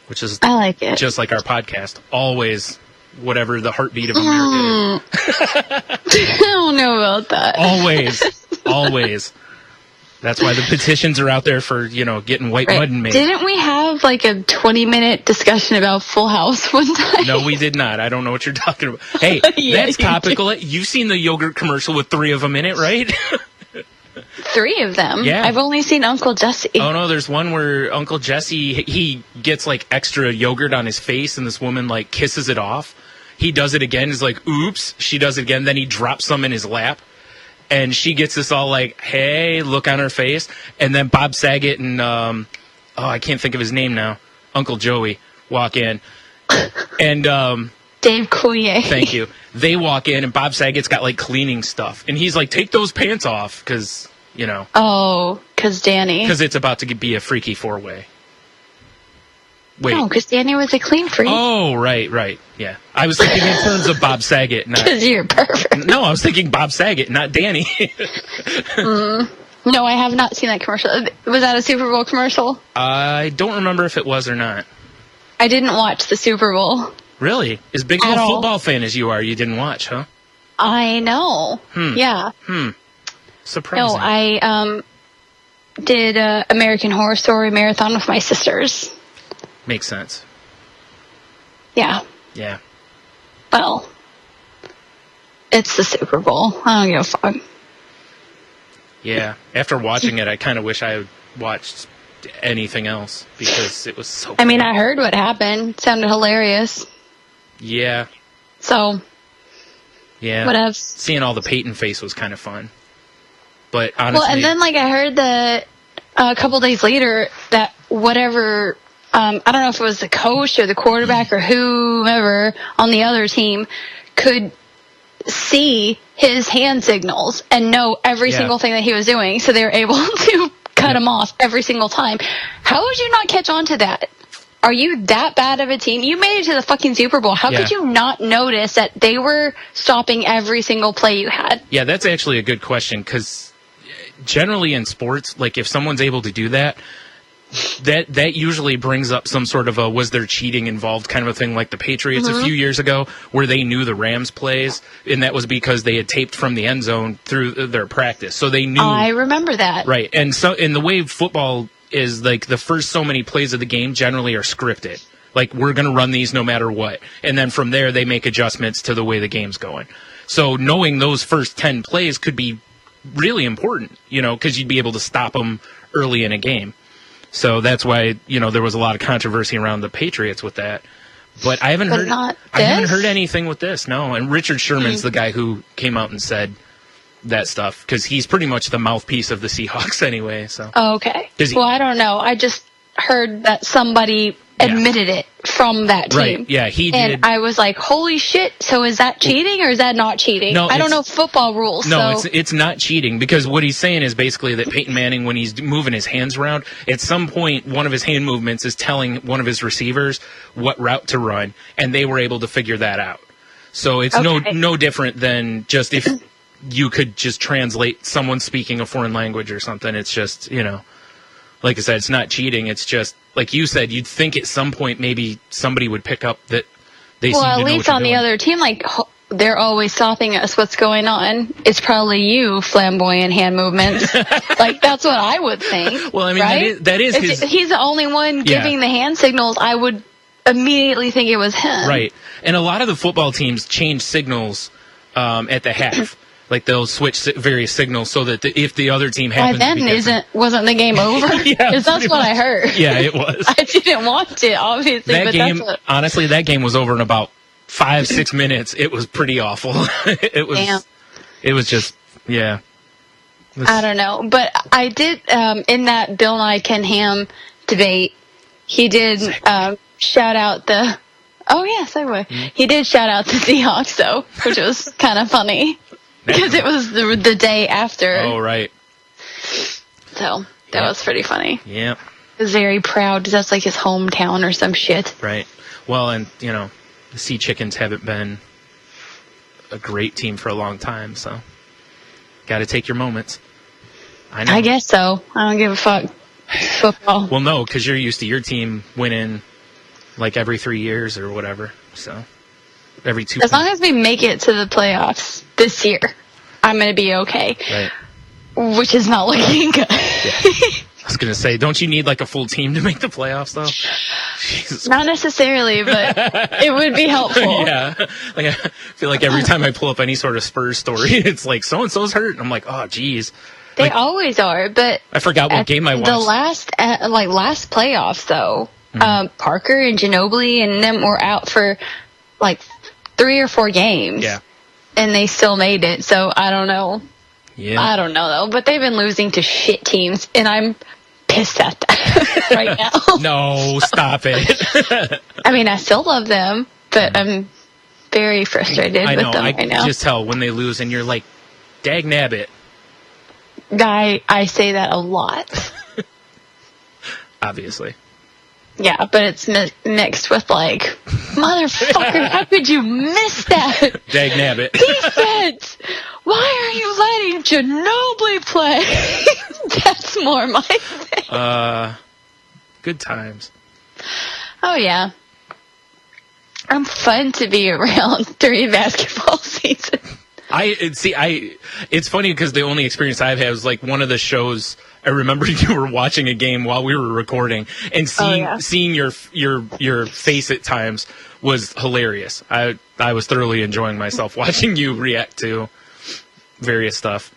Which is I like it. Just like our podcast, always whatever the heartbeat of America is. I don't know about that. Always. That's why the petitions are out there for, getting white mud and made. Didn't we have like a 20-minute discussion about Full House one time? No, we did not. I don't know what you're talking about. Hey, that's topical. You've seen the yogurt commercial with 3 of them in it, right? 3 of them? Yeah. I've only seen Uncle Jesse. Oh, no, there's one where Uncle Jesse, he gets like extra yogurt on his face and this woman like kisses it off. He does it again. He's like, oops. She does it again. Then he drops some in his lap. And she gets this all like, hey, look on her face. And then Bob Saget and, I can't think of his name now, Uncle Joey, walk in. And Dave Coulier. Thank you. They walk in, and Bob Saget's got like cleaning stuff. And he's like, take those pants off, because, Oh, because Danny. Because it's about to be a freaky 4-way. Wait. No, because Danny was a clean freak. Oh, right. Yeah. I was thinking in terms of Bob Saget. Because you're perfect. No, I was thinking Bob Saget, not Danny. No, I have not seen that commercial. Was that a Super Bowl commercial? I don't remember if it was or not. I didn't watch the Super Bowl. Really? As big of a football fan as you are, you didn't watch, huh? I know. Yeah. Surprising. No, I did American Horror Story marathon with my sisters. Makes sense. Yeah. Yeah. Well, it's the Super Bowl. I don't give a fuck. Yeah. After watching it, I kind of wish I had watched anything else because it was so I mean, I heard what happened. It sounded hilarious. Yeah. So. Yeah. Whatever. Seeing all the Peyton face was kind of fun. But honestly. Well, and then, I heard that a couple days later that whatever, I don't know if it was the coach or the quarterback or whomever on the other team could see his hand signals and know every single thing that he was doing. So they were able to cut him off every single time. How would you not catch on to that? Are you that bad of a team? You made it to the fucking Super Bowl. How could you not notice that they were stopping every single play you had? Yeah, that's actually a good question because generally in sports, like if someone's able to do that, that usually brings up some sort of a was there cheating involved kind of a thing, like the Patriots a few years ago where they knew the Rams plays, and that was because they had taped from the end zone through their practice. So they knew. I remember that. Right. And so in the way football is, like the first so many plays of the game generally are scripted. Like we're going to run these no matter what. And then from there they make adjustments to the way the game's going. So knowing those first 10 plays could be really important, because you'd be able to stop them early in a game. So that's why, there was a lot of controversy around the Patriots with that. But I haven't heard anything with this, no. And Richard Sherman's the guy who came out and said that stuff because he's pretty much the mouthpiece of the Seahawks anyway. So okay. Well, I don't know. I just heard that somebody admitted it from that team. Right. Yeah, he did. And I was like, holy shit. So is that cheating or is that not cheating? No, I don't know football rules. No, so. it's not cheating because what he's saying is basically that Peyton Manning, when he's moving his hands around, at some point one of his hand movements is telling one of his receivers what route to run, and they were able to figure that out. So it's no different than just if you could just translate someone speaking a foreign language or something. It's just, like I said, it's not cheating. It's just, like you said, you'd think at some point maybe somebody would pick up that they seem to know what at least on the other team, they're always stopping us. What's going on? It's probably you, flamboyant hand movements. That's what I would think. Well, I mean, right? that is his... He's the only one giving the hand signals. I would immediately think it was him. Right. And a lot of the football teams change signals at the half. Like they'll switch various signals so that if the other team happens by then wasn't the game over? Because that's what I heard. Yeah, it was. I didn't watch it, obviously. That game, honestly, that game was over in about 5-6 minutes. It was pretty awful. It was. Damn. It was just, yeah. I don't know, but I did in that Bill Nye Ken Ham debate. He did shout out the. Oh yeah, segue. He did shout out the Seahawks though, which was kind of funny. Because it was the day after. Oh, right. So, that was pretty funny. Yeah. is very proud because that's like his hometown or some shit. Right. Well, and, you know, the Sea Chickens haven't been a great team for a long time, so got to take your moments. I know. I guess so. I don't give a fuck. Football. Well, no, because you're used to your team winning like every 3 years or whatever, so every 2. As long as we make it to the playoffs this year, I'm going to be okay. Right. Which is not looking good. Yeah. I was going to say, don't you need like a full team to make the playoffs, though? Jesus. Not necessarily, but it would be helpful. Yeah. Like, I feel like every time I pull up any sort of Spurs story, it's like, so-and-so's hurt. And I'm like, oh, geez. They like, always are, but... I forgot what game I watched. The last playoffs, though, Parker and Ginobili and them were out for like 3 or 4 games. Yeah. And they still made it, so I don't know. Yeah. I don't know, though. But they've been losing to shit teams, and I'm pissed at that right now. No, stop it. I mean, I still love them, but I'm very frustrated with them right now. I can just tell when they lose, and you're like, dag nabbit. I say that a lot. Obviously. Yeah, but it's mixed with like, motherfucker, how could you miss that? Dag nabbit. Defense! Why are you letting Ginobili play? That's more my thing. Good times. Oh, yeah. I'm fun to be around during basketball season. It's funny because the only experience I've had was like one of the shows. I remember you were watching a game while we were recording, and seeing your face at times was hilarious. I was thoroughly enjoying myself watching you react to various stuff.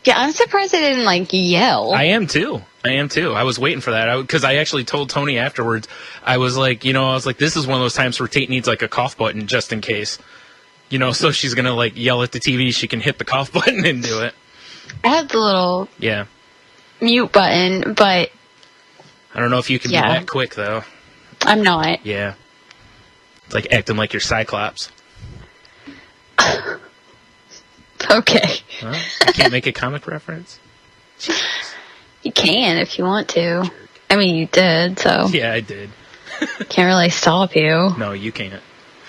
Yeah, I'm surprised I didn't like yell. I am too. I was waiting for that because I actually told Tony afterwards. I was like, this is one of those times where Tate needs like a cough button just in case. So she's going to, like, yell at the TV. She can hit the cough button and do it. I have the little mute button, but... I don't know if you can be that quick, though. I'm not. Yeah. It's like acting like you're Cyclops. Okay. Huh? You can't make a comic reference? Jeez. You can if you want to. I mean, you did, so... Yeah, I did. Can't really stop you. No, you can't.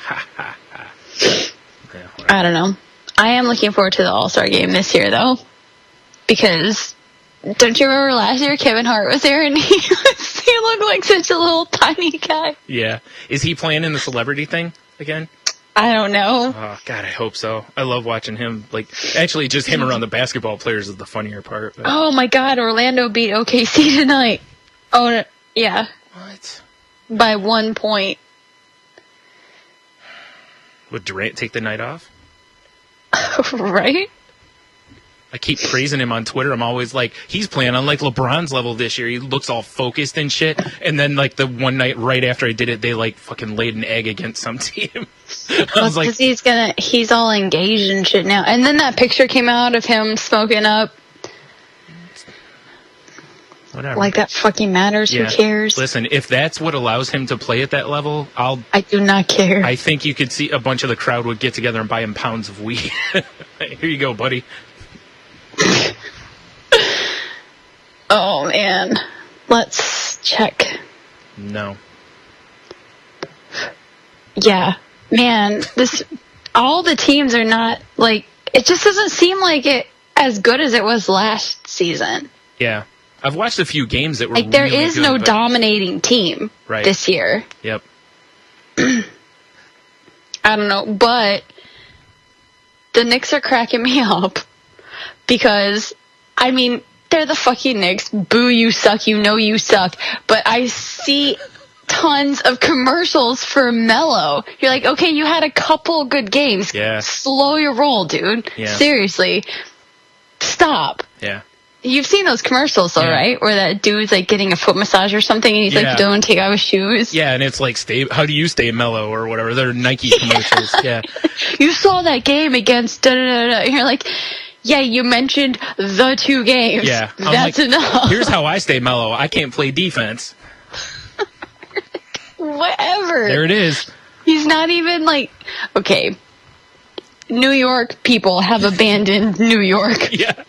Ha, ha, ha. Yeah, I don't know. I am looking forward to the All-Star game this year, though. Because, don't you remember last year Kevin Hart was there and he looked like such a little tiny guy? Yeah. Is he playing in the celebrity thing again? I don't know. Oh, God, I hope so. I love watching him. Like, actually, just him around the basketball players is the funnier part. But. Oh, my God. Orlando beat OKC tonight. Oh, yeah. What? By 1 point. Would Durant take the night off? Right? I keep praising him on Twitter. I'm always like, he's playing on like LeBron's level this year. He looks all focused and shit. And then like the one night right after I did it, they like fucking laid an egg against some team. I was like, he's all engaged and shit now. And then that picture came out of him smoking up. Whatever. Like that fucking matters. Yeah. Who cares? Listen, if that's what allows him to play at that level, I do not care. I think you could see a bunch of the crowd would get together and buy him pounds of weed. Here you go, buddy. Oh, man. Let's check. No. Yeah. Man, all the teams are not, like, it just doesn't seem like it as good as it was last season. Yeah. I've watched a few games that were like, there really is good, no dominating team this year. Yep. I don't know, but the Knicks are cracking me up because, I mean, they're the fucking Knicks. Boo, you suck. You know you suck. But I see tons of commercials for Melo. You're like, okay, you had a couple good games. Yeah. Slow your roll, dude. Yeah. Seriously. Stop. Yeah. You've seen those commercials, though, right? Where that dude's, like, getting a foot massage or something, and he's like, don't take off his shoes. Yeah, and it's like, how do you stay mellow or whatever? They're Nike commercials. Yeah. You saw that game against da-da-da-da. And you're like, yeah, you mentioned the 2 games. Yeah. That's enough. Here's how I stay mellow. I can't play defense. Whatever. There it is. He's not even like, okay, New York people have abandoned New York. Yeah.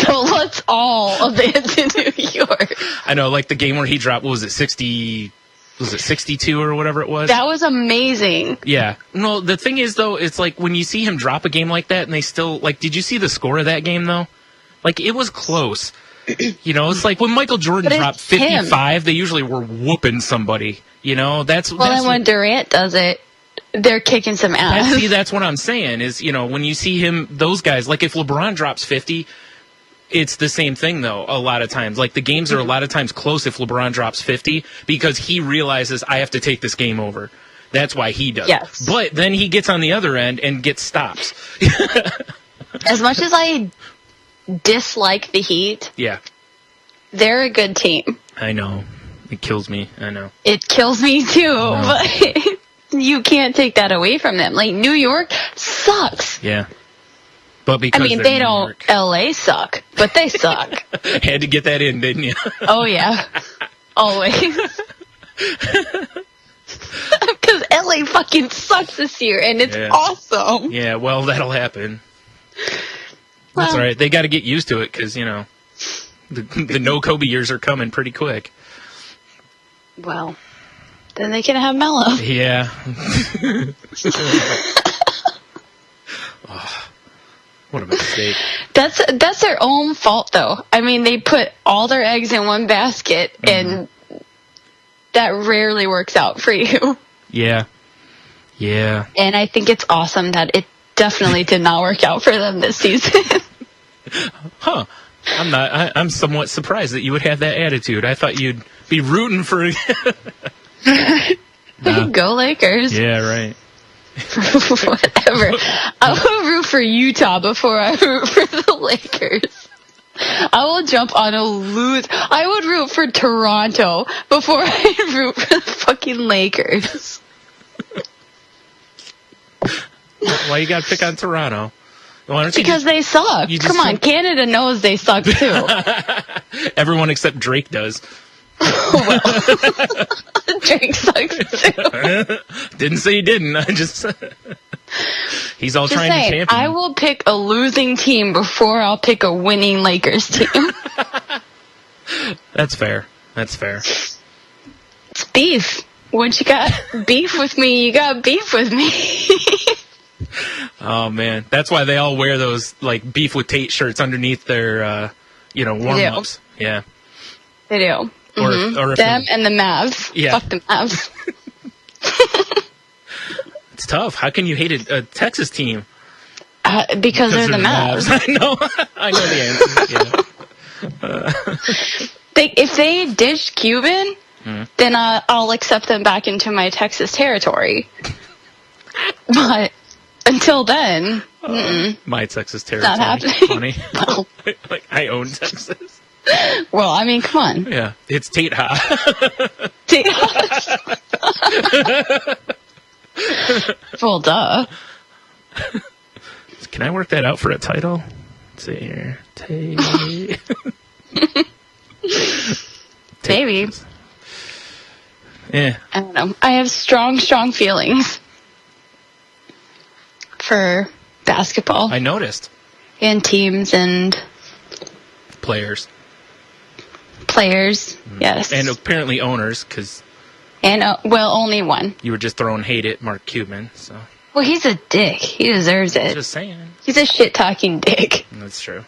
So let's all advance in New York. I know, like the game where he dropped, what was it, 60, was it 62 or whatever it was? That was amazing. Yeah. No, the thing is, though, it's like when you see him drop a game like that and they still, like, did you see the score of that game, though? Like, it was close. You know, it's like when Michael Jordan dropped 55, they usually were whooping somebody. You know, that's then when Durant does it, they're kicking some ass. That's what I'm saying is, you know, when you see him, those guys, like if LeBron drops 50, it's the same thing, though, a lot of times. Like, the games are a lot of times close if LeBron drops 50 because he realizes I have to take this game over. That's why he does. Yes. But then he gets on the other end and gets stops. As much as I dislike the Heat, Yeah. they're a good team. I know. It kills me. I know. It kills me, too. But you can't take that away from them. Like, New York sucks. Yeah. But because they New don't. York. LA suck, but they suck. Had to get that in, didn't you? Oh, yeah. Always. Because LA fucking sucks this year, and it's awesome. Yeah, well, that'll happen. That's all right. They got to get used to it because, you know, the no Kobe years are coming pretty quick. Well, then they can have Melo. Yeah. Oh, what a mistake. That's their own fault, though. I mean, they put all their eggs in one basket, and that rarely works out for you. Yeah. Yeah. And I think it's awesome that it definitely did not work out for them this season. Huh. I'm somewhat surprised that you would have that attitude. I thought you'd be rooting for... Go Lakers. Yeah, right. Whatever. I will root for Utah before I root for the Lakers. I will jump on a lose. I would root for Toronto before I root for the fucking Lakers. Why you got to pick on Toronto? Why don't you because they suck. Come on, Canada knows they suck too. Everyone except Drake does. Drake sucks too. Didn't say he didn't. I just he's all just trying saying, to champion. I will pick a losing team before I'll pick a winning Lakers team. That's fair. That's fair. It's beef. Once you got beef with me, you got beef with me. Oh man, that's why they all wear those like beef with Tate shirts underneath their warm-ups. Yeah. They do. Or them and the Mavs. Yeah. Fuck the Mavs. It's tough. How can you hate a Texas team? Because they're the Mavs. I know the answer. Yeah. If they ditch Cuban, then I'll accept them back into my Texas territory. But until then, my Texas territory. Not happening. Funny. Like I own Texas. Well, I mean, come on. Yeah, it's Tate Ha. Tate Ha. Well, duh. Can I work that out for a title? Let's see here. Tate. Maybe. Yeah. I don't know. I have strong feelings for basketball. I noticed. And teams and players, yes. And apparently owners, because... And, only one. You were just throwing hate at Mark Cuban, so... Well, he's a dick. He deserves it. Just saying. He's a shit-talking dick. That's true.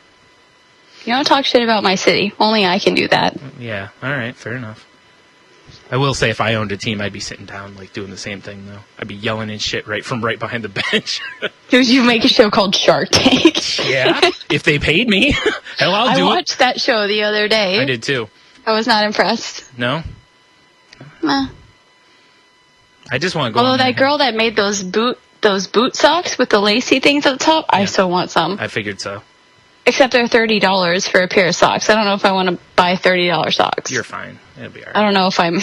You don't talk shit about my city. Only I can do that. Yeah, alright, fair enough. I will say if I owned a team, I'd be sitting down, like, doing the same thing, though. I'd be yelling and shit right behind the bench. You make a show called Shark Tank. Yeah, if they paid me. Hell, I'll do it. I watched that show the other day. I did, too. I was not impressed. No? Nah. I just want to go Although that girl that made those boot socks with the lacy things at the top, I still want some. I figured so. Except they're $30 for a pair of socks. I don't know if I want to buy $30 socks. You're fine. It'll be all right. I don't know if I'm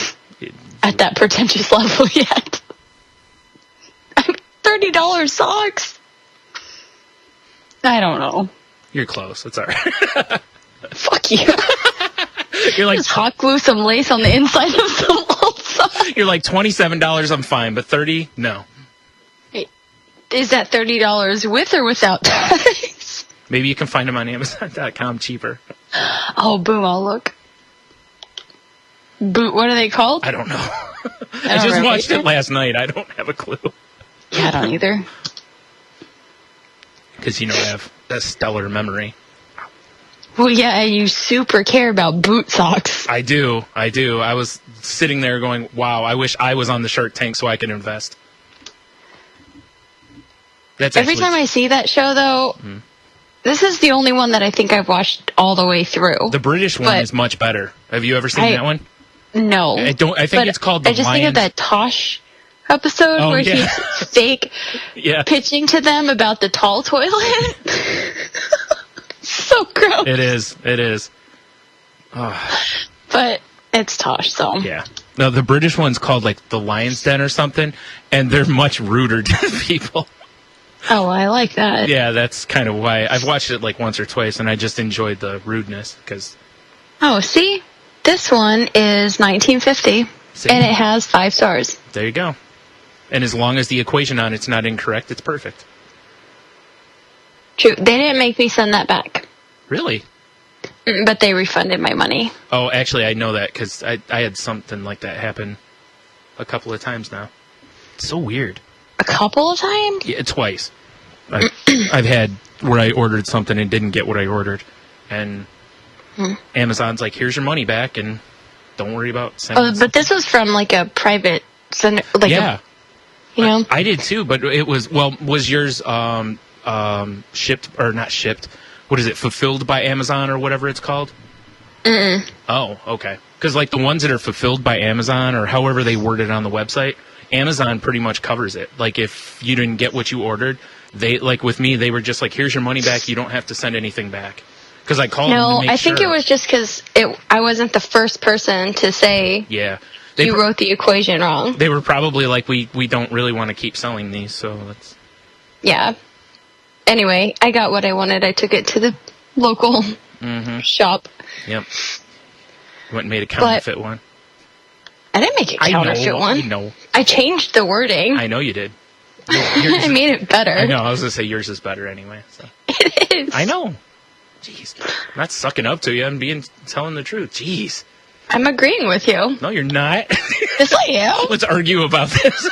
at that pretentious level yet. $30 socks? I don't know. You're close. It's all right. Fuck you. You're like... Just hot glue some lace on the inside of some old socks. You're like $27, I'm fine, but $30, no. Is that $30 with or without tax? Maybe you can find them on Amazon.com cheaper. Oh, boom, I'll look. Boot, what are they called? I don't know. I just watched it last night. I don't have a clue. Yeah, I don't either. Because, I have a stellar memory. Well, yeah, you super care about boot socks. I do. I was sitting there going, wow, I wish I was on the Shark Tank so I could invest. Every time I see that show, though, this is the only one that I think I've watched all the way through. The British one is much better. Have you ever seen that one? No. I think it's called The I just Lions. think of that Tosh episode where he's fake pitching to them about the tall toilet. So gross. It is. Oh. But it's Tosh, so. Yeah. No, the British one's called, like, The Lion's Den or something, and they're much ruder to people. Oh, I like that. Yeah, that's kind of why. I've watched it, like, once or twice, and I just enjoyed the rudeness, because... Oh, see? This one is 1950, and it has 5 stars. There you go. And as long as the equation on it's not incorrect, it's perfect. True. They didn't make me send that back. Really? But they refunded my money. Oh, actually, I know that, because I had something like that happen a couple of times now. It's so weird. A couple of times? Yeah, twice. I've had where I ordered something and didn't get what I ordered. And Amazon's like, here's your money back, and don't worry about sending Oh, but this was from, like, a private sender. Like yeah. I did, too, but it was, was yours shipped, or not shipped, what is it, fulfilled by Amazon or whatever it's called? Oh, okay. Because, like, the ones that are fulfilled by Amazon, or however they word it on the website, Amazon pretty much covers it. Like, if you didn't get what you ordered, they, like, with me, they were just like, here's your money back, you don't have to send anything back. Because I called them to make sure. think it was just because I wasn't the first person to say you wrote the equation wrong. They were probably like, we don't really want to keep selling these, so let's... Yeah. Anyway, I got what I wanted. I took it to the local shop. Yep. You went and made a counterfeit one. I didn't make a counterfeit one. I know. I changed the wording. I know you did. I made it better. I know. I was going to say yours is better anyway. So. It is. I know. Jeez. I'm not sucking up to you. I'm telling the truth. Jeez. I'm agreeing with you. No, you're not. Yes, I am. Let's argue about this.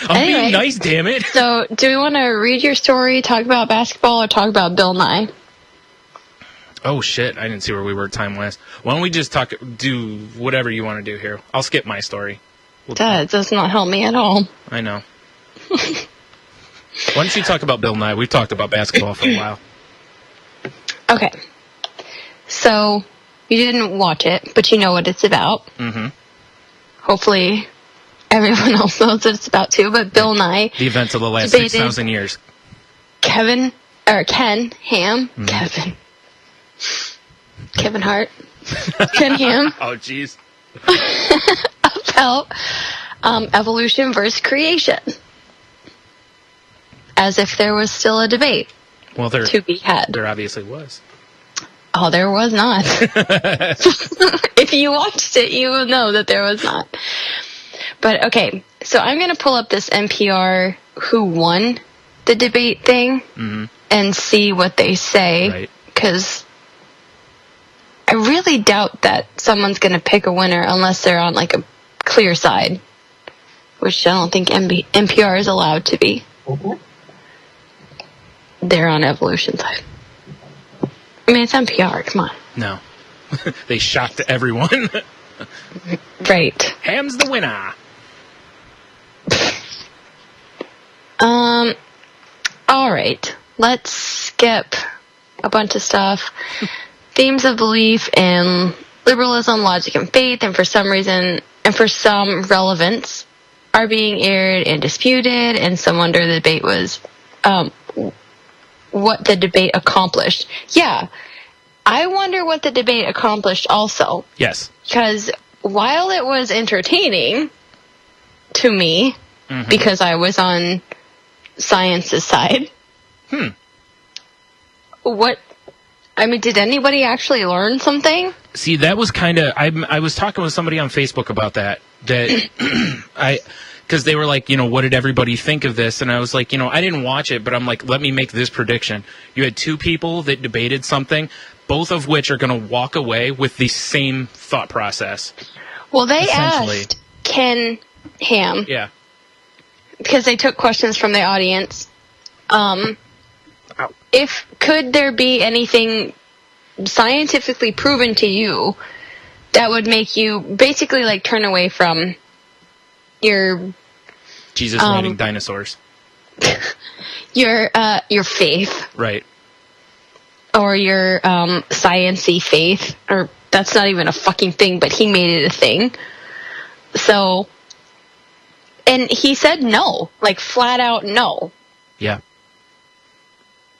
I'm being nice, damn it. So, do we want to read your story, talk about basketball, or talk about Bill Nye? Oh, shit. I didn't see where we were time-wise. Why don't we just do whatever you want to do here. I'll skip my story. That does not help me at all. I know. Why don't you talk about Bill Nye? We've talked about basketball for a while. Okay. So, you didn't watch it, but you know what it's about. Mm-hmm. Hopefully, everyone else knows what it's about too, but Bill Nye... The events of the last 6,000 years. Ken Ham. Kevin Hart. Ken Ham. Oh, jeez. About evolution versus creation. As if there was still a debate to be had. There obviously was. Oh, there was not. If you watched it, you will know that there was not. But, okay, so I'm going to pull up this NPR who won the debate thing and see what they say. Because I really doubt that someone's going to pick a winner unless they're on, like, a clear side. Which I don't think NPR is allowed to be. They're on evolution side. I mean, it's NPR, come on. No. They shocked everyone. Right. Ham's the winner. All right. Let's skip a bunch of stuff. Themes of belief in liberalism, logic, and faith, and for some reason, and for some relevance, are being aired and disputed, and some wonder the debate was what the debate accomplished. Yeah, I wonder what the debate accomplished also. Yes. Because while it was entertaining to me, because I was on science's side, did anybody actually learn something? See, that was kind of... I was talking with somebody on Facebook about that because they were like, what did everybody think of this? And I was like, I didn't watch it, but I'm like, let me make this prediction. You had two people that debated something, both of which are going to walk away with the same thought process. Well, they asked Ken Ham. Yeah. Because they took questions from the audience. Could there be anything scientifically proven to you that would make you basically like turn away from your Jesus riding dinosaurs, your faith, right? Or your science-y faith, or that's not even a fucking thing, but he made it a thing. So, and he said no, like flat out no. Yeah.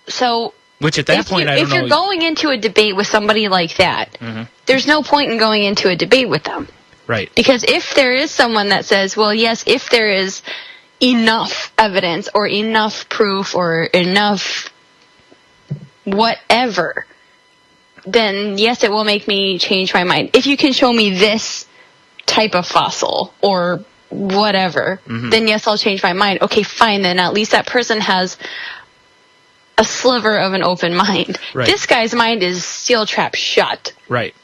So, which at that point, I don't know. If you're going into a debate with somebody like that, there's no point in going into a debate with them. Right. Because if there is someone that says, well, yes, if there is enough evidence or enough proof or enough whatever, then yes, it will make me change my mind. If you can show me this type of fossil or whatever, then yes, I'll change my mind. Okay, fine, then at least that person has a sliver of an open mind. Right. This guy's mind is steel trap shut. Right.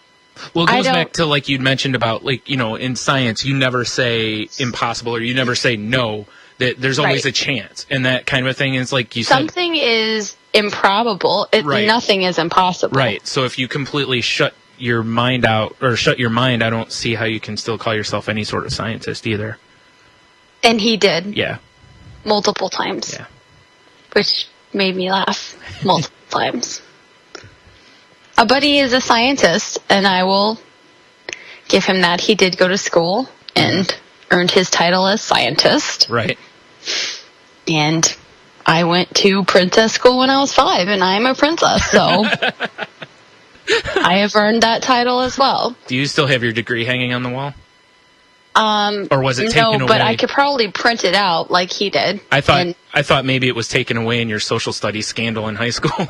Well, it goes back to like you'd mentioned about like, in science, you never say impossible or you never say no, that there's always a chance and that kind of a thing. And it's like you said. Something is improbable. Nothing is impossible. Right. So if you completely shut your mind out or shut your mind, I don't see how you can still call yourself any sort of scientist either. And he did. Yeah. Multiple times. Yeah. Which made me laugh multiple times. But he is a scientist, and I will give him that. He did go to school and earned his title as scientist. Right. And I went to princess school when I was 5, and I'm a princess, so I have earned that title as well. Do you still have your degree hanging on the wall? Or was it taken away? No, but I could probably print it out like he did. I thought maybe it was taken away in your social studies scandal in high school.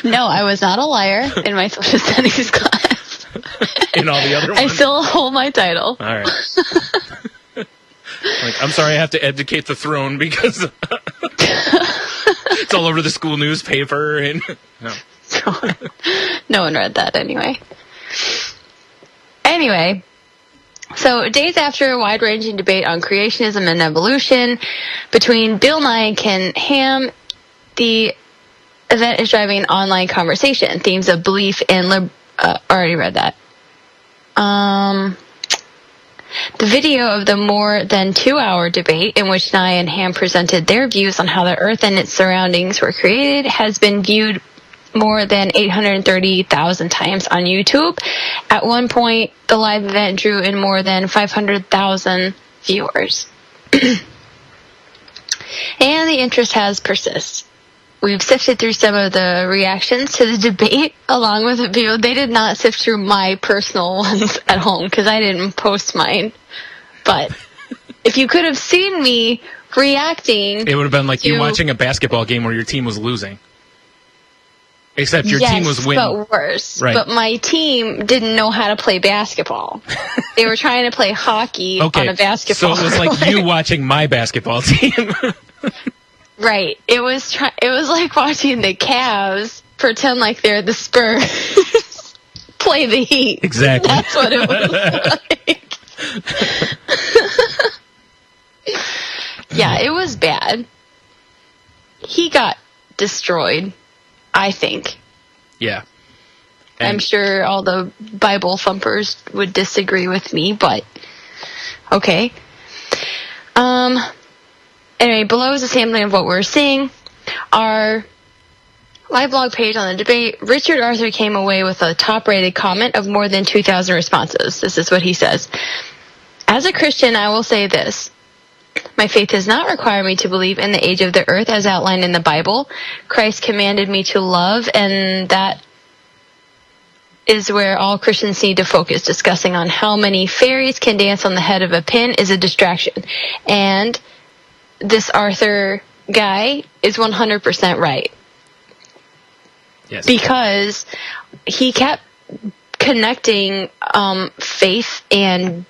No, I was not a liar in my social studies class. In all the other ones? I still hold my title. All right. I'm sorry I have to abdicate the throne because it's all over the school newspaper. And no one read that anyway. Anyway. So, days after a wide-ranging debate on creationism and evolution between Bill Nye and Ken Ham, the event is driving an online conversation. Themes of belief and already read that. The video of the more than 2-hour debate in which Nye and Ham presented their views on how the Earth and its surroundings were created has been viewed more than 830,000 times on YouTube. At one point, the live event drew in more than 500,000 viewers. And the interest has persisted. We've sifted through some of the reactions to the debate along with the video. They did not sift through my personal ones at home because I didn't post mine. But if you could have seen me reacting... It would have been like you watching a basketball game where your team was losing. Except your team was winning. But worse. Right. But my team didn't know how to play basketball. They were trying to play hockey on a basketball. So it was like you watching my basketball team. Right. It was like watching the Cavs pretend like they're the Spurs play the Heat. Exactly. That's what it was like. Yeah, it was bad. He got destroyed. I think. Yeah. I'm sure all the Bible thumpers would disagree with me, but okay. Anyway, below is a sampling of what we're seeing. Our live blog page on the debate, Richard Arthur came away with a top-rated comment of more than 2,000 responses. This is what he says. As a Christian, I will say this. My faith does not require me to believe in the age of the earth as outlined in the Bible. Christ commanded me to love, and that is where all Christians need to focus. Discussing on how many fairies can dance on the head of a pin is a distraction. And this Arthur guy is 100% right. Yes. Because he kept connecting faith and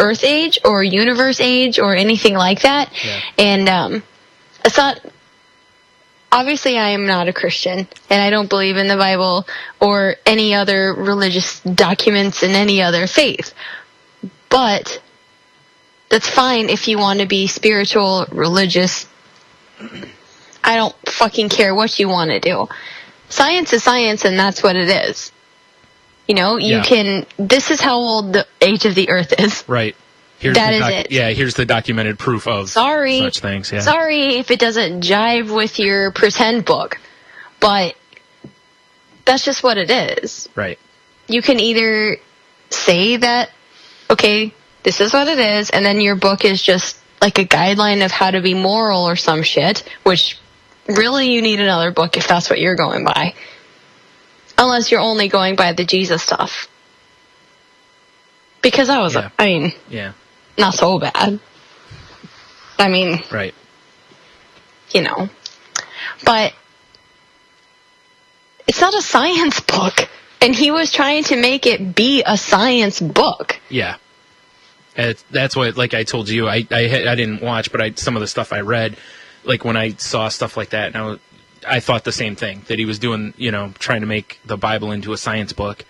Earth Age or Universe Age or anything like that. Yeah. And it's not. Obviously, I am not a Christian, and I don't believe in the Bible or any other religious documents in any other faith. But that's fine if you want to be spiritual, religious. I don't fucking care what you want to do. Science is science, and that's what it is. You know, you can. This is how old the age of the Earth is. Right. Here's it. Yeah, here's the documented proof of such things. Yeah. Sorry if it doesn't jive with your pretend book, but that's just what it is. Right. You can either say that, okay, this is what it is, and then your book is just like a guideline of how to be moral or some shit, which really you need another book if that's what you're going by. Unless you're only going by the Jesus stuff. Because I was, Yeah. not so bad. I mean, right. You know. But it's not a science book. And he was trying to make it be a science book. Yeah. That's what, like I told you, I didn't watch, but some of the stuff I read, like when I saw stuff like that, and I thought the same thing, that he was doing, you know, trying to make the Bible into a science book,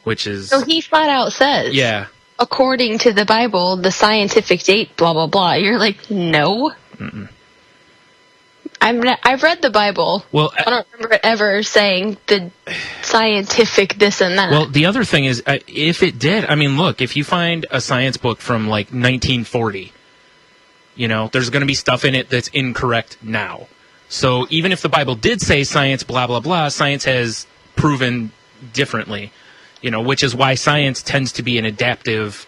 which is... So he flat out says, yeah, according to the Bible, the scientific date, blah, blah, blah. You're like, no. Mm-mm. I've read the Bible. Well, I don't remember it ever saying the scientific this and that. Well, the other thing is, if it did, I mean, look, if you find a science book from like 1940, you know, there's going to be stuff in it that's incorrect now. So even if the Bible did say science, blah, blah, blah, science has proven differently, you know, which is why science tends to be an adaptive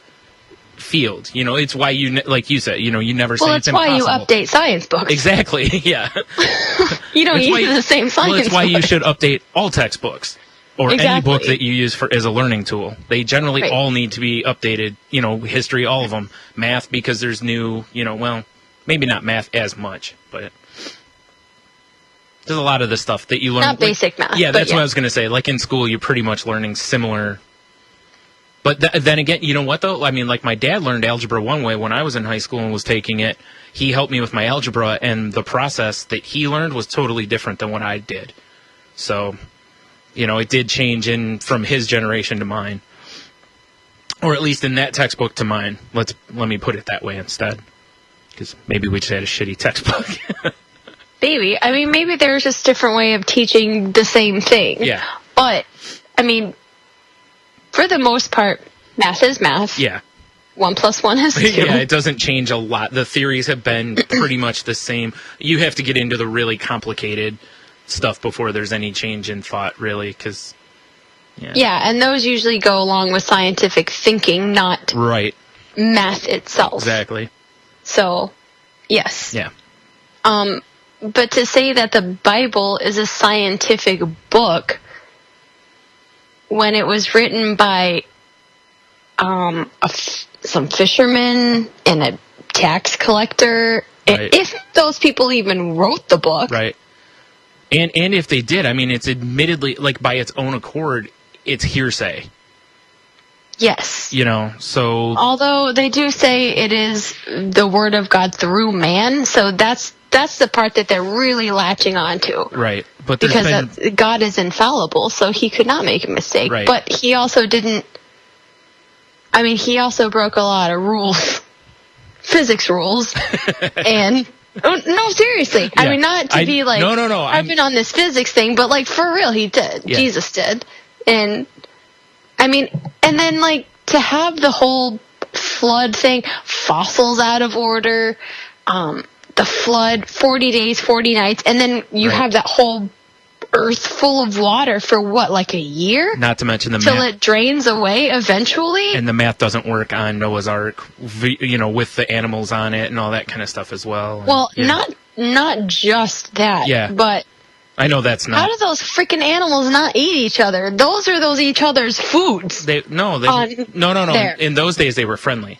field. You know, it's why like you said, you know, you never say it's impossible. Well, it's why you update science books. Exactly, yeah. You don't use the same science Well, it's why book. you should update all textbooks. Or any book that you use as a learning tool. They generally all need to be updated, you know, history, all of them. Math, because there's new, you know, well, maybe not math as much, but there's a lot of the stuff that you learn. Not basic math. Yeah, that's what I was going to say. Like in school, you're pretty much learning similar. But then again, you know what, though? I mean, like my dad learned algebra one way when I was in high school and was taking it. He helped me with my algebra, and the process that he learned was totally different than what I did. So... you know, it did change from his generation to mine. Or at least in that textbook to mine. Let me put it that way instead. Because maybe we just had a shitty textbook. Maybe. I mean, maybe there's just a different way of teaching the same thing. Yeah. But, I mean, for the most part, math is math. Yeah. 1 + 1 is 2. Yeah, it doesn't change a lot. The theories have been pretty much the same. You have to get into the really complicated stuff before there's any change in thought, really, because... Yeah, and those usually go along with scientific thinking, not math itself. Exactly. So, yes. Yeah. But to say that the Bible is a scientific book when it was written by some fisherman and a tax collector, if those people even wrote the book. Right. And if they did, I mean, it's admittedly, like, by its own accord, it's hearsay. Yes. You know, so... although they do say it is the word of God through man, so that's the part that they're really latching onto. Right. But because God is infallible, so he could not make a mistake. Right. But he also didn't... I mean, he also broke a lot of rules. Physics rules. And... no, seriously. Yeah. I mean, not to be like, no. I've been on this physics thing, but like for real, he did. Yeah. Jesus did. And I mean, and then like to have the whole flood thing, fossils out of order, the flood, 40 days, 40 nights, and then you have that whole earth full of water for what, like a year? Not to mention the math. Till math. it drains away eventually? And the math doesn't work on Noah's Ark, you know, with the animals on it and all that kind of stuff as well. Well, not just that. Yeah. But I know that's not. How do those freaking animals not eat each other? Those are each other's foods. No. There. In those days, they were friendly.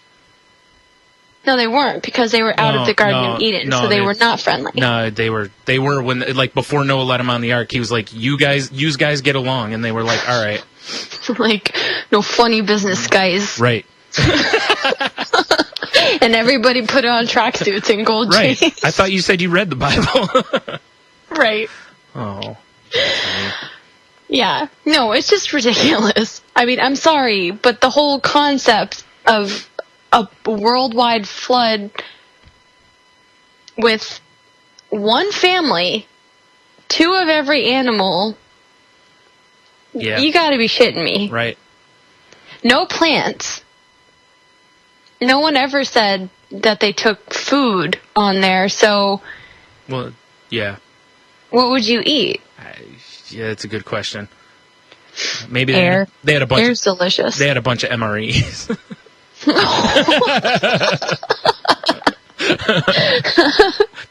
No, they weren't, because they were out of the Garden of Eden, so they were not friendly. No, they were when, like, before Noah let them on the ark, he was like, you guys get along, and they were like, all right. Like, no funny business, guys. Right. And everybody put on tracksuits and gold Right. chains. I thought you said you read the Bible. Right. Oh. Yeah. No, it's just ridiculous. I mean, I'm sorry, but the whole concept of a worldwide flood with one family, 2 of every animal, Yeah. you gotta be shitting me. Right. No plants. No one ever said that they took food on there, so Well, yeah. what would you eat? Yeah, that's a good question. Maybe Air. they had a bunch. Air's delicious. They had a bunch of MREs.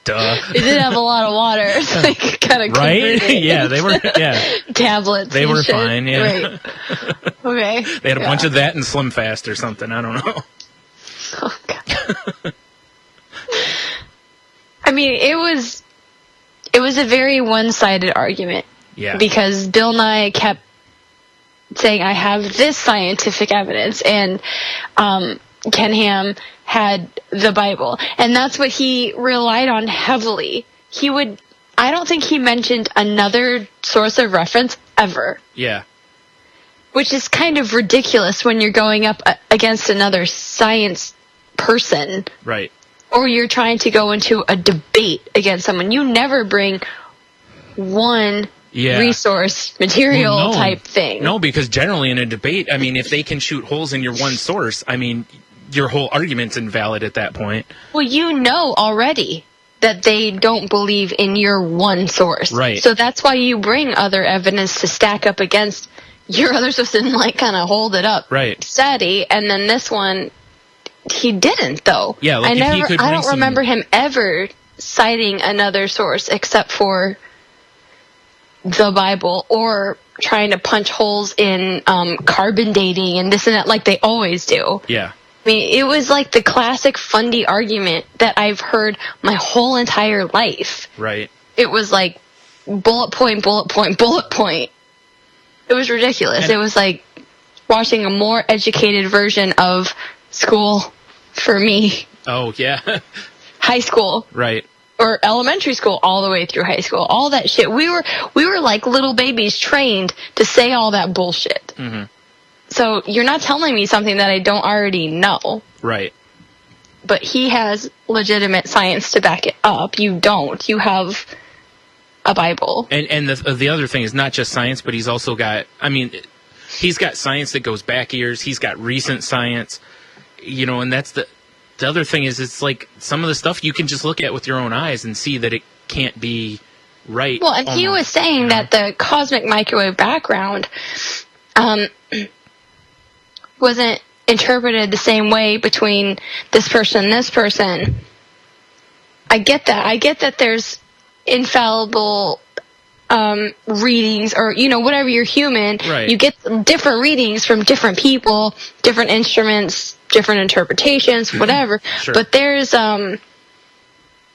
Duh. They did have a lot of water, so they could kind of Right? Yeah, they were. Yeah, tablets. they and were shit. fine. Yeah. Right. Okay. They had a bunch of that and Slim Fast or something. I don't know. Oh God. I mean, it was a very one-sided argument. Yeah. Because Bill Nye kept saying, I have this scientific evidence, and Ken Ham had the Bible. And that's what he relied on heavily. I don't think he mentioned another source of reference ever. Yeah. Which is kind of ridiculous when you're going up against another science person. Right. Or you're trying to go into a debate against someone. You never bring one resource material type thing. No, because generally in a debate, I mean, if they can shoot holes in your one source, I mean, your whole argument's invalid at that point. Well, you know already that they don't believe in your one source. Right. So that's why you bring other evidence to stack up against your other source and like kind of hold it up right. steady. And then this one, he didn't though. Yeah, like I if he could bring don't remember him ever citing another source except for the Bible or trying to punch holes in carbon dating and this and that like they always do. Yeah. I mean, it was like the classic Fundy argument that I've heard my whole entire life. Right. It was like bullet point, bullet point, bullet point. It was ridiculous. It was like watching a more educated version of school for me. Oh, yeah. High school. Right. Or elementary school all the way through high school. All that shit. We were like little babies trained to say all that bullshit. Mm-hmm. So you're not telling me something that I don't already know. Right. But he has legitimate science to back it up. You don't. You have a Bible. And the other thing is not just science, but he's also got, I mean, he's got science that goes back years. He's got recent science, you know, and that's the other thing is it's like some of the stuff you can just look at with your own eyes and see that it can't be right. Well, and he was saying that the cosmic microwave background wasn't interpreted the same way between this person and this person. I get that. I get that there's infallible readings or, you know, whatever, you're human. Right. You get different readings from different people, different instruments, different interpretations, whatever. Sure. But there's a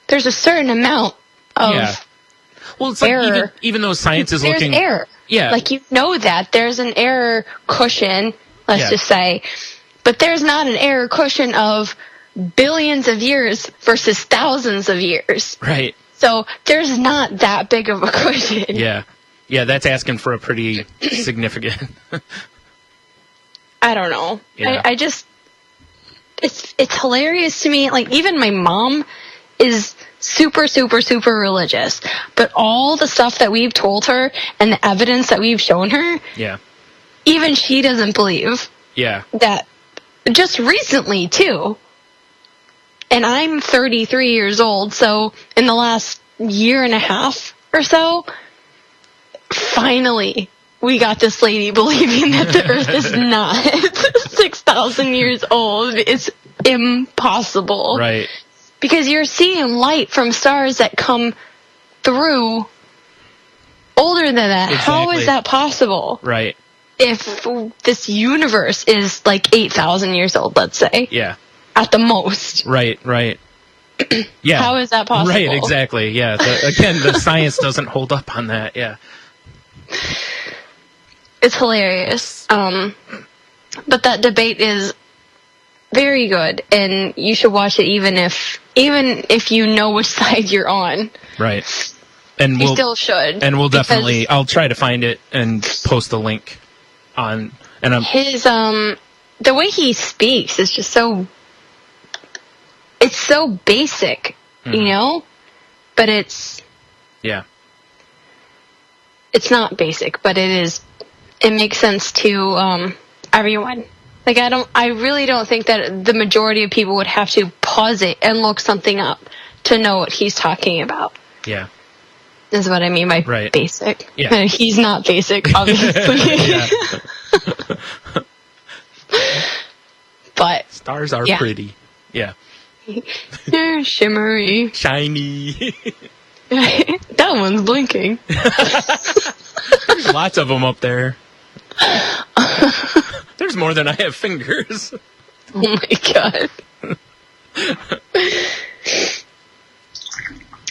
certain amount of well, it's error. like even though science is there's looking... error. Yeah. Like, you know that. There's an error cushion, let's just say. But there's not an error cushion of billions of years versus thousands of years. Right. So there's not that big of a cushion. Yeah. Yeah, that's asking for a pretty significant... I don't know. Yeah. I just... It's hilarious to me. Like, even my mom is super, super, super religious. But all the stuff that we've told her and the evidence that we've shown her, Yeah. even she doesn't believe Yeah. that. Just recently, too. And I'm 33 years old, so in the last year and a half or so, finally, we got this lady believing that the Earth is not 6,000 years old. It's impossible. Right. Because you're seeing light from stars that come through older than that. Exactly. How is that possible? Right. If this universe is like 8,000 years old, let's say. Yeah. At the most. Right, right. Yeah. How is that possible? Right, exactly. Yeah. Again, the science doesn't hold up on that. Yeah. It's hilarious. But that debate is very good, and you should watch it even if you know which side you're on. Right. And You still should. And we'll because definitely, I'll try to find it and post the link on, and I'm, his, the way he speaks is just it's so basic, you know? But it's not basic, but it makes sense to, everyone. Like, I really don't think that the majority of people would have to pause it and look something up to know what he's talking about. Yeah. Is what I mean by basic. Yeah. He's not basic, obviously. But stars are pretty. Yeah. They're shimmery. Shiny. That one's blinking. There's lots of them up there. There's more than I have fingers. Oh my god.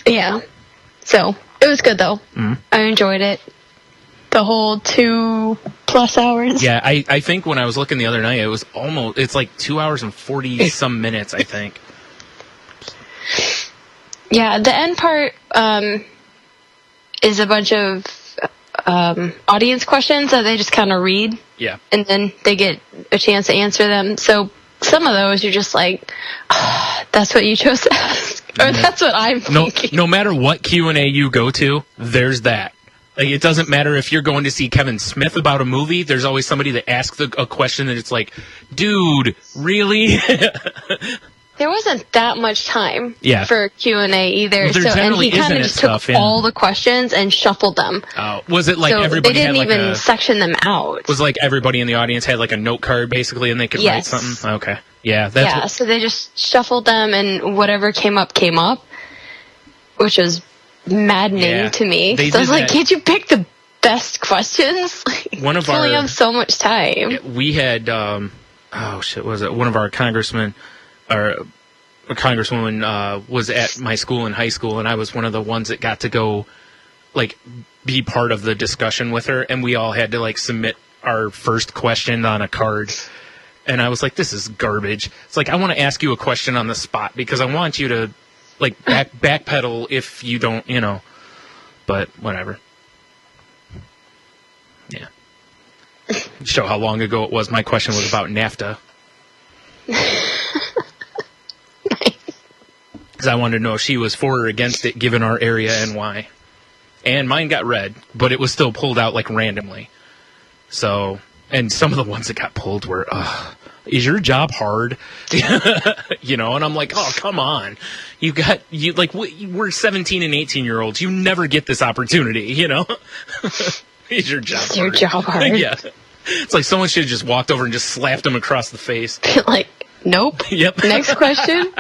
Yeah. So, it was good though. I enjoyed it. The whole 2+ hours. Yeah, I think when I was looking the other night, it's like 2 hours and 40 some minutes, I think. Yeah, the end part is a bunch of audience questions that they just kind of read. Yeah. And then they get a chance to answer them. So some of those you're just like, that's what you chose to ask. Or that's what I'm thinking. No matter what Q&A you go to, there's that. Like, it doesn't matter if you're going to see Kevin Smith about a movie, there's always somebody that asks a question that it's like, dude, really? There wasn't that much time for Q&A either. Well, there and he isn't kind of just took all the questions and shuffled them. Oh, was it like so everybody they didn't had even like section them out. Was like everybody in the audience had like a note card basically and they could write something? Okay. Yeah, so they just shuffled them and whatever came up, which was maddening to me. So I was like, can't you pick the best questions? One of you only have so much time. We had, one of our congressmen, or a congresswoman, was at my school in high school, and I was one of the ones that got to go, like, be part of the discussion with her, and we all had to, like, submit our first question on a card. And I was like, this is garbage. It's like, I want to ask you a question on the spot because I want you to, like, backpedal if you don't, you know. But whatever. Yeah. Show how long ago it was. My question was about NAFTA. Because I wanted to know if she was for or against it, given our area and why. And mine got read, but it was still pulled out, like, randomly. So, and some of the ones that got pulled were, is your job hard? You know, and I'm like, oh, come on. We're 17 and 18-year-olds. You never get this opportunity, you know? Is your job hard? Is your job hard? Yeah. It's like someone should have just walked over and just slapped him across the face. Like, nope. Yep. Next question.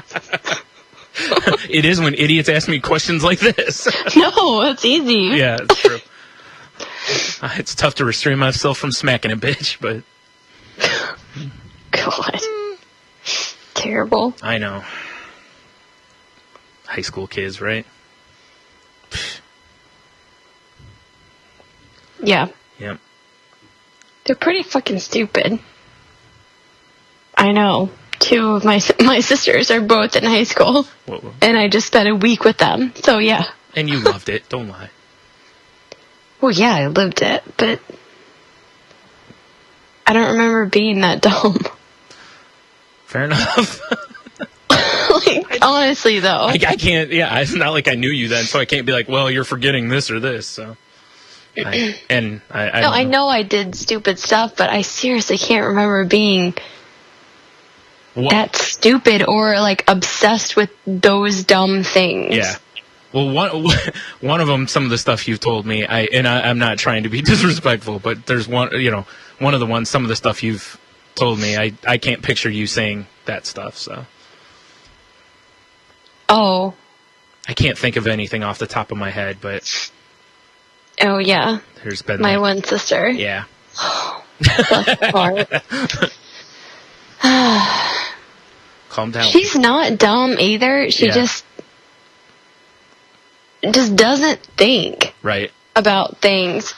It is when idiots ask me questions like this. No, that's easy. Yeah, it's true. It's tough to restrain myself from smacking a bitch, but... God. Terrible. I know. High school kids, right? Yeah. Yep. They're pretty fucking stupid. I know. 2 of my sisters are both in high school. Whoa. And I just spent a week with them. So, yeah. And you loved it. Don't lie. Well, yeah, I lived it, but I don't remember being that dumb. Fair enough. Like, honestly, though. I can't, it's not like I knew you then, so I can't be like, well, you're forgetting this or this, so. I know I did stupid stuff, but I seriously can't remember being that stupid or, like, obsessed with those dumb things. Yeah. Well, one of them, some of the stuff you've told me, I'm not trying to be disrespectful, but there's one of the ones, some of the stuff you've told me, I can't picture you saying that stuff, so. Oh. I can't think of anything off the top of my head, but. Oh, yeah. There's been my one sister. Yeah. Bless her heart. Calm down. She's not dumb either. She just doesn't think right about things.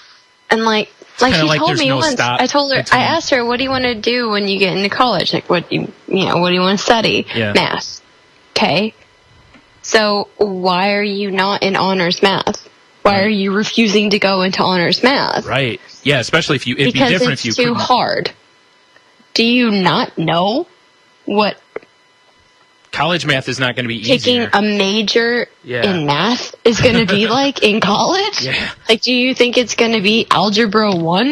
And, like, Like Kinda she like told there's me no once. stop I told her. between- I asked her, "What do you want to do when you get into college? Like, what do you want to study? Yeah. Math. Okay. So why are you not in honors math? Why are you refusing to go into honors math? Right. Yeah, especially if you, it'd Because be different it's if you too couldn't. hard. Do you not know what College math is not going to be taking easier. a major Yeah. in math is going to be like in college? Yeah. Like, do you think it's going to be Algebra 1?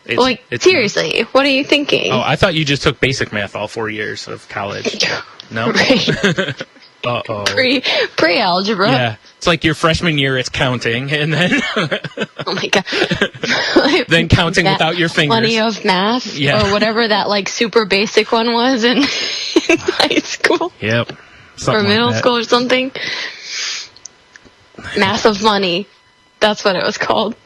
It's- Like, it's seriously, what are you thinking? Oh, I thought you just took basic math all 4 years of college. No? Uh-oh. Pre-algebra. Yeah. It's like your freshman year, it's counting, and then Oh my god. then counting That without your fingers. Plenty of math, Yeah. or whatever that like super basic one was in high school Yep. or Something middle like that. school or something. Math of money. That's what it was called.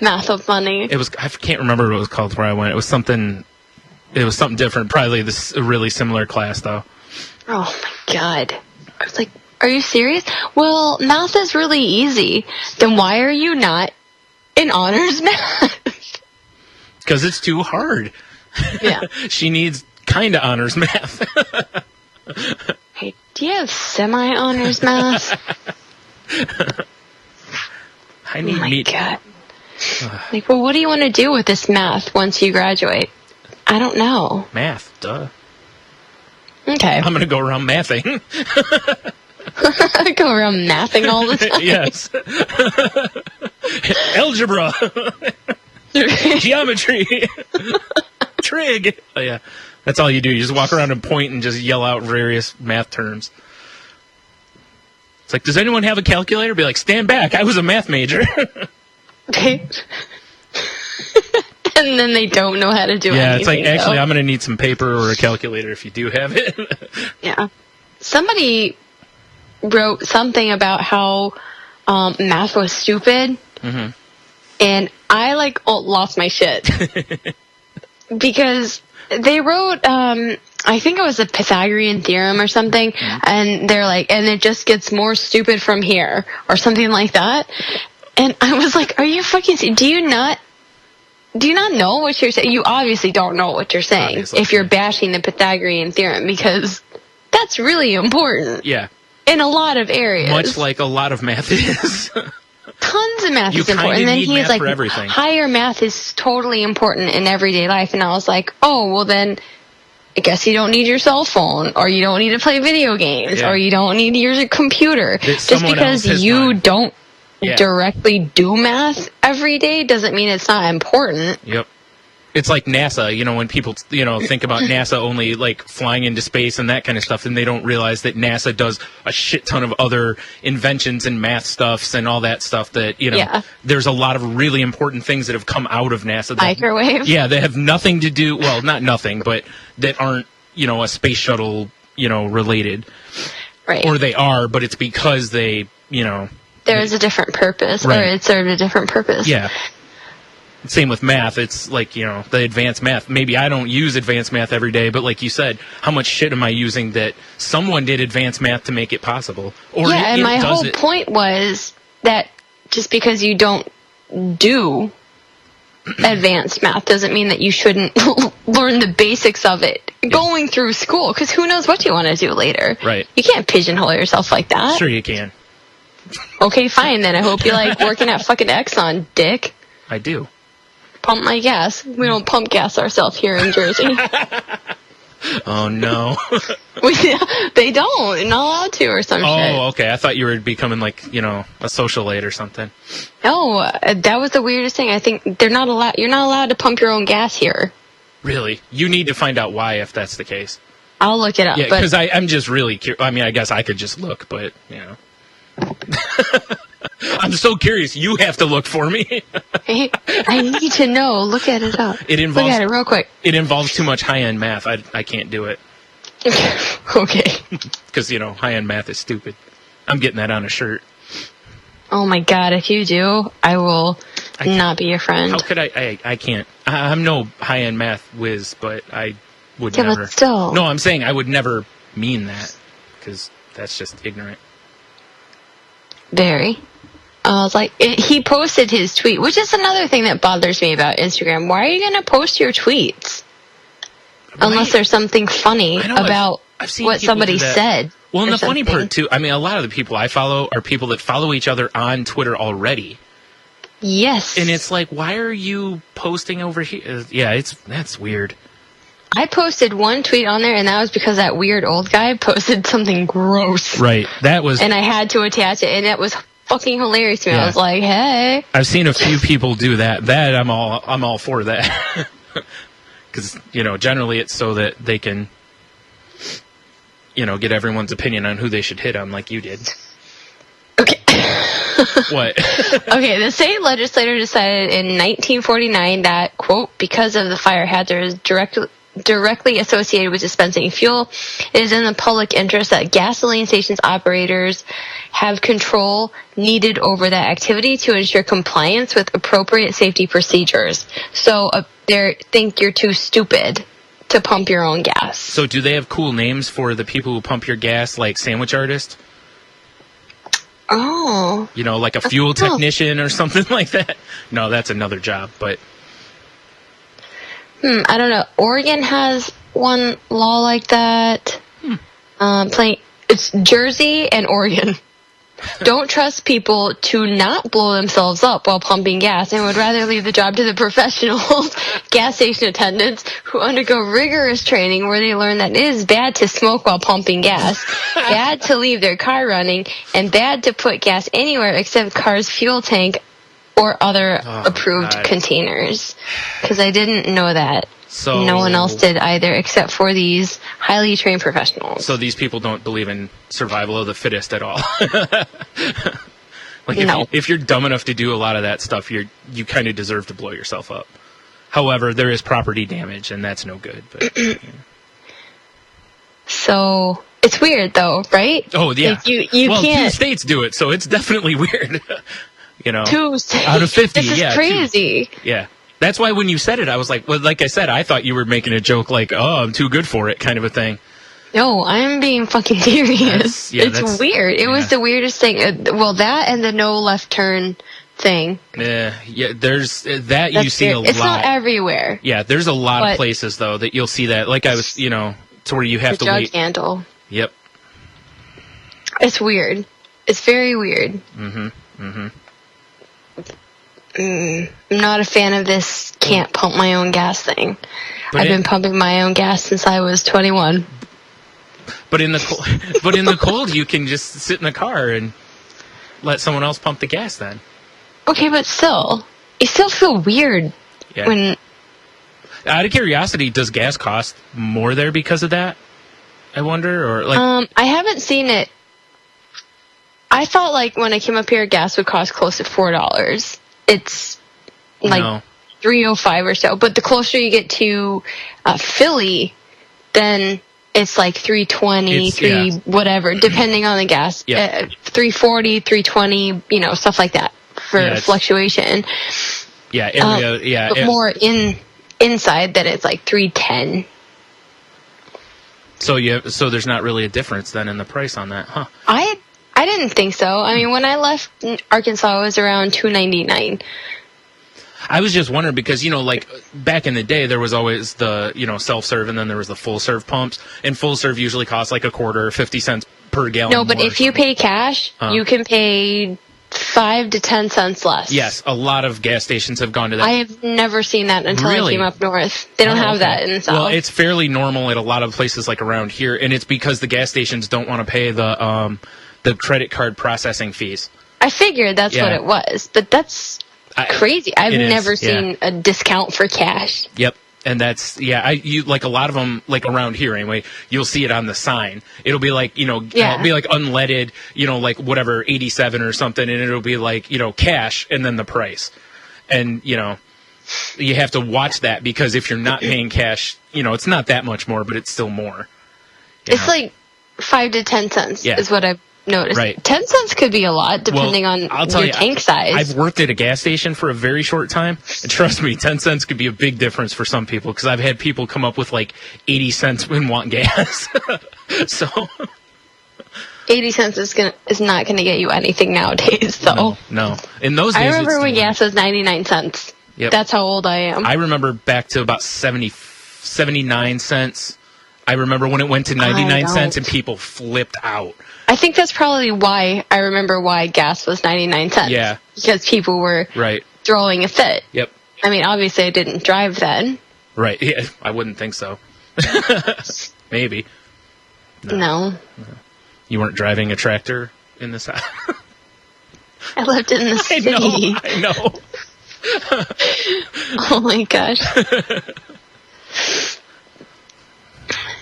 Math of money. It was, I can't remember what it was called where I went. It was something different. Probably this a really similar class though. Oh my god. I was like, are you serious? Well, math is really easy. Then why are you not in honors math? Because it's too hard. Yeah. She needs kind of honors math. Hey, do you have semi-honors math? I need Oh my meat. god. Like, well, what do you want to do with this math once you graduate? I don't know. Math, duh. Okay. I'm going to go around mathing. Go around mathing all the time. Yes. Algebra. Geometry. Trig. Oh, yeah. That's all you do. You just walk around and point and just yell out various math terms. It's like, does anyone have a calculator? Be like, stand back. I was a math major. Okay. And then they don't know how to do Yeah, it's like, anything. actually, though. I'm going to need some paper or a calculator if you do have it. Yeah. Somebody wrote something about how math was stupid, Mm-hmm. and I lost my shit because they wrote I think it was a Pythagorean theorem or something, and they're like, and it just gets more stupid from here or something like that. And I was like, are you fucking? Do you not know what you're saying? You obviously don't know what you're saying Obviously. if you're bashing the Pythagorean theorem, because that's really important Yeah. in a lot of areas. Much like a lot of math is. Tons of math You is important. kinda And then need he's math like, for everything. higher math is totally important in everyday life. And I was like, oh, well then, I guess you don't need your cell phone, or you don't need to play video games, Yeah. or you don't need your computer. That Just someone because else has you time. don't Yeah. directly do math every day doesn't mean it's not important. Yep. It's like NASA, when people, think about NASA only like flying into space and that kind of stuff, and they don't realize that NASA does a shit ton of other inventions and math stuffs and all that stuff that, Yeah. there's a lot of really important things that have come out of NASA. That, Microwave. Yeah, that have nothing to do, well, not nothing, but that aren't, a space shuttle, related. Right. Or they are, but it's because they, There is a different purpose, Right. or it served a different purpose. yeah. Same with math. It's like, the advanced math. Maybe I don't use advanced math every day, but like you said, how much shit am I using that someone did advanced math to make it possible? Or Yeah, and my does whole it. point was that just because you don't do advanced math doesn't mean that you shouldn't learn the basics of it going through school, because who knows what you want to do later. Right. You can't pigeonhole yourself like that. Sure you can. Okay, fine then. I hope you like working at fucking Exxon, dick. I do. Pump my gas. We don't pump gas ourselves here in Jersey. Oh, no. They don't. You're not allowed to, or some shit. Oh, okay. I thought you were becoming like, a social aid or something. No, that was the weirdest thing. I think they're not allowed. You're not allowed to pump your own gas here. Really? You need to find out why if that's the case. I'll look it up. Yeah, but because I'm just really curious. I mean, I guess I could just look, but, I'm so curious. You have to look for me. I need to know. Look at it up. It involves, Look at it real quick. It involves too much high-end math. I can't do it. Okay. Because, high-end math is stupid. I'm getting that on a shirt. Oh my god, if you do, I will not be your friend. How could I can't. I'm no high-end math whiz, but I would Yeah, never. but still. No, I'm saying I would never mean that. Because that's just ignorant. Very. I was like, he posted his tweet, which is another thing that bothers me about Instagram. Why are you going to post your tweets? Right. Unless there's something funny about I've seen what somebody said. Well, and the funny part, too, I mean, a lot of the people I follow are people that follow each other on Twitter already. Yes. And it's like, why are you posting over here? Yeah, that's weird. I posted one tweet on there, and that was because that weird old guy posted something gross. Right. That was... And I had to attach it, and it was fucking hilarious to me. Yeah. I was like, hey. I've seen a few people do that. That, I'm all for that. Because, generally it's so that they can... get everyone's opinion on who they should hit on, like you did. Okay. What? Okay, the state legislature decided in 1949 that, quote, because of the fire hazards directly associated with dispensing fuel, it is in the public interest that gasoline stations operators have control needed over that activity to ensure compliance with appropriate safety procedures. So they think you're too stupid to pump your own gas. So do they have cool names for the people who pump your gas, like sandwich artist? Oh. Like a fuel technician or something like that? No, that's another job, but... I don't know. Oregon has one law like that. It's Jersey and Oregon. Don't trust people to not blow themselves up while pumping gas and would rather leave the job to the professionals, gas station attendants, who undergo rigorous training where they learn that it is bad to smoke while pumping gas, bad to leave their car running, and bad to put gas anywhere except car's fuel tank or other approved containers. Because I didn't know that. So no one else did either, except for these highly trained professionals. So these people don't believe in survival of the fittest at all. If you're dumb enough to do a lot of that stuff, you kind of deserve to blow yourself up. However, there is property damage, and that's no good. But, So it's weird, though, right? Oh yeah. You Two can't. states do it, so it's definitely weird. 2 states out of 50. This is crazy. Yeah. That's why when you said it, I was like, well, like I said, I thought you were making a joke like, oh, I'm too good for it kind of a thing. No, I'm being fucking serious. It's weird. It was the weirdest thing. That and the no left turn thing. Yeah, there's that. You see a lot. It's not everywhere. Yeah, there's a lot of places, though, that you'll see that. Like I was, to where you have to wait. Jug handle. Yep. It's weird. It's very weird. I'm not a fan of this can't pump my own gas thing. I've been pumping my own gas since I was 21. But in the cold, you can just sit in the car and let someone else pump the gas then. Okay, but still, you still feel weird when... Out of curiosity, does gas cost more there because of that? I wonder, or I haven't seen it. I thought like when I came up here, gas would cost close to $4. It's like $3.05 or so. But the closer you get to Philly, then it's like $3.20, whatever, depending on the gas. $3.40, $3.20, stuff like that for fluctuation. But more inside that it's like $3.10. So there's not really a difference then in the price on that, huh? I didn't think so. I mean, when I left Arkansas, it was around $2.99. I was just wondering because, like back in the day, there was always the, self-serve and then there was the full-serve pumps. And full-serve usually costs like a quarter, 50 cents per gallon. No, but if you pay cash, you can pay 5 to 10 cents less. Yes, a lot of gas stations have gone to that. I have never seen that until I came up north. They don't have that in the South. Well, it's fairly normal at a lot of places like around here, and it's because the gas stations don't want to pay the credit card processing fees. I figured that's what it was, but that's crazy. I've never seen a discount for cash. Yep. And that's, you like a lot of them, like around here anyway, you'll see it on the sign. It'll be like, it'll be like unleaded, like whatever, 87 or something, and it'll be like, cash and then the price. And, you have to watch that because if you're not paying cash, it's not that much more, but it's still more. It's like 5 to 10 cents is what I've noticed. Right. 10 cents could be a lot depending on your tank size. I've worked at a gas station for a very short time, and trust me, 10 cents could be a big difference for some people because I've had people come up with like 80 cents and want gas. So, 80 cents is not going to get you anything nowadays, though. No. In those days, I remember when gas was 99 cents. Yep. That's how old I am. I remember back to about 79 cents. I remember when it went to 99 cents and people flipped out. I think that's probably why I remember why gas was 99 cents. Yeah. Because people were throwing a fit. Yep. I mean, obviously I didn't drive then. Right. Yeah, I wouldn't think so. Maybe. No. You weren't driving a tractor in this house? I lived in the city. I know. Oh my gosh.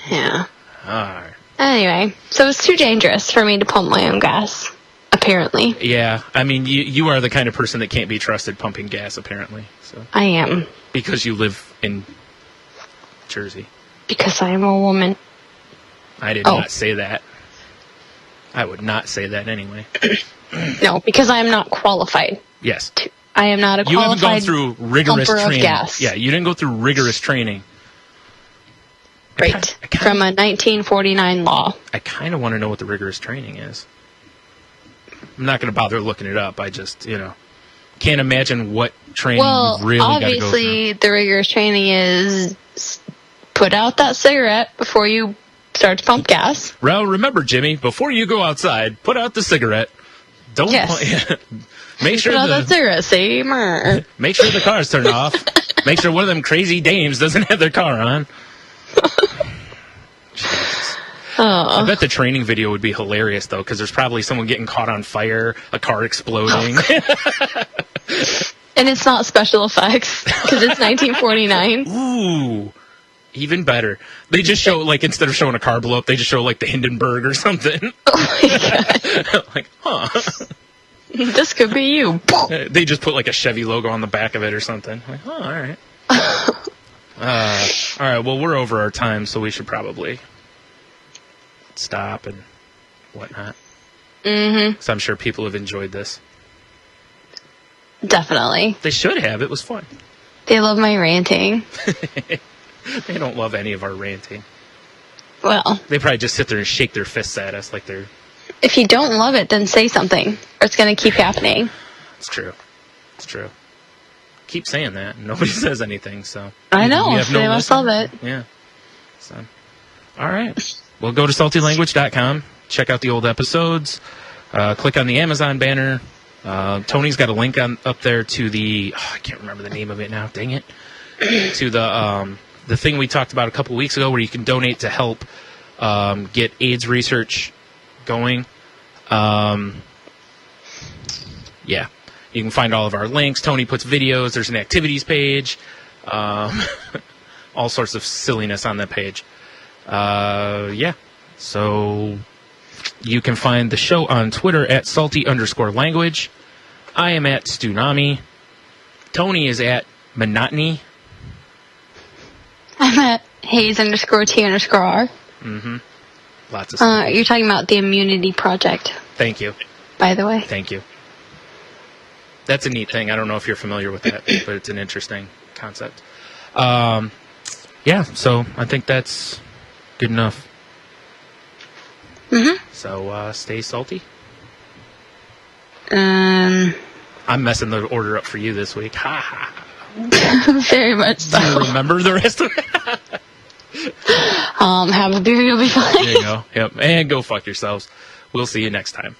Yeah. Alright. Anyway, so it's too dangerous for me to pump my own gas, apparently. Yeah, I mean, you are the kind of person that can't be trusted pumping gas, apparently. So. I am. Because you live in Jersey. Because I am a woman. I did not say that. I would not say that anyway. No, because I am not qualified. Yes. I am not a qualified You haven't gone through rigorous pumper training. Of gas. Yeah, you didn't go through rigorous training. Right. From a 1949 law. I kind of want to know what the rigorous training is. I'm not going to bother looking it up. I just, can't imagine what training you've really got to go through. Obviously, the rigorous training is put out that cigarette before you start to pump gas. Well, remember, Jimmy, before you go outside, put out the cigarette. Don't make sure that cigarette. Say, make sure the car's turned off. Make sure one of them crazy dames doesn't have their car on. I bet the training video would be hilarious, though, because there's probably someone getting caught on fire, a car exploding. And it's not special effects, because it's 1949. Ooh, even better. They just show, instead of showing a car blow up, they just show, the Hindenburg or something. Oh, my God. This could be you. They just put, a Chevy logo on the back of it or something. All right. All right, well, we're over our time, so we should probably stop and whatnot. Mm-hmm. So I'm sure people have enjoyed this. Definitely. They should have. It was fun. They love my ranting. They don't love any of our ranting. Well. They probably just sit there and shake their fists at us like they're... If you don't love it, then say something, or it's going to keep happening. It's true. It's true. Keep saying that. Nobody says anything, so... I know. They must love it. Yeah. So, all right. Well, go to saltylanguage.com. Check out the old episodes. Click on the Amazon banner. Tony's got a link up there to the... I can't remember the name of it now. Dang it. To the thing we talked about a couple weeks ago where you can donate to help get AIDS research going. Yeah. You can find all of our links. Tony puts videos. There's an activities page. All sorts of silliness on that page. Yeah. So you can find the show on Twitter at salty_language. I am at Stunami. Tony is at Monotony. I'm at Hayes_T_R. Mm-hmm. Lots of stuff. You're talking about the Immunity Project. Thank you. By the way. Thank you. That's a neat thing. I don't know if you're familiar with that, but it's an interesting concept. Yeah, so I think that's good enough. Mm-hmm. So stay salty. I'm messing the order up for you this week. Ha ha. Very much so. Do you remember the rest of it? Have a beer, you'll be fine. There you go. Yep. And go fuck yourselves. We'll see you next time.